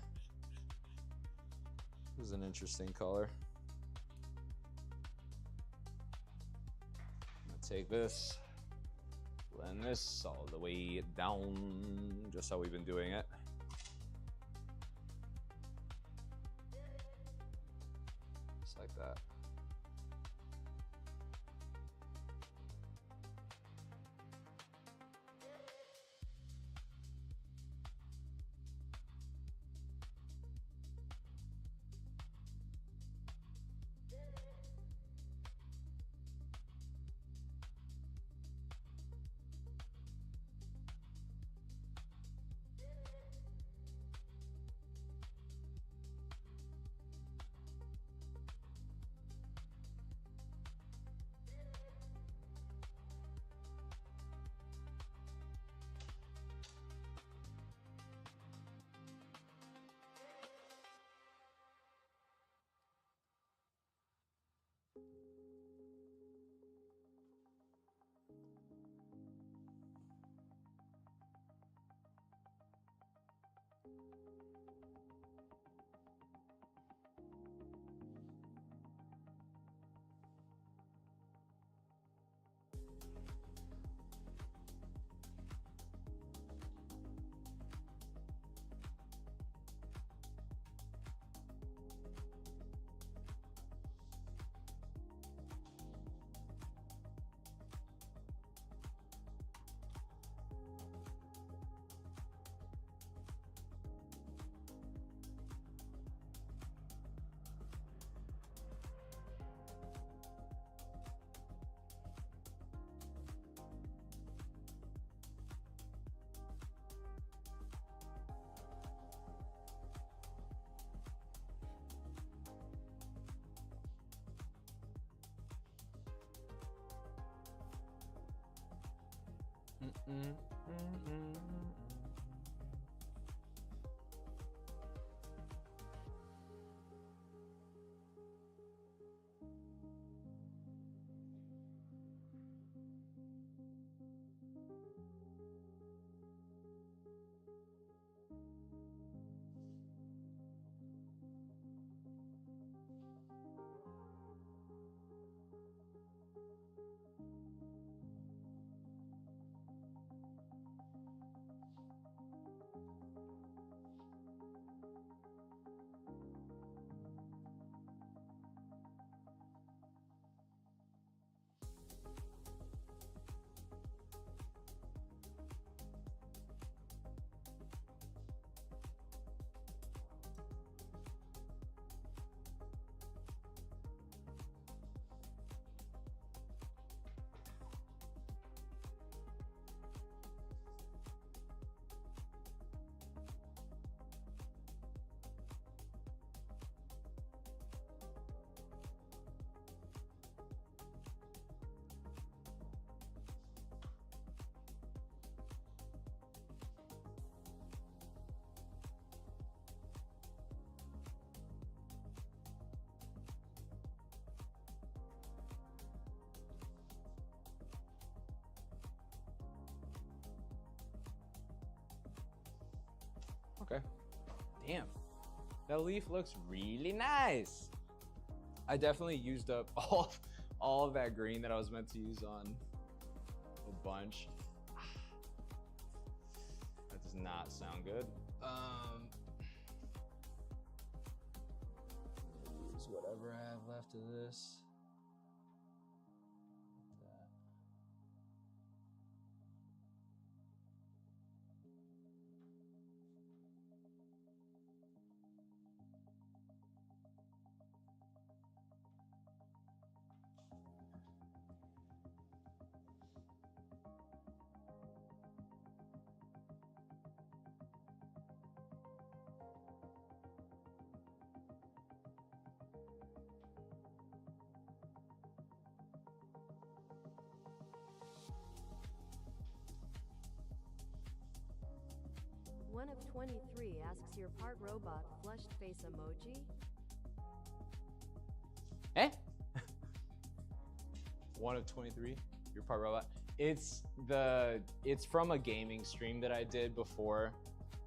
interesting color. I'm gonna take this, Blend this all the way down, just how we've been doing it. Just like that. Okay. Damn. That leaf looks really nice. I definitely used up all of that green that I was meant to use on a bunch. That does not sound good. Use whatever I have left of this. One of 23 asks your part robot flushed face emoji? Eh? 1 of 23. Your part robot. It's from a gaming stream that I did before,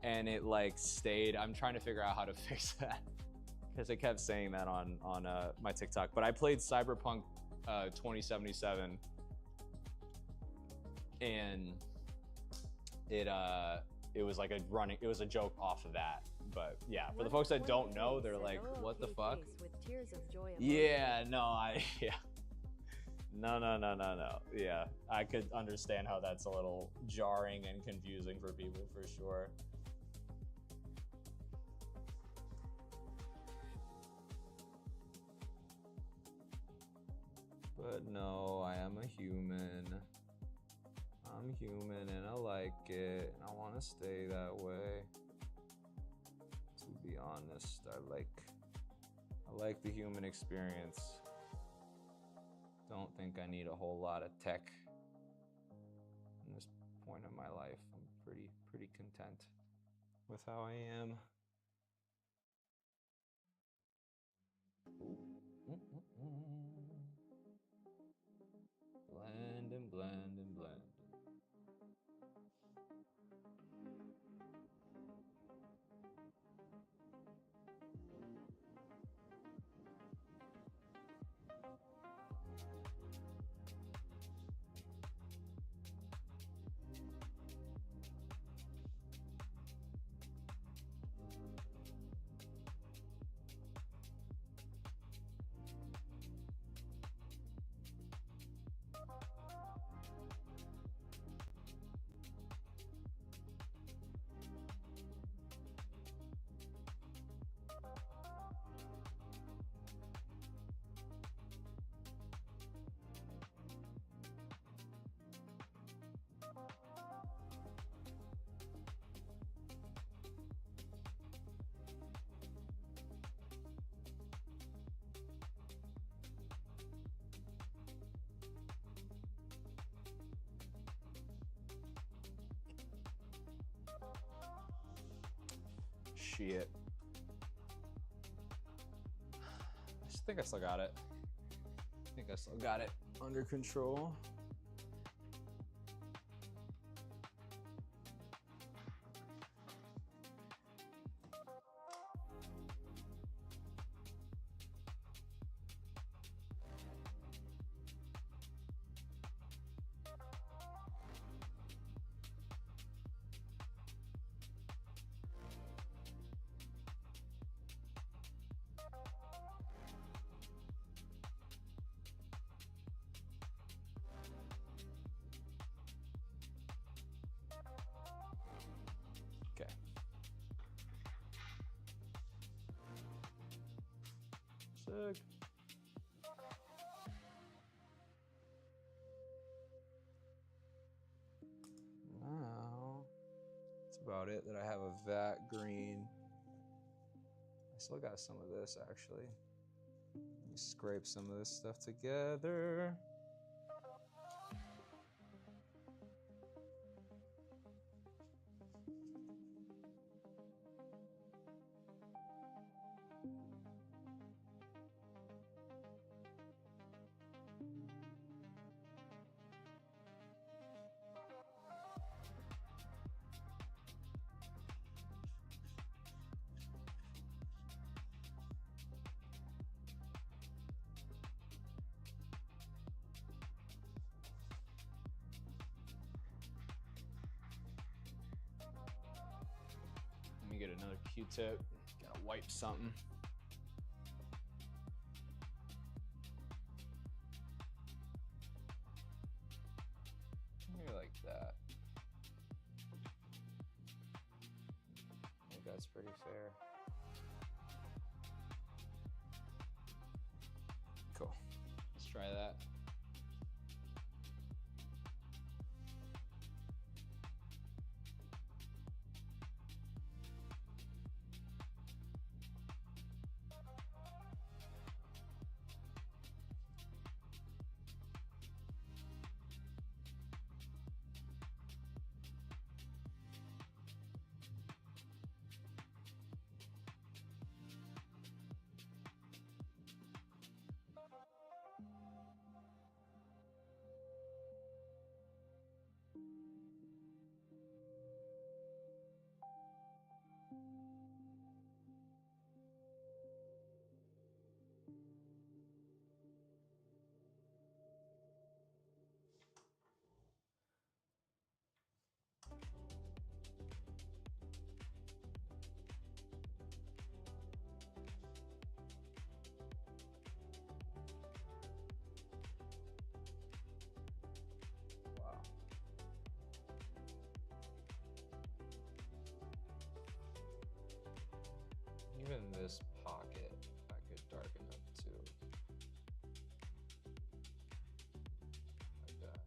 and it like stayed. I'm trying to figure out how to fix that because it kept saying that on my TikTok. But I played Cyberpunk 2077 and it was like it was a joke off of that. But yeah, for the folks that don't know, they're like, what the fuck? With tears of joy Yeah, no, yeah. No. Yeah, I could understand how that's a little jarring and confusing for people for sure. But no, I am a human. I'm human and I like it. And I want to stay that way. To be honest, I like the human experience. Don't think I need a whole lot of tech in this point of my life. I'm pretty content with how I am. Blend and blend and blend. Shit. I think I still got it. Under control. Okay. Sick. Now, that's about it that I have a vat green. I still got some of this actually. Let me scrape some of this stuff together. Let me get another Q-tip. Gotta wipe something. Maybe like that. I think that's pretty fair. Cool. Let's try that. Even this pocket, I could darken up too. Like that.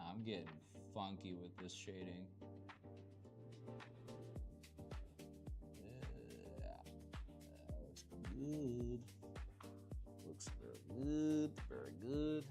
I'm getting funky with this shading. Looks good. Looks very good. Very good.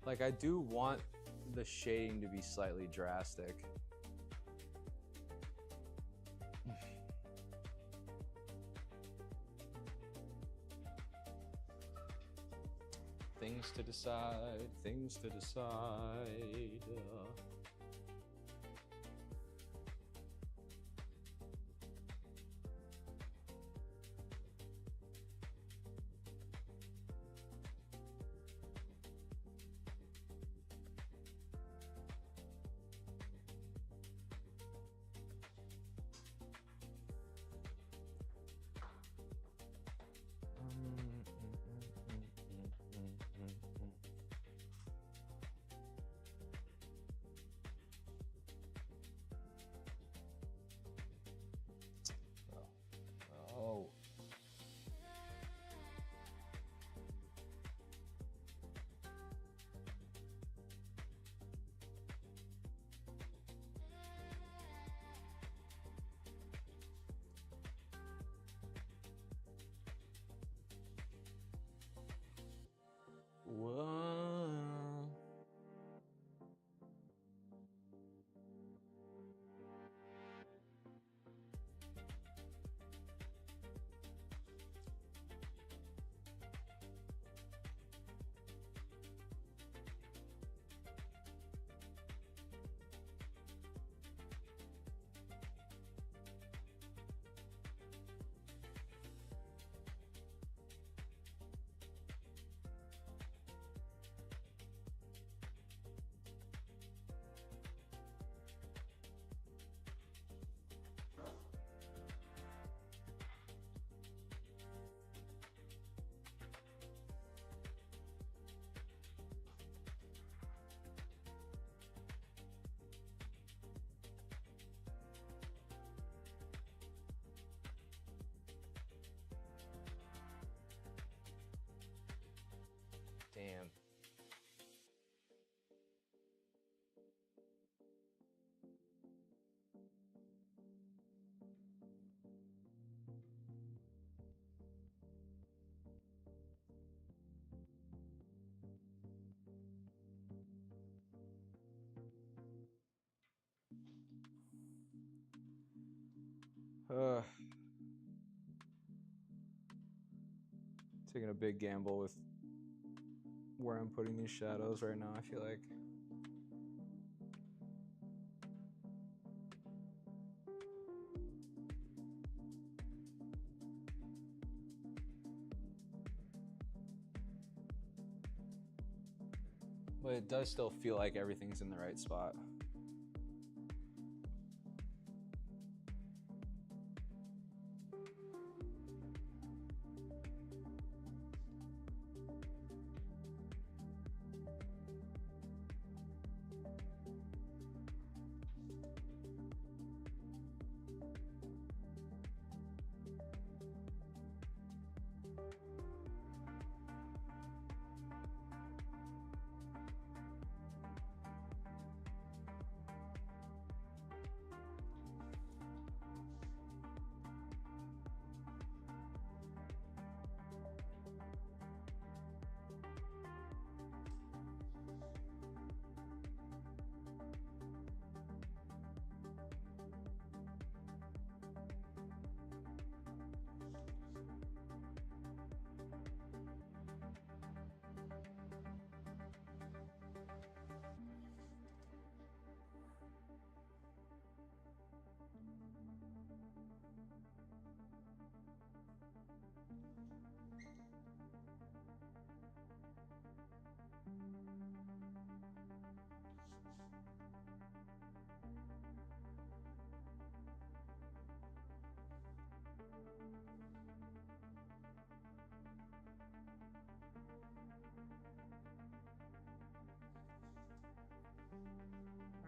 Like, I do want the shading to be slightly drastic. Things to decide, things to decide. Oh. Whoa. Damn. Taking a big gamble with where I'm putting these shadows right now, I feel like. But it does still feel like everything's in the right spot.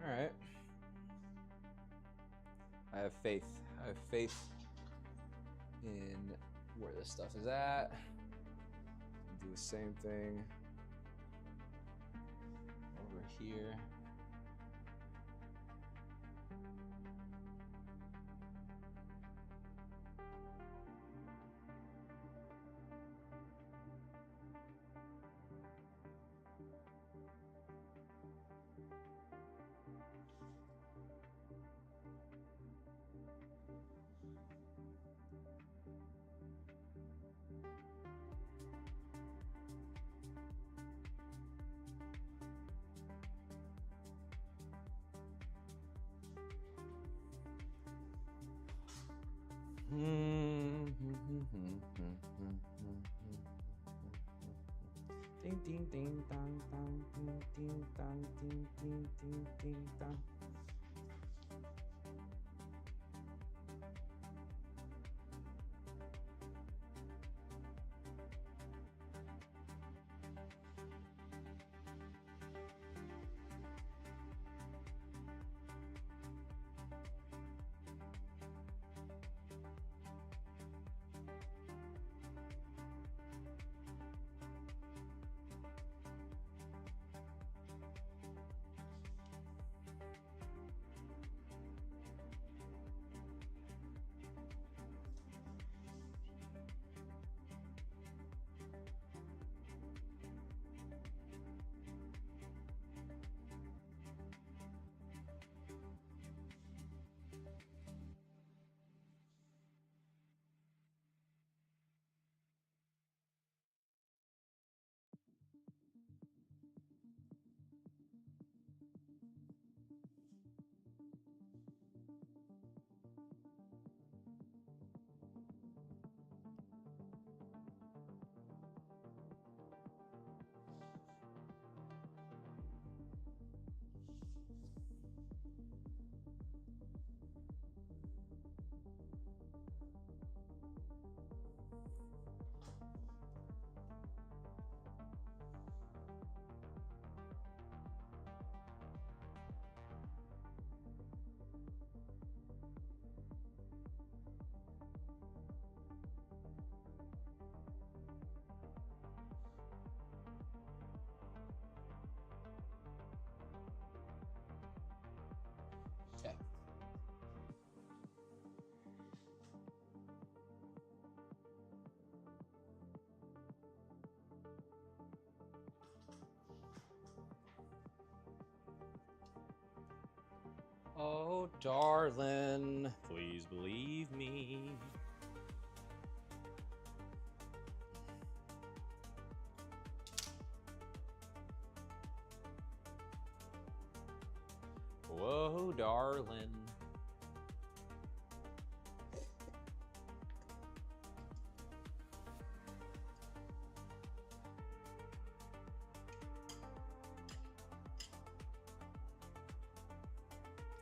All right. I have faith. I have faith in where this stuff is at. Do the same thing over here. Ding ding ding dong dong ding ding dong ding ding ding ding dong. Oh, darling, please believe me. Whoa, darling.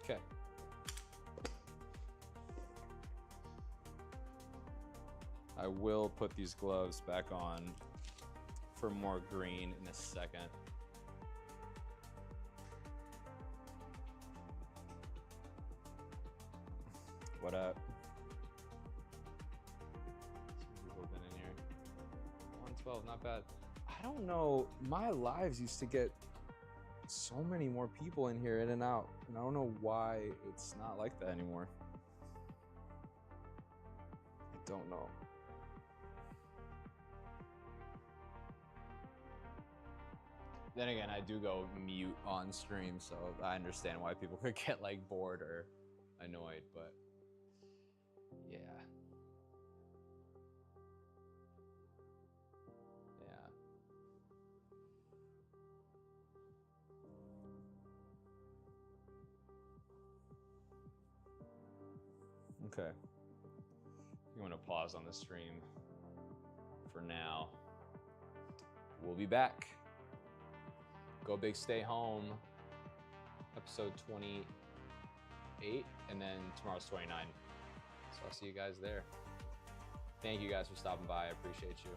Okay. I will put these gloves back on for more green in a second. What up? Some people have been in here. 112, not bad. I don't know. My lives used to get so many more people in here, in and out, and I don't know why it's not like that anymore. I don't know. Then again, I do go mute on stream, so I understand why people could get like bored or annoyed, but yeah. Yeah. Okay. I'm gonna pause on the stream for now. We'll be back. Go big, stay home. Episode 28, and then tomorrow's 29. So I'll see you guys there. Thank you guys for stopping by. I appreciate you.